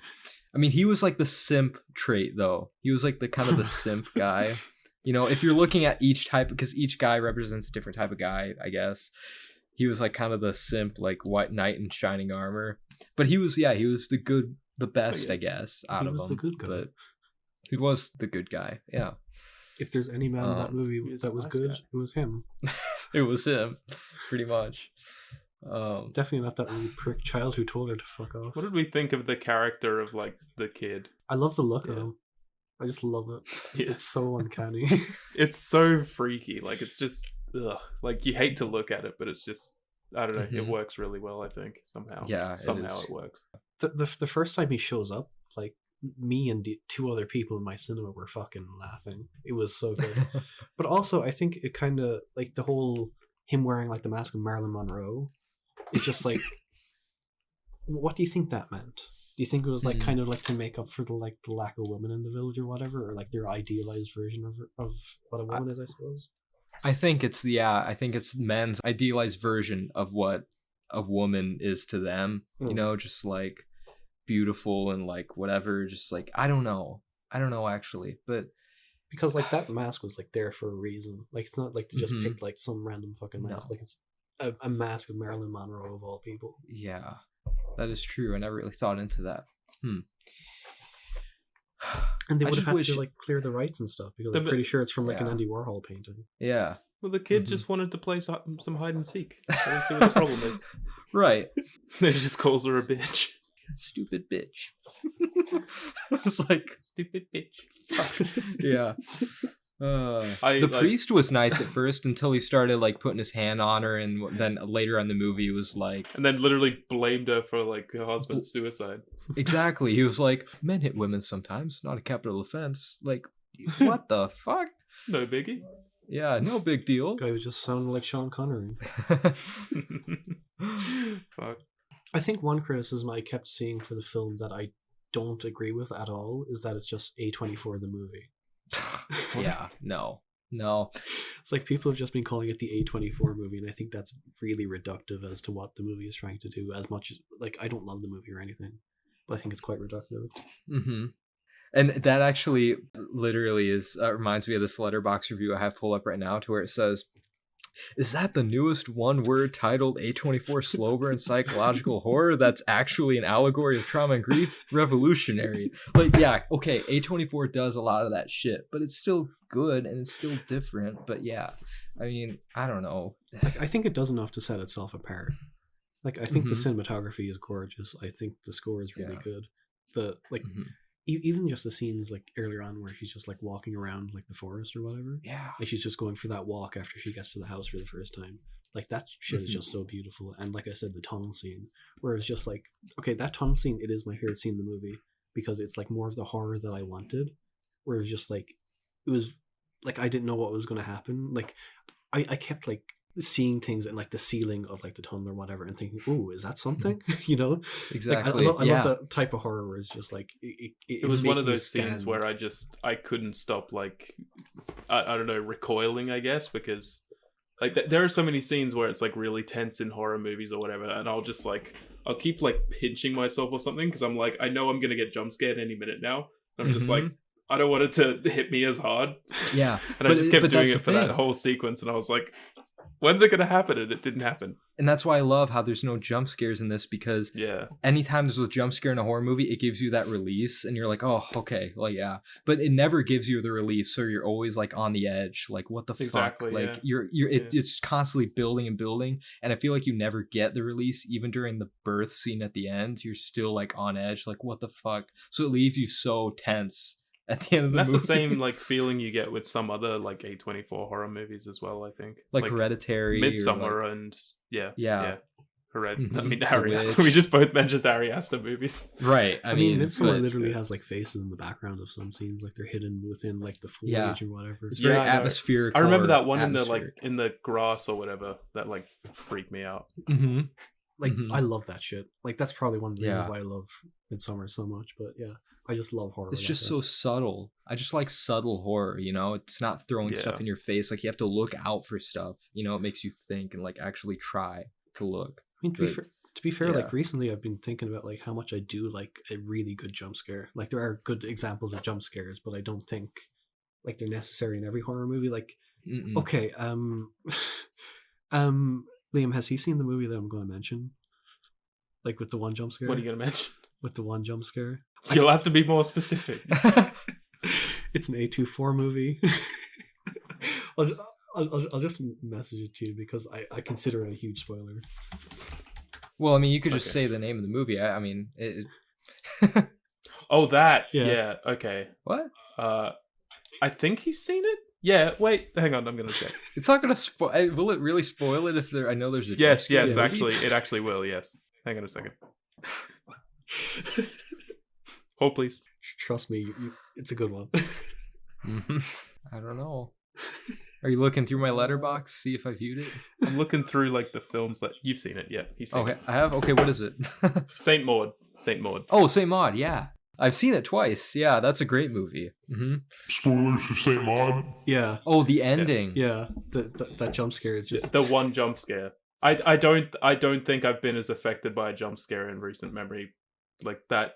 I mean, he was like the simp trait, though. He was like the kind of the simp guy. You know, if you're looking at each type, because each guy represents a different type of guy, I guess. He was like kind of the simp, like white knight in shining armor. But he was the best, I guess, out of them. He was the good guy. But he was the good guy, yeah. If there's any man in that movie that was good, it was him. It was him, pretty much. Definitely not that little prick child who told her to fuck off. What did we think of the character of like the kid? I love the look of him. I just love it. Yeah. It's so uncanny. It's so freaky. Like it's just like you hate to look at it, but it's just I don't know. It works really well. I think somehow. Yeah, somehow it works. The first time he shows up, like me and the two other people in my cinema were fucking laughing. It was so good. But also, I think it kind of like the whole him wearing like the mask of Marilyn Monroe. It's just like, what do you think that meant? Do you think it was like kind of like to make up for the lack of women in the village or whatever, or like their idealized version of what a woman is? I suppose. I think it's men's idealized version of what a woman is to them. You know, just like beautiful and like whatever. Just like I don't know actually, but because like that mask was like there for a reason. Like it's not like they just picked like some random fucking mask. Like it's a mask of Marilyn Monroe of all people. Yeah, that is true. I never really thought into that. And they would have had to like clear the rights and stuff because I'm pretty sure it's from like an Andy Warhol painting. Yeah. Well, the kid just wanted to play some hide and seek. I don't see what the problem is. Right. He just calls her a bitch. Stupid bitch. It's like stupid bitch. Yeah. The priest was nice at first until he started like putting his hand on her, and then later on the movie was like, and then literally blamed her for like her husband's suicide. Exactly. He was like, men hit women sometimes, not a capital offense. Like, what the fuck? No biggie. Yeah, no big deal. Guy was just sounding like Sean Connery. Fuck. I think one criticism I kept seeing for the film that I don't agree with at all is that it's just A24 the movie. Yeah, no. Like people have just been calling it the A24 movie, and I think that's really reductive as to what the movie is trying to do. As much as like I don't love the movie or anything, but I think it's quite reductive. And that actually literally is reminds me of this Letterboxd review I have pulled up right now, to where it says, "Is that the newest one-word titled A24 slow burn psychological horror that's actually an allegory of trauma and grief? Revolutionary." Like, yeah, okay, A24 does a lot of that shit, but it's still good and it's still different. But yeah, I mean, I don't know. Like, I think it does enough to set itself apart. Like, I think the cinematography is gorgeous. I think the score is really good. The like. Even just the scenes like earlier on where she's just like walking around like the forest or whatever. Yeah. Like she's just going for that walk after she gets to the house for the first time. Like that shit is just so beautiful. And like I said, the tunnel scene, where it's just like, okay, that tunnel scene, it is my favorite scene in the movie because it's like more of the horror that I wanted. Where it was just like, it was like I didn't know what was going to happen. Like I kept like seeing things in like the ceiling of like the tunnel or whatever and thinking, "Ooh, is that something?" You know, exactly. Like, I love that type of horror where it's just like it was one of those scenes where I couldn't stop like I don't know, recoiling, I guess, because like there are so many scenes where it's like really tense in horror movies or whatever, and I'll keep like pinching myself or something because I'm like, I know I'm gonna get jump scared any minute now. I'm just like, I don't want it to hit me as hard. Yeah, and I just kept doing it for that whole sequence, and I was like, When's it gonna happen? And it didn't happen. And that's why I love how there's no jump scares in this, because Yeah. anytime there's a jump scare in a horror movie, it gives you that release, and you're like, oh, okay, well, yeah. But it never gives you the release, so you're always like on the edge, like, what the Exactly, fuck? Like yeah. it's constantly building and building, and I feel like you never get the release, even during the birth scene at the end. You're still like on edge, like, what the fuck? So it leaves you so tense at the end of the That's movie. the same like feeling you get with some other like A24 horror movies as well, I think. like Hereditary, or, Midsummer, like, and yeah. Yeah. I Mhm. mean, The Ari Aster. We Witch. just both mentioned Ari Aster movies. right. I mean, Midsommar but literally has like faces in the background of some scenes, like they're hidden within like the foliage or whatever. it's very Yeah, I know. atmospheric. I remember horror that one in the atmosphere. in the grass or whatever that like freaked me out. Mm-hmm. Like Mhm. I love that shit. Like that's probably one of the reasons Yeah. why I love Midsommar so much. But yeah, I just love horror. It's like just that. so subtle. I just like subtle horror, you know? It's not throwing stuff Yeah. in your face. Like, you have to look out for stuff. You know, it makes you think and like actually try to look. I mean, to be fair, yeah. like recently I've been thinking about like how much I do like a really good jump scare. Like there are good examples of jump scares, but I don't think like they're necessary in every horror movie. Like Mm-mm. okay, Liam, has he seen the movie that I'm going to mention? Like with the one jump scare. What are you gonna mention? With the one jump scare. You'll have to be more specific. It's an A24 movie. I'll just message it to you because I consider it a huge spoiler. Well, I mean, you could just Okay. say the name of the movie. I mean, Oh, that. Yeah. Yeah. Okay. what? I think he's seen it. Yeah. Wait. Hang on. I'm gonna check. It's not gonna spoil. Will it really spoil it if there? I know there's a Yes. jump Yes. scare. Actually, it actually will. Yes. Hang on a second. Hold, please. Trust me, it's a good one. Mhm. I don't know. Are you looking through my letterbox, see if I viewed it? I'm looking through like the films that you've seen it. Yeah. He's seen Okay, it. I have. Okay, what is it? Saint Maud. Saint Maud. Oh, Saint Maud. Yeah, I've seen it twice. Yeah, that's a great movie. Mm-hmm. Spoilers for St. Maud. Yeah, Oh, the ending. yeah. That jump scare is just The one jump scare. I don't think I've been as affected by a jump scare in recent memory like that.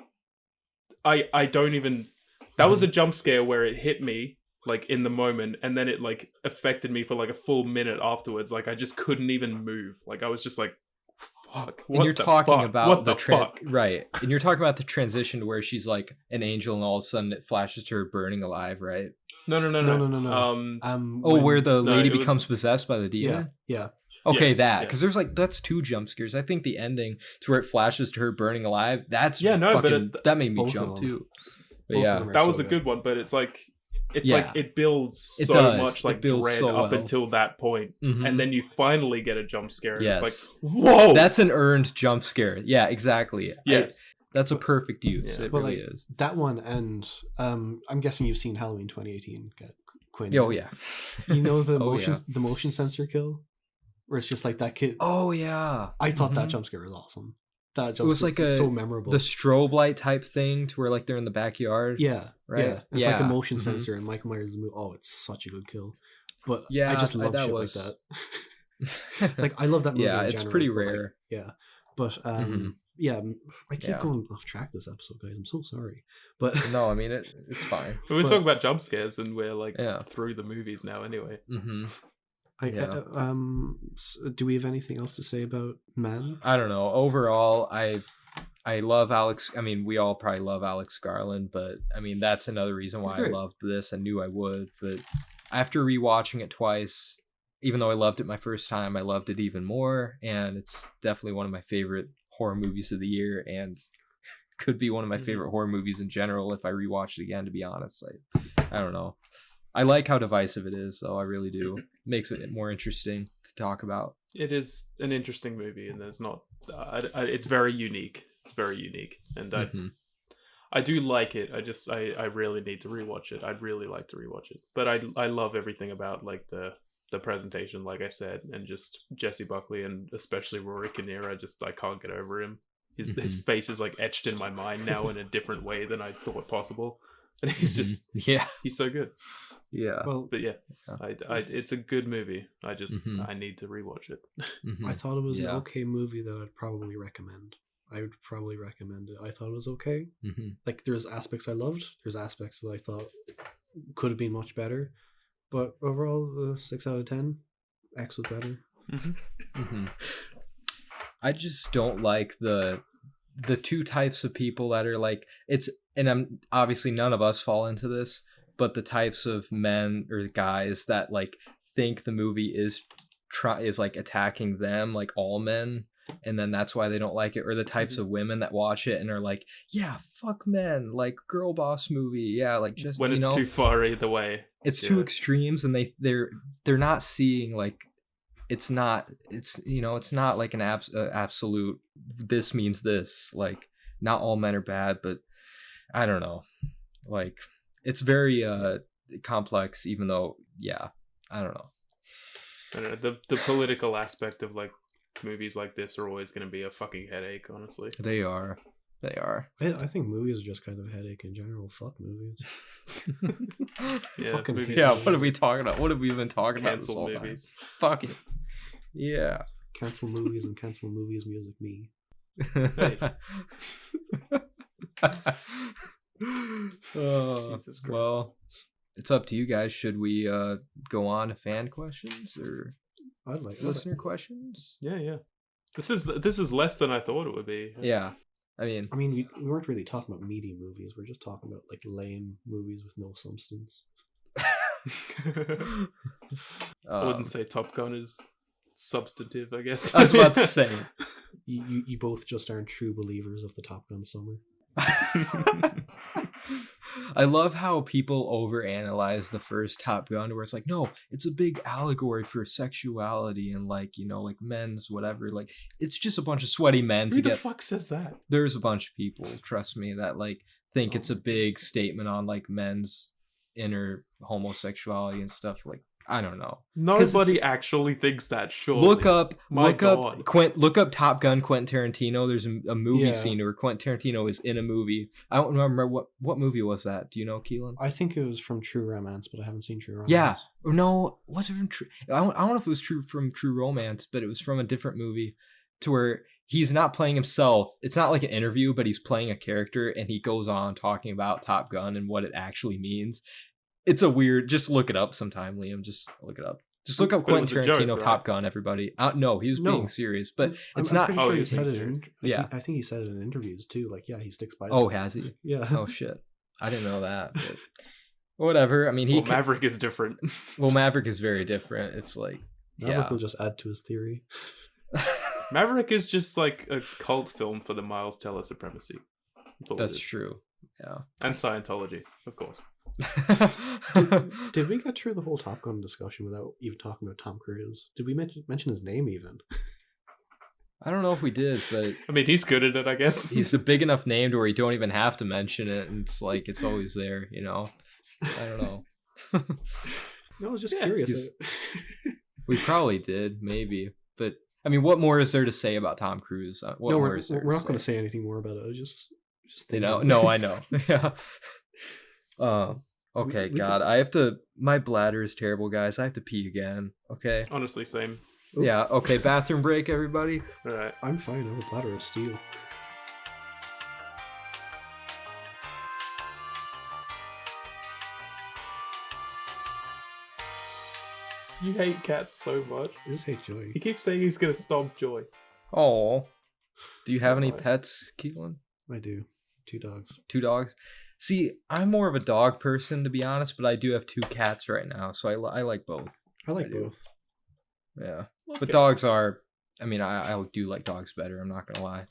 I don't even. That was a jump scare where it hit me like in the moment, and then it like affected me for like a full minute afterwards. Like I just couldn't even move. Like I was just like, "Fuck." What And you're the talking fuck? about what the fuck? right, and you're talking about the transition to where she's like an angel, and all of a sudden it flashes to her burning alive, right? No. No. Oh, where when- the no, lady it was- becomes possessed by the demon. yeah. Okay, Yes, that yes. because there's like that's two jump scares. I think the ending to where it flashes to her burning alive. That's Yeah, no, but fucking, that made me both of jump them. too. But Both of yeah, them are that so was a good one, but it's like Yeah. it builds It so does. much It like builds dread so up well. until that point, Mhm. and then you finally get a jump scare, and Yes. it's like, whoa, That's an earned jump scare. Yeah, exactly. yes. That's a perfect use. Yeah. It But really like is. that one, and I'm guessing you've seen Halloween 2018, Quinn. Oh yeah. You know the Oh, motion yeah. the motion sensor kill, where it's just like that kid. Oh yeah. I thought that Mhm. jump scare was awesome. That jump was scare like is a- so memorable. The strobe light type thing to where like they're in the backyard. Yeah, Right? Yeah, it's like a Yeah. motion Mhm. sensor, and Michael Myers' movie. Oh, it's such a good kill. But Yeah, I just love that shit was- like that. Like I love that movie. Yeah, in it's general, pretty but, like, rare. yeah, but Mhm. yeah, I keep Yeah. going off track this episode, guys. I'm so sorry, but No, I mean it's fine. But we're But- talking about jump scares, and we're like Yeah. through the movies now, anyway. Hmm. I, Yeah. do we have anything else to say about Man? I don't know. Overall, I love Alex. I mean, we all probably love Alex Garland, but I mean that's another reason why I great. loved this. I knew I would, but after rewatching it twice, even though I loved it my first time, I loved it even more, and it's definitely one of my favorite horror movies of the year, and could be one of my favorite horror movies in general if I rewatch it again. To be honest, I don't know. I like how divisive it is, though. I really do. Makes it more interesting to talk about. It is an interesting movie, and there's not. It's very unique. It's very unique, and Mhm. I do like it. I really need to rewatch it. I'd really like to rewatch it, but I love everything about like the presentation, like I said, and just Jesse Buckley and especially Rory Kinnear. I can't get over him. His face is like etched in my mind now in a different way than I thought possible, and he's just Yeah, he's so good. yeah. Well, But yeah, it's a good movie. Mhm. I need to rewatch it. Mhm. I thought it was an Yeah. okay movie that I'd probably recommend. I would probably recommend it. I thought it was okay. Mhm. Like there's aspects I loved. There's aspects that I thought could have been much better. But overall, 6 out of 10. X was better. Mm-hmm. I just don't like the two types of people that are like, it's, and I'm obviously none of us fall into this, but the types of men or guys that like think the movie is like attacking them, like all men, and then that's why they don't like it, or the types of women that watch it and are like, yeah, fuck men, like girl boss movie, yeah, like just when it's too far either way. It's two extremes, and they're not seeing like it's not like an absolute this means this, like not all men are bad, but I don't know, like it's very complex, even though I don't know. The political aspect of like movies like this are always going to be a fucking headache, honestly. They are. I think movies are just kind of a headache in general. Fuck movies. Movies. Yeah, what are we talking about? What have we been talking about this Cancel whole movies. time? Fuck it. Yeah. Cancel movies and cancel movies music me. Hey. Jesus Christ. Well, it's up to you guys. Should we go on to fan questions or listener questions? Yeah. This is less than I thought it would be. Yeah. I mean, we weren't really talking about meaty movies. We're just talking about like lame movies with no substance. I wouldn't say Top Gun is substantive, I guess. I was about to say. You both just aren't true believers of the Top Gun summer. I love how people overanalyze the first Top Gun, where it's like, no, it's a big allegory for sexuality and like, you know, like men's whatever. Like, it's just a bunch of sweaty men. Who the fuck says that? There's a bunch of people, trust me, that like think it's a big statement on like men's inner homosexuality and stuff. Like, I don't know. Nobody actually thinks that. Surely. Look up Top Gun Quentin Tarantino. There's a movie scene where Quentin Tarantino is in a movie. I don't remember what movie was that. Do you know, Keelan? I think it was from True Romance, but I haven't seen True Romance. Yeah, or no, was it from True? I don't know if it was from True Romance, but it was from a different movie, to where he's not playing himself. It's not like an interview, but he's playing a character, and he goes on talking about Top Gun and what it actually means. It's a weird. Just look it up sometime, Liam. Just look it up. Just look up Quentin Tarantino joke, right? Top Gun. Everybody. No, he was being serious, but it's not. I'm sure he said it. I think he said it in interviews too. Like, yeah, he sticks by. Oh, has he? Yeah. Oh shit, I didn't know that. But whatever. I mean, Maverick is different. Well, Maverick is very different. It's like Maverick will just add to his theory. Maverick is just like a cult film for the Miles Teller supremacy. That's true. Yeah. And Scientology, of course. Did we get through the whole Top Gun discussion without even talking about Tom Cruise? Did we mention his name even? I don't know if we did, but I mean, he's good at it, I guess. He's a big enough name to where you don't even have to mention it, and it's like it's always there, you know. I don't know. No, I was just curious. We probably did, maybe, but I mean, what more is there to say about Tom Cruise? We're not going to say anything more about it. I was just you know. No, I know. Yeah. Okay, God, I have to. My bladder is terrible, guys. I have to pee again. Okay. Honestly, same. Yeah. Okay. Bathroom break, everybody. All right. I'm fine. I have a bladder of steel. You hate cats so much. I just hate Joy. He keeps saying he's gonna stomp Joy. Oh. Do you have any pets, Keelan? I do. 2 dogs. 2 dogs. See, I'm more of a dog person, to be honest, but I do have 2 cats right now, so I like both. I like both. Yeah. But dogs are, I mean, I do like dogs better, I'm not going to lie.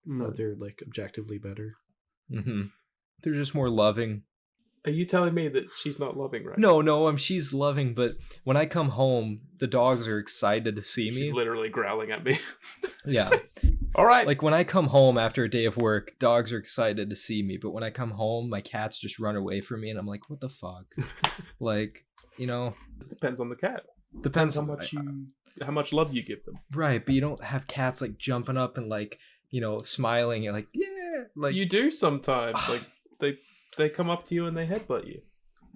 No, they're like objectively better. Mm-hmm. They're just more loving. Are you telling me that she's not loving right No, she's loving, but when I come home, the dogs are excited to see me. She's literally growling at me. Yeah. All right. Like when I come home after a day of work, dogs are excited to see me, but when I come home, my cats just run away from me, and I'm like, what the fuck? Like, you know. It depends on the cat. Depends how much love you give them. Right, but you don't have cats like jumping up and like, you know, smiling and like, yeah, like you do sometimes. Like they come up to you and they headbutt you.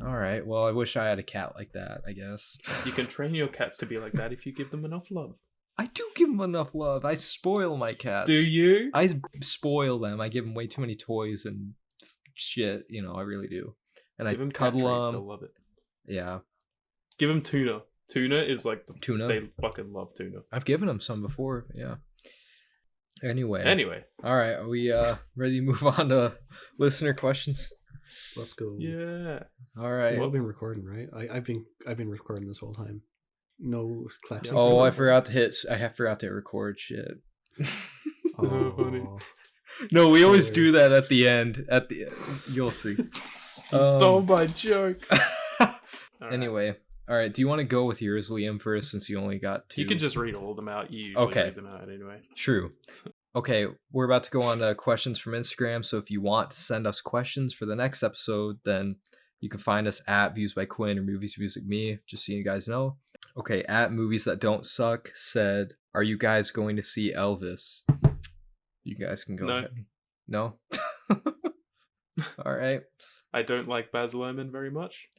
All right. Well, I wish I had a cat like that, I guess. You can train your cats to be like that if you give them enough love. I do give them enough love. I spoil my cats. Do you? I spoil them. I give them way too many toys and shit. You know, I really do. And give I them cuddle them. They'll love it. Yeah. Give them tuna. Tuna is like Tuna. They fucking love tuna. I've given them some before. Yeah. Anyway. All right. Are we ready to move on to listener questions? Let's go. Yeah. All right. We've been recording, right? I've been recording this whole time. No claps. Oh, I forgot to hit. I forgot to record shit. So funny. No, we always do that at the end. You'll see. You stole my joke. Anyway, all right. Do you want to go with yours, Liam, first, since you only got 2? You can just read all of them out. You usually read them out anyway. True. Okay, we're about to go on to questions from Instagram. So if you want to send us questions for the next episode, then you can find us at Views by Quinn or Movies Music Me. Just so you guys know. Okay, at Movies That Don't Suck said, "Are you guys going to see Elvis?" You guys can go ahead. No? All right. I don't like Baz Luhrmann very much.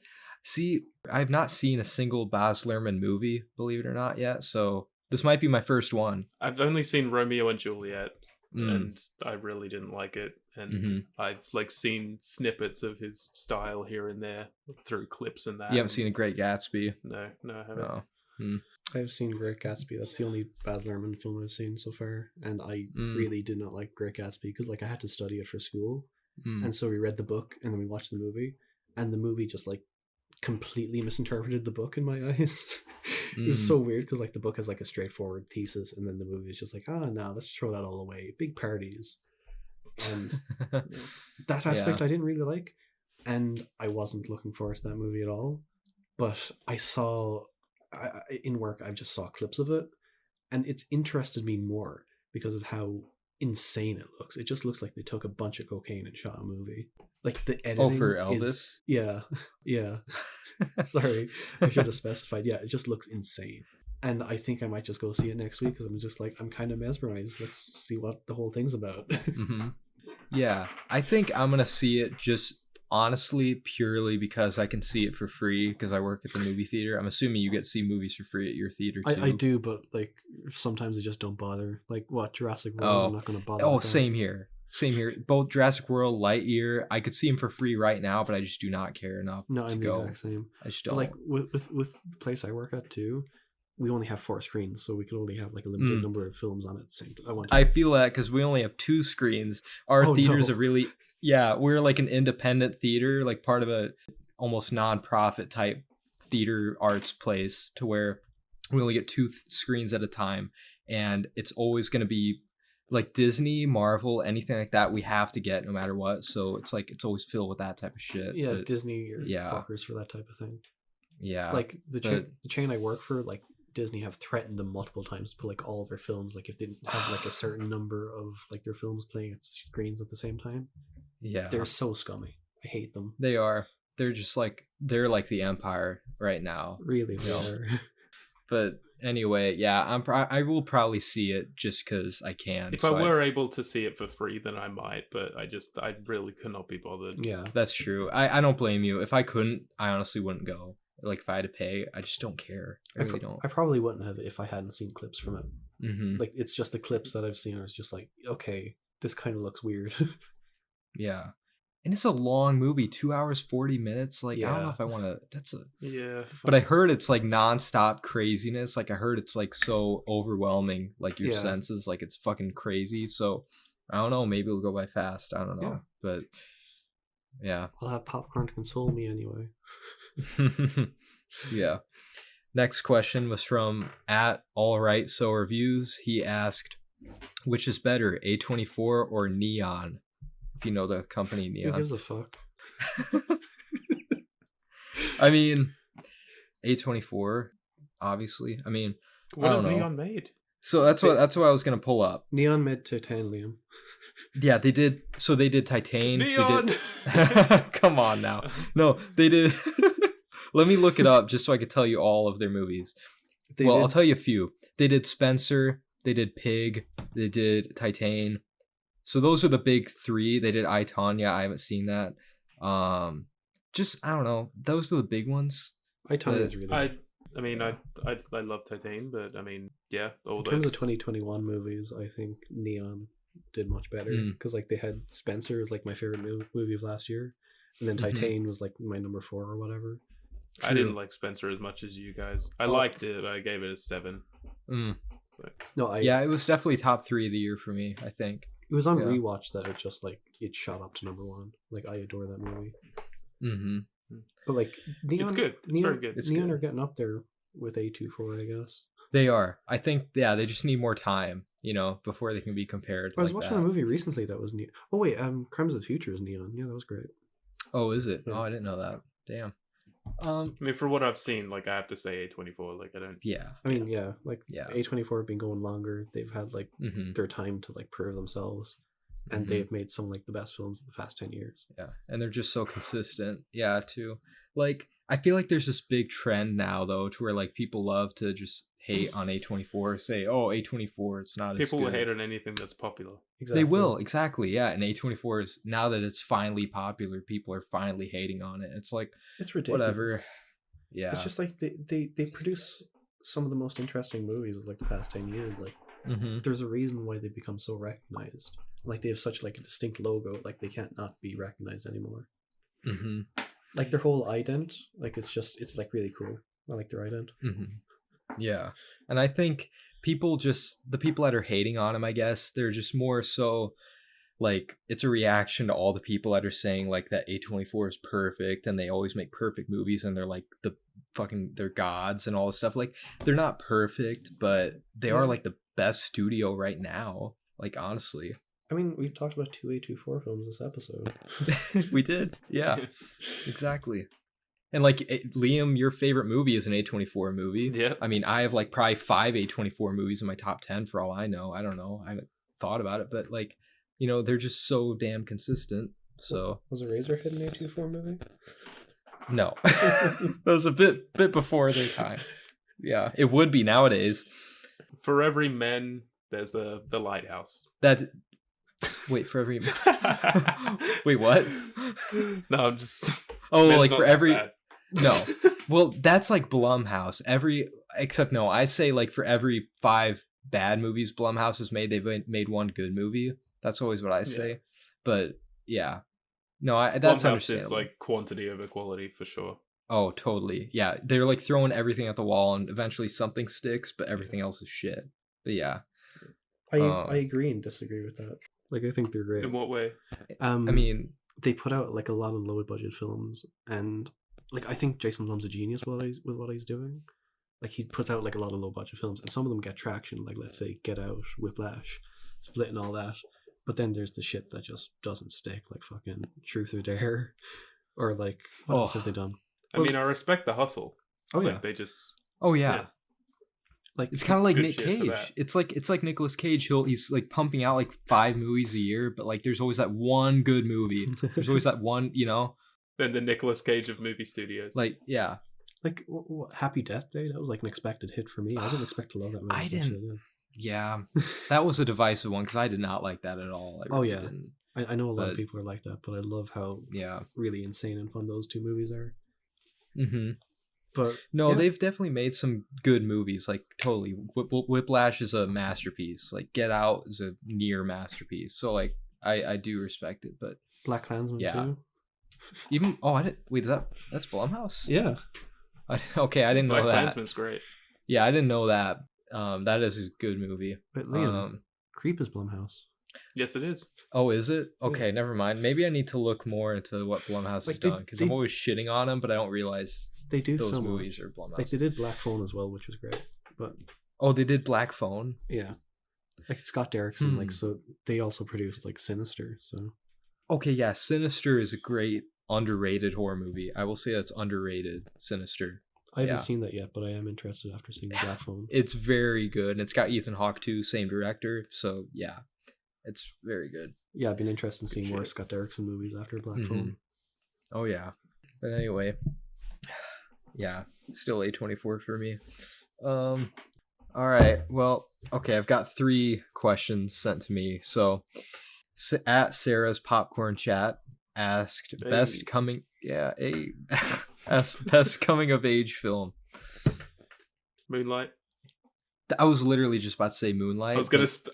See, I've not seen a single Baz Luhrmann movie, believe it or not, yet. So this might be my first one. I've only seen Romeo and Juliet, and I really didn't like it. And I've seen snippets of his style here and there through clips and that. You haven't seen The Great Gatsby? No, I haven't. Oh. I've seen Great Gatsby. That's the only Baz Luhrmann film I've seen so far, and I really did not like Great Gatsby because I had to study it for school, and so we read the book and then we watched the movie, and the movie just completely misinterpreted the book in my eyes. It was so weird because the book has a straightforward thesis, and then the movie is just no, let's throw that all away. Big parties, and that aspect I didn't really like, and I wasn't looking forward to that movie at all. But I saw. In work, I just saw clips of it, and it's interested me more because of how insane it looks. It just looks like they took a bunch of cocaine and shot a movie. The editing. Oh, for Elvis? Yeah. Sorry, I should have specified. Yeah, it just looks insane, and I think I might just go see it next week because I'm just I'm kind of mesmerized. Let's see what the whole thing's about. Yeah, I think I'm gonna see it just. Honestly, purely because I can see it for free because I work at the movie theater. I'm assuming you get to see movies for free at your theater too. I do, but sometimes I just don't bother. What Jurassic World? I'm not going to bother. Oh, same here. Both Jurassic World, Lightyear. I could see them for free right now, but I just do not care enough. No, to I'm go. the exact same. I just don't. With the place I work at too, we only have 4 screens, so we can only have a limited number of films on at the same time. I feel that because we only have 2 screens. Our theaters are really. Yeah, we're an independent theater, part of a almost non-profit type theater arts place to where we only get 2 screens at a time, and it's always going to be Disney, Marvel, anything like that we have to get no matter what. So it's it's always filled with that type of shit. Yeah, but, Disney or fuckers for that type of thing. Yeah. The chain I work for, Disney have threatened them multiple times to put all of their films if they didn't have a certain number of their films playing at screens at the same time. Yeah, they're so scummy. I hate them. They are. They're just they're like the Empire right now. Really, they are. But anyway, yeah, I will probably see it just because I can. If I were able to see it for free, then I might. But I really could not be bothered. Yeah, that's true. I don't blame you. If I couldn't, I honestly wouldn't go. If I had to pay, I just don't care. I really don't. I probably wouldn't have if I hadn't seen clips from it. It's just the clips that I've seen. I was just okay, this kind of looks weird. Yeah, and it's a long movie, 2 hours 40 minutes. I don't know if I want to. That's a But I heard it's nonstop craziness. I heard it's so overwhelming, your senses. It's fucking crazy. So I don't know. Maybe it'll go by fast. I don't know. Yeah. But yeah, I'll have popcorn to console me anyway. Yeah. Next question was from at All Right So Reviews. He asked, which is better, A24 or Neon? If you know the company Neon. Who gives a fuck? I mean, A24, obviously. I mean, what has Neon made? So that's what I was gonna pull up. Neon made Titanium. Yeah, they did. So they did Titan. Neon. They did... Come on now. No, they did. Let me look it up just so I could tell you all of their movies. I'll tell you a few. They did Spencer. They did Pig. They did Titan. So those are the big 3. They did I, Tonya. I haven't seen that. I don't know. Those are the big ones. I, Tonya is really I love Titan, but yeah. In terms of 2021 movies, I think Neon did much better because they had Spencer was my favorite movie of last year, and then Titan was my number 4 or whatever. I didn't like Spencer as much as you guys. I liked it, but I gave it a 7. So. No, Yeah, it was definitely top 3 of the year for me, I think. It was on rewatch that it just like it shot up to number 1. Like I adore that movie. Mm-hmm. But like Neon, it's good. It's very good. Neon are getting up there with A24, I guess. They are. I think, yeah, they just need more time, before they can be compared. I was watching a movie recently that was Neon. Oh wait, Crimes of the Future is Neon. Yeah, that was great. Oh, is it? Yeah. Oh, I didn't know that. Damn. I mean, for what I've seen, like I have to say A24. Like I don't. Yeah. I mean, yeah, like Yeah. A24 have been going longer. They've had like their time to like prove themselves, and they've made some like the best films in the past 10 years. Yeah, and they're just so consistent. Yeah, too. Like, I feel like there's this big trend now, though, to where like people love to just hate on A24, say, "Oh, A24, it's not as good." People will hate on anything that's popular. Exactly. They will, exactly. Yeah, and A24 is, now that it's finally popular, people are finally hating on it. It's like, It's ridiculous. whatever. Yeah. It's just like they produce some of the most interesting movies of like the past 10 years. Like there's a reason why they become so recognized. Like they have such like a distinct logo, like they can't not be recognized anymore. Like their whole ident, like it's like really cool. I like their ident. Yeah, and I think the people that are hating on him, I guess they're just more so like, it's a reaction to all the people that are saying like that A24 is perfect and they always make perfect movies and they're like they're gods and all this stuff. Like, they're not perfect, but they are like the best studio right now. Like, honestly. I mean, we talked about 2 A24 films this episode. We did. Yeah, exactly. And like, Liam, your favorite movie is an A24 movie. Yeah. I mean, I have like probably 5 A24 movies in my top 10 for all I know. I don't know. I haven't thought about it, but like, they're just so damn consistent. So Was Eraserhead an A24 movie? no, that was a bit before their time. Yeah, it would be nowadays. For every man, there's the lighthouse. Wait, for every wait, what? No, I'm just. Oh, Man's like not for that every bad. no. Well, that's like Blumhouse. Except no, I say like for every 5 bad movies Blumhouse has made, they've made 1 good movie. That's always what I say. Yeah. But yeah, no, that's Blumhouse understandable. is like quantity over quality for sure. Oh, totally. Yeah, they're like throwing everything at the wall, and eventually something sticks, but everything else is shit. But yeah, I agree and disagree with that. Like, I think they're great. In what way? I mean, they put out like a lot of low budget films, and like I think Jason Blum's a genius with what he's doing. Like, he puts out like a lot of low budget films, and some of them get traction. Like, let's say Get Out, Whiplash, Split, and all that. But then there's the shit that just doesn't stick, like fucking Truth or Dare, or like what else have they done? I mean, I respect the hustle. Oh Like, yeah, they just. oh yeah. like It's kind of like good Nick shit for Cage. that. It's like Nicolas Cage. He's like pumping out like 5 movies a year, but like there's always that one good movie. There's always that one, Then the Nicolas Cage of movie studios. like yeah. like Happy Death Day. That was like an expected hit for me. I didn't expect to love that movie. I as much as didn't. did. Yeah, that was a divisive one because I did not like that at all. I really didn't. I know a lot But- of people are like that, but I love how Yeah. really insane and fun those 2 movies are. Mm-hmm. But No, yeah. they've definitely made some good movies. Like, totally. Whiplash is a masterpiece. Like, Get Out is a near masterpiece. So like, I do respect it, but Black Klansman Yeah. too. even I didn't wait. That's Blumhouse. Yeah, Okay, I didn't know Black that. Klansman's great. Yeah, I didn't know that. That is a good movie. but Liam, Creep is Blumhouse. Yes, it is. Oh, is it? Okay, never mind. Maybe I need to look more into what Blumhouse has Like, they- done because I'm they- always shitting on them, but I don't realize They do those so movies much. are Blumhouse. Like they did Black Phone as well, which was great. But Oh, they did Black Phone. yeah, like Scott Derrickson. Like, so they also produced like Sinister. So Okay, yeah, Sinister is a great underrated horror movie. I will say that's underrated. Sinister. I haven't Yeah. seen that yet, but I am interested after seeing the Black Phone. It's very good, and it's got Ethan Hawke too, same director. So yeah, it's very good. Yeah, I've been interested in seeing more shit. Scott Derrickson movies after Black Mhm. Phone. Oh yeah, but anyway, yeah, it's still A24 for me. All right, well, okay, I've got 3 questions sent to me. So at Sarah's Popcorn Chat asked Hey. best coming best coming of age film. Moonlight. I was literally just about to say Moonlight.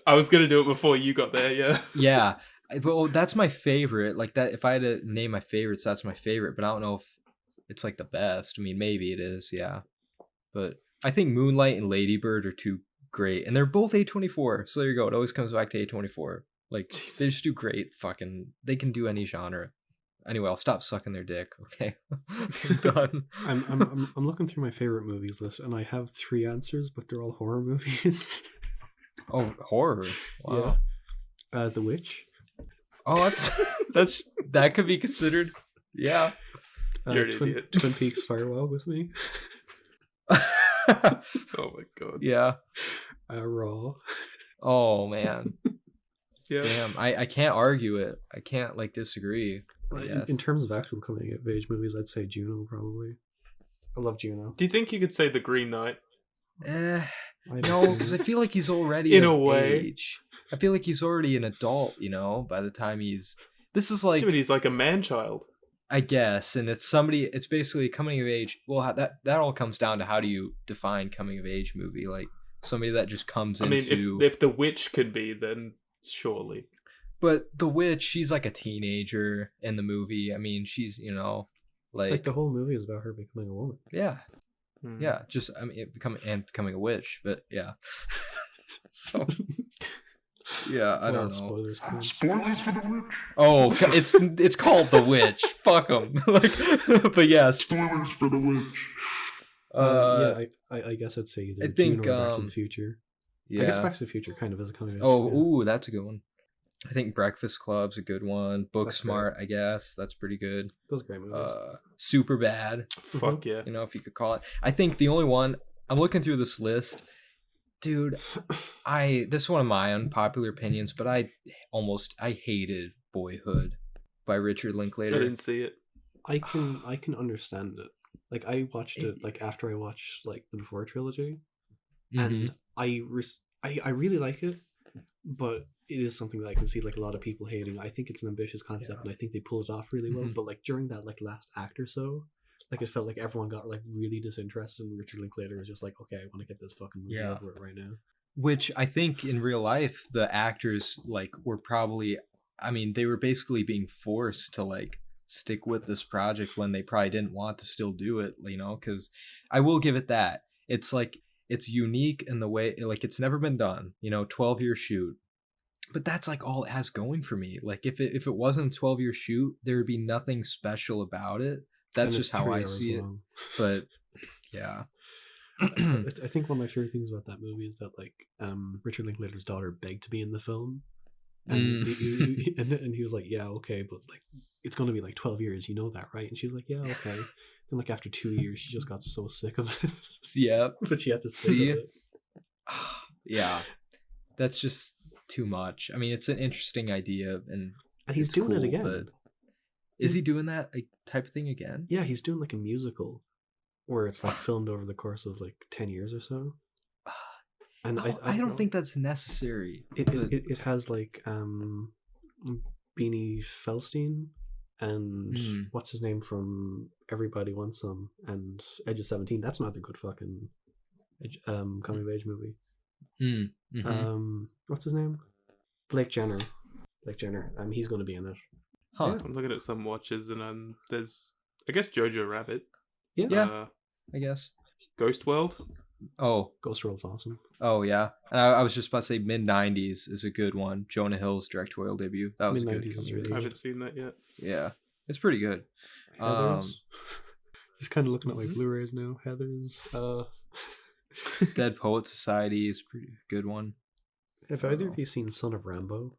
I was gonna do it before you got there. Yeah. Yeah, well, that's my favorite. Like that, if I had to name my favorites, that's my favorite. But I don't know if it's like the best. I mean, maybe it is, yeah. But I think Moonlight and Lady Bird are two great, and they're both A24. So there you go. It always comes back to A24. Like they just do great. Fucking, they can do any genre. Anyway, I'll stop sucking their dick. Okay, done. I'm looking through my favorite movies list, and I have 3 answers, but they're all horror movies. Oh, horror. Wow. Yeah. The Witch. Oh, that's that could be considered. Yeah. You're an idiot. Twin Peaks Firewall with me. Oh my god. Yeah. Raw. Oh man. Yeah. Damn. I can't argue it. I can't like disagree. In terms of actual coming of age movies, I'd say Juno probably. I love Juno. Do you think you could say The Green Knight? No, because I feel like he's already In of a way. age. I feel like he's already an adult, you know, by the time he's... This is like... Yeah, but he's like a man-child. I guess, and it's basically coming of age. Well, that all comes down to how do you define coming of age movie? Like, somebody that just comes I mean, into... if The Witch could be, then surely. But the witch, she's like a teenager in the movie. I mean, she's, you know, like the whole movie is about her becoming a woman. Yeah. Hmm. Yeah, just I mean, becoming a witch, but yeah. So yeah, I don't know. Spoilers. Spoilers for The Witch. Oh, it's called The Witch. Fuck them. Like, but yes. Spoilers for The Witch. Yeah, I guess I'd say either I think Juno or Back to the Future. Yeah. I guess Back to the Future kind of is a coming of age. Oh, yeah. ooh, that's a good one. I think Breakfast Club's a good one. Book That's Smart, I guess that's pretty good. Those are great movies. Super Bad. Fuck yeah. You know, if you could call it. I think the only one I'm looking through this list, dude. This is one of my unpopular opinions, but I hated Boyhood by Richard I Linklater. didn't see it. I can understand it. Like I watched it like after I watched like the Before trilogy, and I really like it, but it is something that I can see like a lot of people hating. I think it's an ambitious concept, and I think they pull it off really well. But like during that like last act or so, like it felt like everyone got like really disinterested, and Richard Linklater was just like, okay, I want to get this fucking movie over it right now. Which I think in real life the actors like were probably, I mean, they were basically being forced to like stick with this project when they probably didn't want to still do it, you know, because I will give it that. It's like, it's unique in the way, like it's never been done, you know, 12-year shoot. But that's like all it has going for me. Like if it wasn't a 12-year shoot, there would be nothing special about it. That's just how I see it. But yeah. I think one of my favorite things about that movie is that like Richard Linklater's daughter begged to be in the film, and he was like, yeah, okay, but like it's going to be like 12 years, you know that, right? And she was like, yeah, okay. Then like after 2 years she just got so sick of it. Yeah. But she had to stay with it. Yeah. That's just too much. I mean, it's an interesting idea, and he's doing it again. But is he doing that like, type of thing again? Yeah, he's doing like a musical where it's like filmed over the course of like 10 years or so. And I don't think that's necessary. It has like Beanie Feldstein and what's his name from Everybody Wants Some and Edge of 17. That's another good fucking coming of age movie. What's his name? Blake Jenner. He's going to be in it. Huh. Yeah, I'm looking at some watches, and there's, I guess, Jojo Rabbit. Yeah. I guess. Ghost World. Oh, Ghost World's awesome. Oh yeah, and I was just about to say mid-90s is a good one. Jonah Hill's directorial debut. That was good. Really I haven't seen that yet. Yeah, it's pretty good. Heathers. Just kind of looking at like Blu-rays now. Heathers. Dead Poet Society is a pretty good one. Have either of you seen Son of Rambo?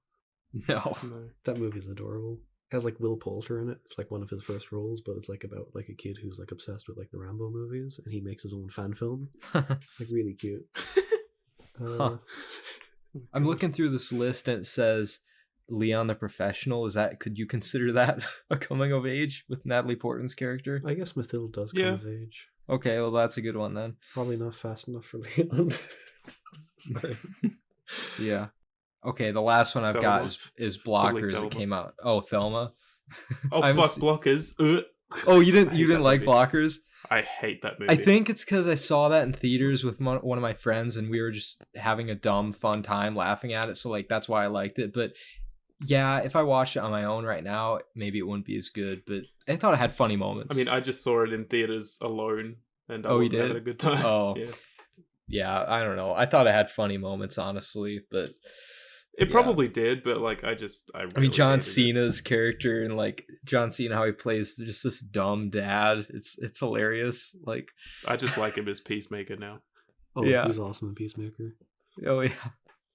No. That movie's adorable. It has like Will Poulter in it. It's like one of his first roles, but it's like about like a kid who's like obsessed with like the Rambo movies, and he makes his own fan film. It's like really cute. I'm looking through this list and it says Leon the Professional. Could you consider that a coming of age with Natalie Portman's character? I guess Mathilde does come of age. Okay, well that's a good one then. Probably not fast enough for Leon. Sorry. Yeah. Okay, the last one I've got is Blockers. It came out. Oh, Thelma. Oh fuck, Blockers. Oh, you didn't like Blockers? I hate that movie. I think it's because I saw that in theaters with one of my friends, and we were just having a dumb, fun time laughing at it. So like that's why I liked it. But Yeah, if I watched it on my own right now, maybe it wouldn't be as good, but I thought it had funny moments. I mean, I just saw it in theaters alone, and I Oh, you wasn't having did? a good time. Oh. Yeah. Yeah, I don't know. I thought it had funny moments, honestly, but It yeah. probably did, but like I mean, really John hated it. Cena's character and like John Cena, how he plays just this dumb dad. It's hilarious. Like, I just like him as Peacemaker now. Oh, Yeah. he's awesome in Peacemaker. oh yeah,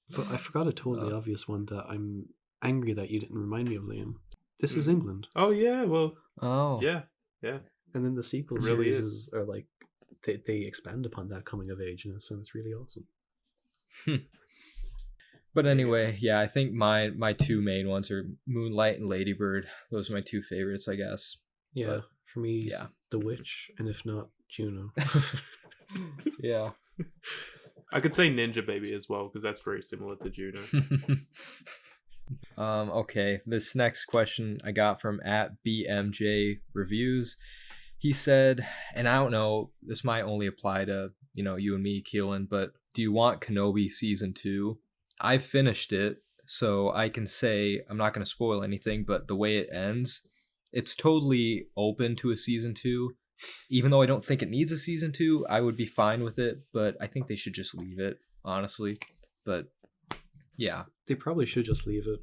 But I forgot a totally Oh. obvious one that I'm angry that you didn't remind me of, Liam. This is Mhm. England. Oh yeah, well, oh yeah. And then the sequel It really series are like, they expand upon that coming of age, and it's really awesome. But anyway, yeah, I think my two main ones are Moonlight and Ladybird. Those are my two favorites, I guess. Yeah, But, for me, yeah. The Witch, and if not, Juno. Yeah. I could say Ninja Baby as well because that's very similar to Juno. Okay, this next question I got from @BMJ Reviews. He said, and I don't know, this might only apply to, you and me, Keelan, but do you want Kenobi season 2? I finished it, so I can say, I'm not going to spoil anything, but the way it ends, it's totally open to a season 2. Even though I don't think it needs a season 2, I would be fine with it, but I think they should just leave it, honestly. But yeah. They probably should just leave it,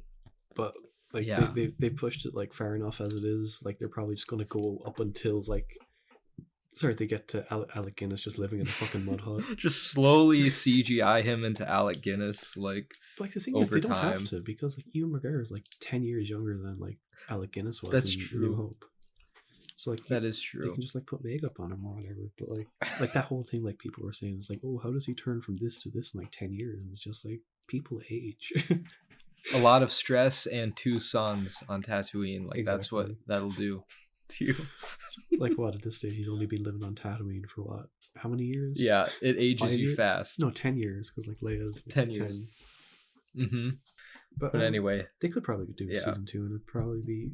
but like Yeah. they pushed it like far enough as it is. Like they're probably just gonna go up until they get to Alec Guinness just living in a fucking mud hut. Just slowly CGI him into Alec Guinness, like, But like the thing is, they don't time. have to, because like Ewan McGregor is like 10 years younger than like Alec Guinness was. That's in true. New Hope. So like that is they true. can just like put makeup on him or whatever. But like that whole thing, like people were saying, is like, oh, how does he turn from this to this in like 10 years? And it's just like people age. A lot of stress and 2 sons on Tatooine. Like, that's what Exactly. that'll do to you. Like what, at this stage he's only been living on Tatooine for what? How many years? Yeah, it ages 5 you years? fast. No, 10 years, because like Leia's like, 10 years. Mm-hmm. But anyway, they could probably do Yeah. season 2, and it'd probably be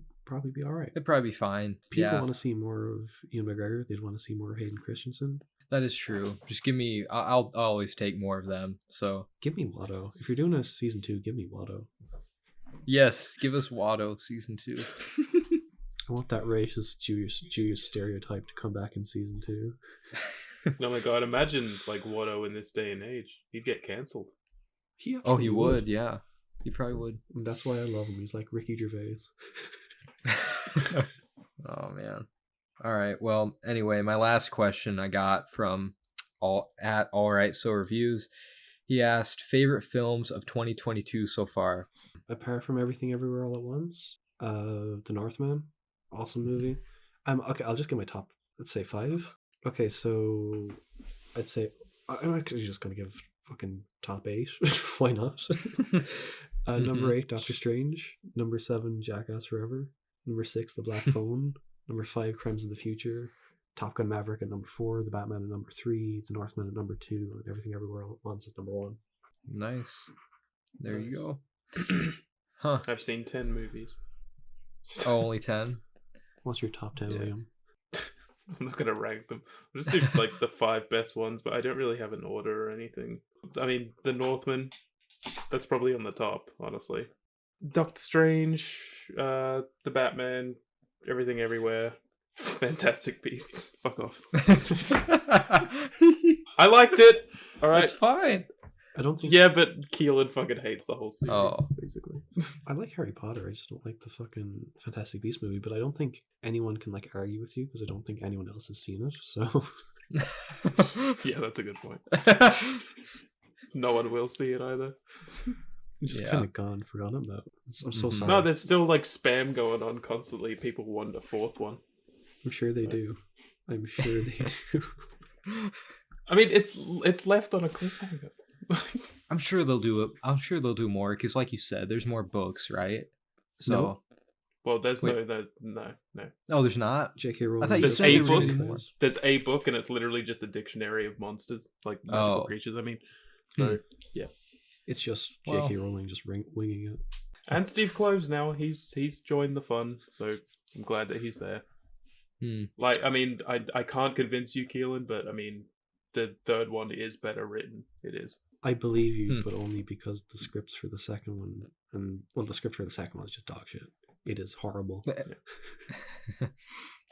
all right. it'd probably be fine. People Yeah, want to see more of Ian McGregor. They'd want to see more of Hayden Christensen. that is true. Just give me. I'll always take more of them. So Give me Watto. If you're doing a season 2, give me Watto. yes, give us Watto season 2. I want that racist Jewish stereotype to come back in season 2. Oh my god, imagine like Watto in this day and age. He'd get cancelled. He Oh, absolutely he would. Yeah, he probably would. And that's why I love him. He's like Ricky Gervais. Oh man. All right. Well, anyway, my last question I got from all right so reviews. He asked favorite films of 2022 so far. Apart from Everything Everywhere All at Once, The Northman, awesome movie. Okay, I'll just give my top, let's say 5. Okay, so I'd say I'm actually just gonna give fucking top 8. Why not? Number 8, Doctor Strange. Number 7, Jackass Forever. Number 6, The Black Phone. Number 5, Crimes of the Future. Top Gun Maverick at number 4. The Batman at number 3. The Northman at number 2. And Everything Everywhere All at Once at number 1. Nice. There Nice. you go. Huh. I've seen 10 movies. Oh, only 10? What's your top 10, Yes. William? I'm not gonna rank them. I'll just do like the 5 best ones, but I don't really have an order or anything. I mean, The Northman, that's probably on the top, honestly. Doctor Strange, The Batman, Everything Everywhere, Fantastic Beasts. Fuck off. I liked it. All right. It's fine. I don't think. Yeah, but Keelan fucking hates the whole series, Oh. basically. I like Harry Potter. I just don't like the fucking Fantastic Beasts movie. But I don't think anyone can like argue with you, because I don't think anyone else has seen it. So Yeah, that's a good point. No one will see it either. it's just Yeah. kind of gone, forgotten about. I'm so Mhm. sorry. No, there's still like spam going on constantly. People want a 4th one. I'm sure they do. I'm sure they do. I mean, it's left on a cliffhanger. I'm sure they'll do it. I'm sure they'll do more because, like you said, there's more books, right? So, Well, there's Wait. no. oh, there's not. J.K. Rowling. thought you There's said a there were book. gonna be more. There's a book, and it's literally just a dictionary of monsters, like magical Oh. creatures. I mean, so It's just Well. J.K. Rowling just winging it. and Steve Kloves now he's joined the fun, so I'm glad that he's there. Hmm. Like, I mean, I can't convince you, Keelan, but I mean, the 3rd one is better written. It is. I believe you, Hmm. but only because the scripts for the second one, the script for the second one is just dog shit. It is horrible.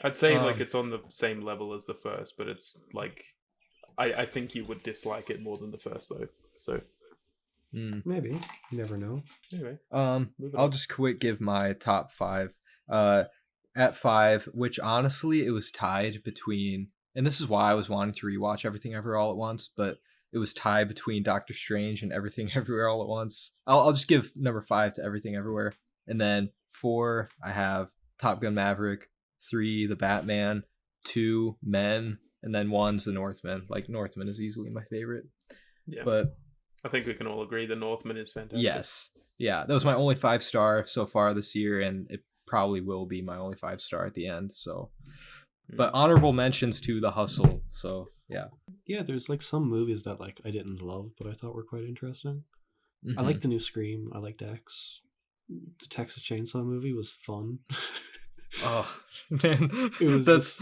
I'd say like Um, it's on the same level as the first, but it's like I think you would dislike it more than the first though. So Maybe. You never know. anyway, moving I'll on. just quick give my top 5. At 5, which honestly it was tied between, and this is why I was wanting to rewatch Everything Everywhere All at Once, but it was tied between Doctor Strange and Everything Everywhere All at Once. I'll just give number 5 to Everything Everywhere, and then 4 I have Top Gun Maverick, 3 The Batman, 2 Men, and then 1's The Northman. Like Northman is easily my favorite. Yeah. But I think we can all agree the Northman is fantastic. yes, yeah, that was my only 5-star so far this year, and it probably will be my only 5-star at the end. So, but honorable mentions to The Hustle. So yeah, Yeah, there's like some movies that like I didn't love, but I thought were quite interesting. I Mhm. liked the new Scream. I liked X. The Texas Chainsaw movie was fun. Oh man, It was that's just-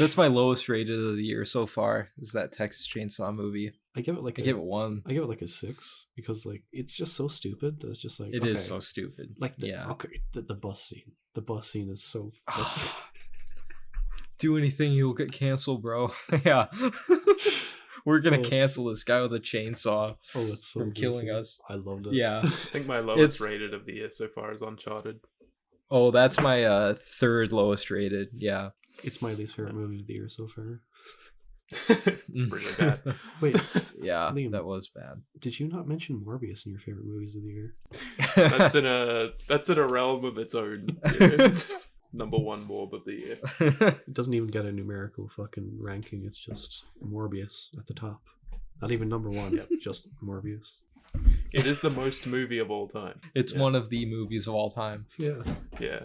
that's my lowest rated of the year so far. Is that Texas Chainsaw movie? I give it like I give it 1. I give it like a 6 because like it's just so stupid that it's just like It is okay. so stupid. Like yeah. the bus scene. The bus scene is so Do anything, you'll get canceled, bro. Yeah. We're gonna Oh, it's- cancel this guy with a chainsaw oh, it's so from killing goofy. us. I loved it. Yeah. I think my lowest It's- rated of the year so far is Uncharted. Oh, that's my 3rd lowest rated. Yeah. It's my least favorite movie of the year so far. It's pretty bad. Wait, Yeah, Liam. that was bad. did you not mention Morbius in your favorite movies of the year? That's in a realm of its own. It's number 1 Morb of the year. It doesn't even get a numerical fucking ranking. It's just Morbius at the top. Not even number 1. Just Morbius. It is the most movie of all time. It's Yeah. one of the movies of all time. Yeah. Yeah.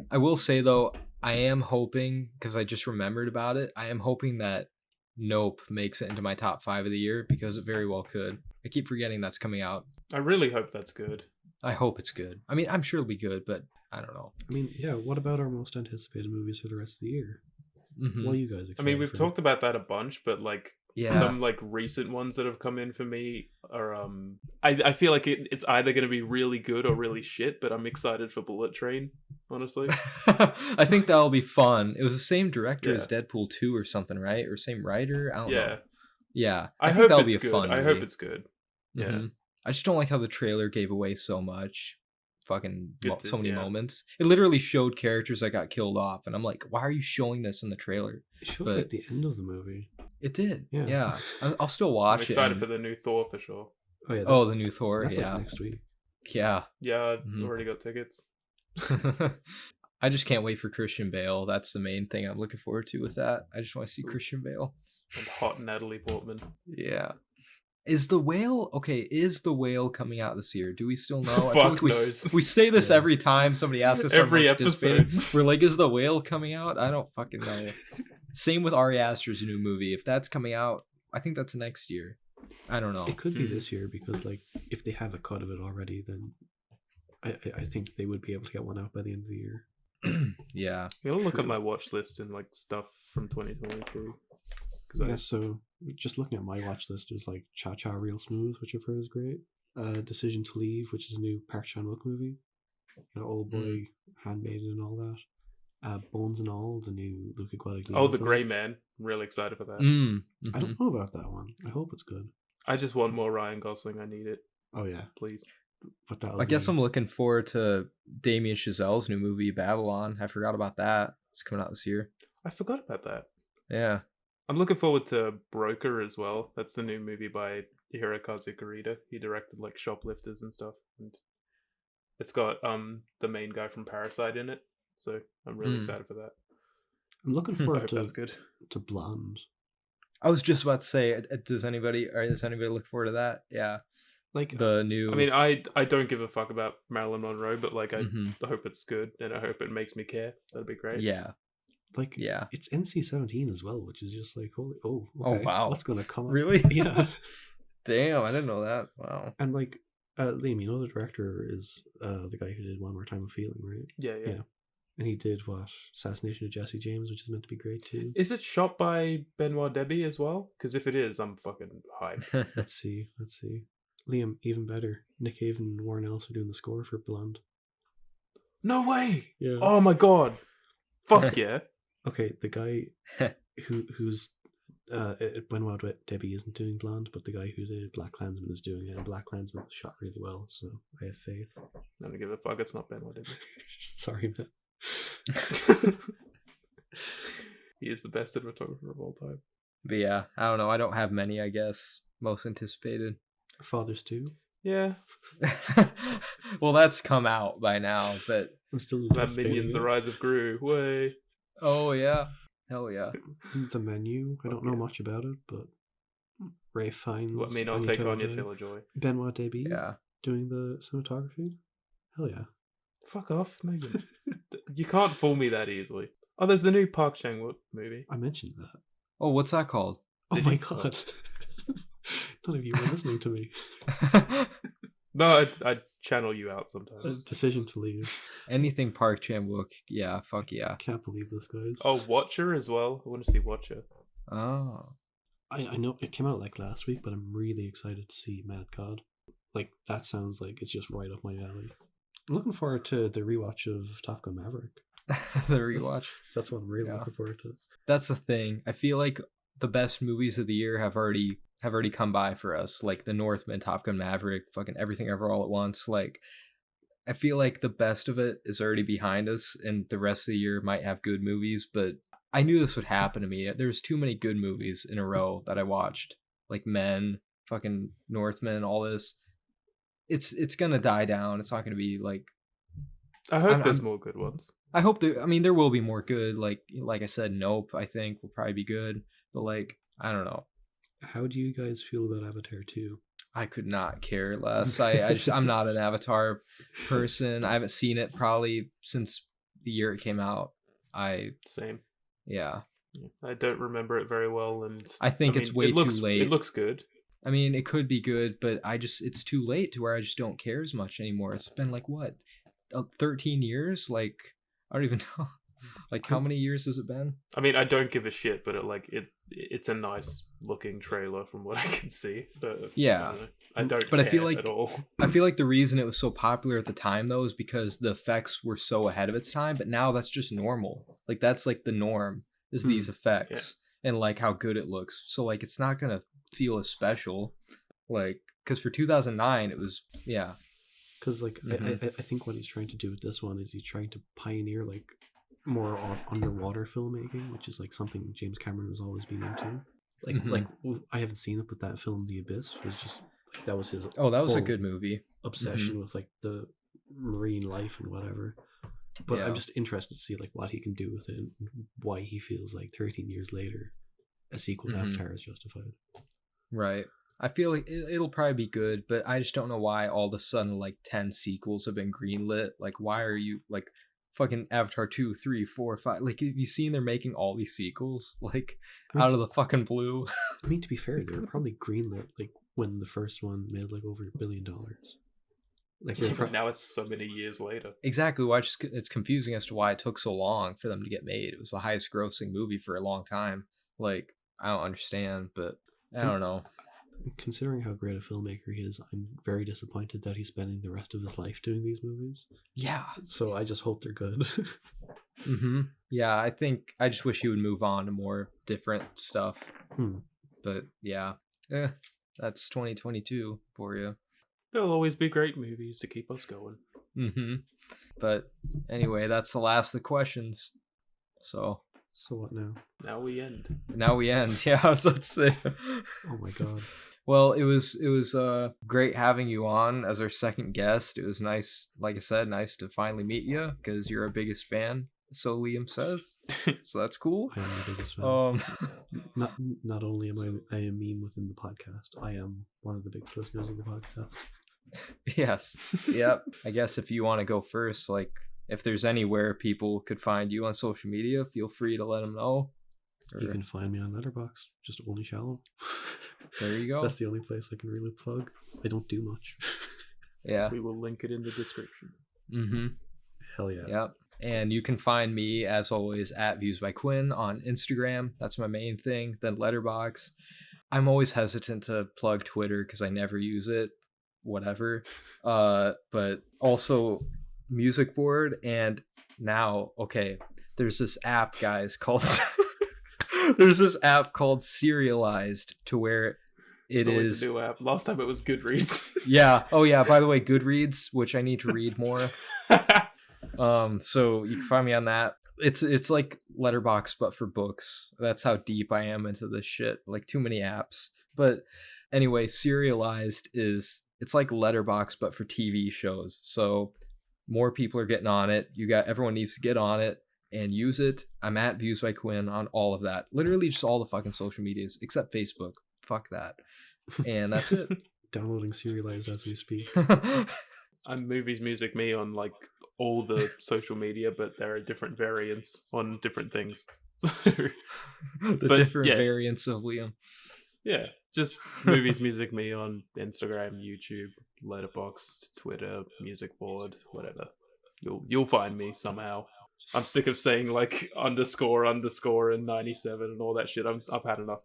I will say though, I am hoping, because I just remembered about it, I am hoping that Nope makes it into my top 5 of the year, because it very well could. I keep forgetting that's coming out. I really hope that's good. I hope it's good. I mean, I'm sure it'll be good, but I don't know. I mean, yeah, what about our most anticipated movies for the rest of the year? Mhm. What are you guys excited I mean, we've for? talked about that a bunch, but like Yeah. some like recent ones that have come in for me are I feel like it's either going to be really good or really shit, but I'm excited for Bullet Train, honestly. I think that'll be fun. It was the same director Yeah. as Deadpool 2 or something, right? Or same writer? I don't Yeah. know. Yeah. I think hope that'll it's be a good. fun I movie. hope it's good. Yeah. Mhm. I just don't like how the trailer gave away so much. Fucking It did, so many yeah. moments. It literally showed characters that got killed off, and I'm like, why are you showing this in the trailer? It showed but- like the end of the movie. It did. Yeah. Yeah. I'll still I'm watch it. excited and- for the new Thor for sure. Oh yeah. Oh, the new Thor. That's Yeah. like next week. Yeah. Yeah, I Mhm. already got tickets. I just can't wait for Christian Bale. That's the main thing I'm looking forward to with that. I just want to see Christian Bale. And hot Natalie Portman. Yeah. Is the whale coming out this year? Do we still know? I Fuck feel like knows. we say this Yeah. every time somebody asks us our Every most episode. anticipated. We're like, is the whale coming out? I don't fucking know. Same with Ari Aster's new movie. If that's coming out, I think that's next year. I don't know. It could be Mhm. this year because like if they have a cut of it already, then I think they would be able to get one out by the end of the year. Yeah. I'm gonna look at True. my watch list and like stuff from 2023. Yeah, so just looking at my watch list, there's like Cha Cha Real Smooth, which I've heard is great. Decision to Leave, which is a new Park Chan Wook movie. You know, Old Boy, Handmaiden, and all that. Bones and All, the new Luca Guadagnino. Oh, The film. Grey Man. I'm really excited for that. I don't know about that one. I hope it's good. I just want more Ryan Gosling. I need it, Oh yeah, please. but that. I guess I'm looking forward to Damien Chazelle's new movie, Babylon. I forgot about that. It's coming out this year. I forgot about that. Yeah. I'm looking forward to Broker as well. That's the new movie by Hirokazu Kurita. He directed like Shoplifters and stuff, and it's got the main guy from Parasite in it. So I'm really excited for that. I'm looking I forward hope that's good. to Blonde. I was just about to say, does anybody look forward to that? Yeah. Like The new. I mean, I don't give a fuck about Marilyn Monroe, but like I Mhm. hope it's good and I hope it makes me care. That'd be great. Yeah. like Yeah. it's NC-17 as well, which is just like holy Oh, okay, wow. what's gonna come up? Really? Yeah. Damn, I didn't know that. Wow. And like Liam, you know the director is the guy who did One More Time of Feeling, right? Yeah. Yeah. And he did what? Assassination of Jesse James, which is meant to be great too. Is it shot by Benoit Debie as well? Because if it is, I'm fucking hyped. Let's see. Liam, even better. Nick Cave and Warren Ellis are doing the score for Blonde. No way! Yeah. Oh my god! Fuck yeah! Okay, the guy who's Benoit Debie isn't doing Blonde, but the guy who did Black Klansman is doing it. And Black Klansman was shot really well, so I have faith. I don't give a fuck. It's not Benoit Debie. Sorry, man. He is the best cinematographer of all time. But yeah, I don't know. I don't have many, I guess. Most anticipated. Fathers 2. Yeah. Well, that's come out by now, but... I'm still That anticipating Minions: The it. Rise of Gru. Way. Oh, yeah. Hell yeah. The menu. I don't know Okay. much about it, but Ray Fiennes. Let me not Anya take Anya Taylor-Joy, Taylor-Joy. Benoit Debie Yeah. doing the cinematography. Hell yeah. Fuck off. No, you can't fool me that easily. Oh, there's the new Park Chan-wook movie. I mentioned that. Oh, what's that called? Oh Did my you? god. None of you were listening to me. No, I channel you out sometimes. Decision to leave. Anything Park Chan-wook. Yeah, fuck yeah. Can't believe this, guys. Oh, Watcher as well. I want to see Watcher. Oh. I know it came out like last week, but I'm really excited to see Mad God. Like, that sounds like it's just right up my alley. I'm looking forward to the rewatch of Top Gun Maverick. The rewatch. That's what I'm really Yeah. looking forward to. That's the thing. I feel like the best movies of the year have already come by for us. Like The Northman, Top Gun Maverick, fucking Everything Ever All at Once. Like, I feel like the best of it is already behind us, and the rest of the year might have good movies, but I knew this would happen to me. There's too many good movies in a row that I watched. Like Men, fucking Northman, all this. It's gonna die down. It's not gonna be like... I hope I'm- there's I'm- more good ones. I hope there will be more good. Like I said, Nope, I think will probably be good. But like, I don't know. How do you guys feel about Avatar 2? I could not care less. I'm not an Avatar person. I haven't seen it probably since the year it came out. Same. Yeah. I don't remember it very well, and I think it's way it looks, too late. It looks good. I mean, it could be good, but it's too late to where I just don't care as much anymore. It's been like what, 13 years? Like, I don't even know. Like, how many years has it been? I mean, I don't give a shit, but it's a nice looking trailer from what I can see. But Yeah. I don't. But I care feel like- at all. I feel like the reason it was so popular at the time, though, is because the effects were so ahead of its time. But now that's just normal. Like, that's like the norm, is these effects and like how good it looks. So like, it's not gonna feel as special. Like, because for 2009, it was Because like Mhm. I think what he's trying to do with this one is he's trying to pioneer like more underwater filmmaking, which is like something James Cameron has always been into. Like Mhm. I haven't seen it, but that film The Abyss was just like, that was his Oh, that was a whole good movie. obsession with like the marine life and whatever. But Yeah. I'm just interested to see like what he can do with it and why he feels like 13 years later a sequel to Mhm. Avatar is justified. Right. I feel like it'll probably be good, but I just don't know why all of a sudden like 10 sequels have been greenlit. Like, why are you like fucking Avatar 2, 3, 4, 5? Like, have you seen they're making all these sequels like I mean, out of the fucking blue? I mean, to be fair, they were probably greenlit like when the first one made like over $1 billion. Like they're But now it's so many years later. Exactly. Why it's confusing as to why it took so long for them to get made. It was the highest grossing movie for a long time. Like, I don't understand, but I don't know. considering how great a filmmaker he is, I'm very disappointed that he's spending the rest of his life doing these movies. Yeah. So I just hope they're good. Mm-hmm. Yeah, I just wish he would move on to more different stuff. But yeah. That's 2022 for you. There'll always be great movies to keep us going. Mm-hmm. But anyway, that's the last of the questions. So what now? Now we end. now we end. Yeah, let's say. Oh my god. Well, it was great having you on as our second guest. It was nice, like I said, nice to finally meet you because you're our biggest fan. So Liam says. So that's cool. I am the biggest fan. Um, Not only am I a meme within the podcast, I am one of the biggest listeners of the podcast. yes. Yep. I guess if you want to go first, like if there's anywhere people could find you on social media, feel free to let them know. You can find me on Letterboxd, just Only Shallow. There you go. That's the only place I can really plug. I don't do much. Yeah. We will link it in the description. Mm-hmm. Hell yeah. Yep. And you can find me, as always, at Views by Quinn on Instagram. That's my main thing. Then Letterboxd. I'm always hesitant to plug Twitter because I never use it. Whatever. But also Music Board. And now, okay, there's this app, guys, called... there's this app called Serialized, to where it is a new app. Last time it was Goodreads. Yeah. Oh yeah, by the way, Goodreads, which I need to read more. So you can find me on that. It's like Letterboxd but for books. That's how deep I am into this shit. Like, too many apps. But anyway, Serialized it's like Letterboxd but for TV shows. So more people are getting on it. Everyone needs to get on it and use it. I'm at Views by Quinn on all of that. Literally just all the fucking social medias except Facebook. Fuck that. And that's it. Downloading Serialized as we speak. I'm Movies Music Me on like all the social media, but there are different variants on different things. Different variants of Liam. Yeah, just Movies Music Me on Instagram, YouTube, Letterboxd, Twitter, Music Board, whatever. You'll find me somehow. I'm sick of saying like underscore and 97 and all that shit. I've had enough.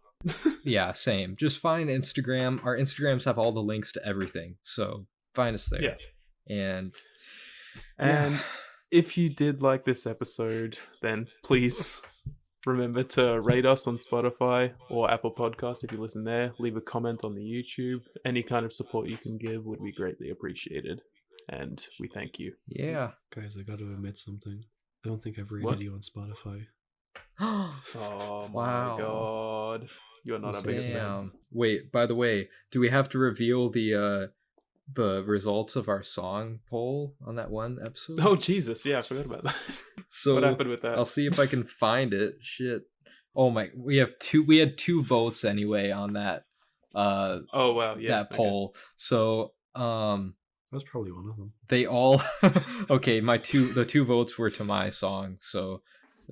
Yeah, same. Just find Instagram. Our Instagrams have all the links to everything, so find us there. Yeah. And if you did like this episode, then please remember to rate us on Spotify or Apple Podcasts if you listen there. Leave a comment on the YouTube. Any kind of support you can give would be greatly appreciated, and we thank you. Yeah. Guys, I got to admit something. I don't think I've rated you on Spotify. Oh my god. You're not a biggest fan. Wait, by the way, do we have to reveal the results of our song poll on that one episode? Oh Jesus, yeah, I forgot about that. So what happened with that? I'll see if I can find it. Shit. Oh my, we had two votes anyway on that oh wow, yeah. That poll. So that was probably one of them. They all okay, the two votes were to my song, so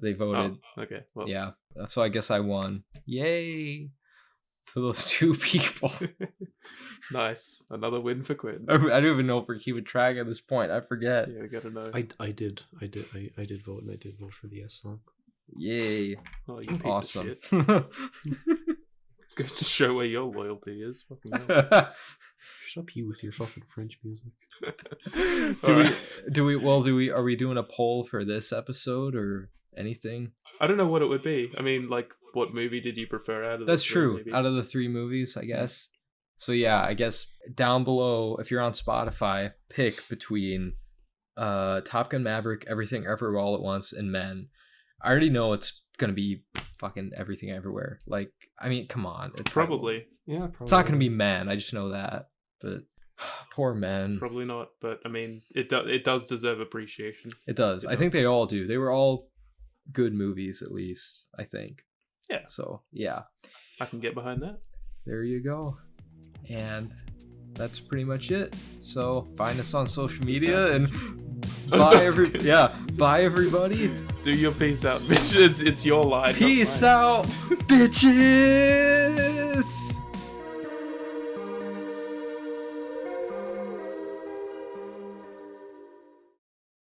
they voted. Oh, okay. Well. Yeah. So I guess I won. Yay to those two people. Nice. Another win for Quinn. I don't even know if we're keeping track at this point. I forget. Yeah, we gotta know. I did vote, and I did vote for the yes song. Yay. Oh, you piece awesome. of shit. Goes to show where your loyalty is. Fucking hell. Shut up, you with your fucking French music. Are we doing a poll for this episode or anything? I don't know what it would be. I mean, like, what movie did you prefer out of That's the true. movies? Out of the three movies, I guess. So yeah, I guess down below, if you're on Spotify, pick between Top Gun Maverick, Everything Everywhere All at Once, and Men. I already know it's gonna be fucking Everything Everywhere. Like, I mean, come on. Probably. Yeah, probably. It's not gonna be Men. I just know that. But poor Men. Probably not. But I mean, it does deserve appreciation. It does. I think they all do. They were all good movies, at least, I think. Yeah. So yeah, I can get behind that. There you go. And that's pretty much it. So find us on social media and bye everybody. Do your peace out, bitch. It's your line. Peace out, bitches.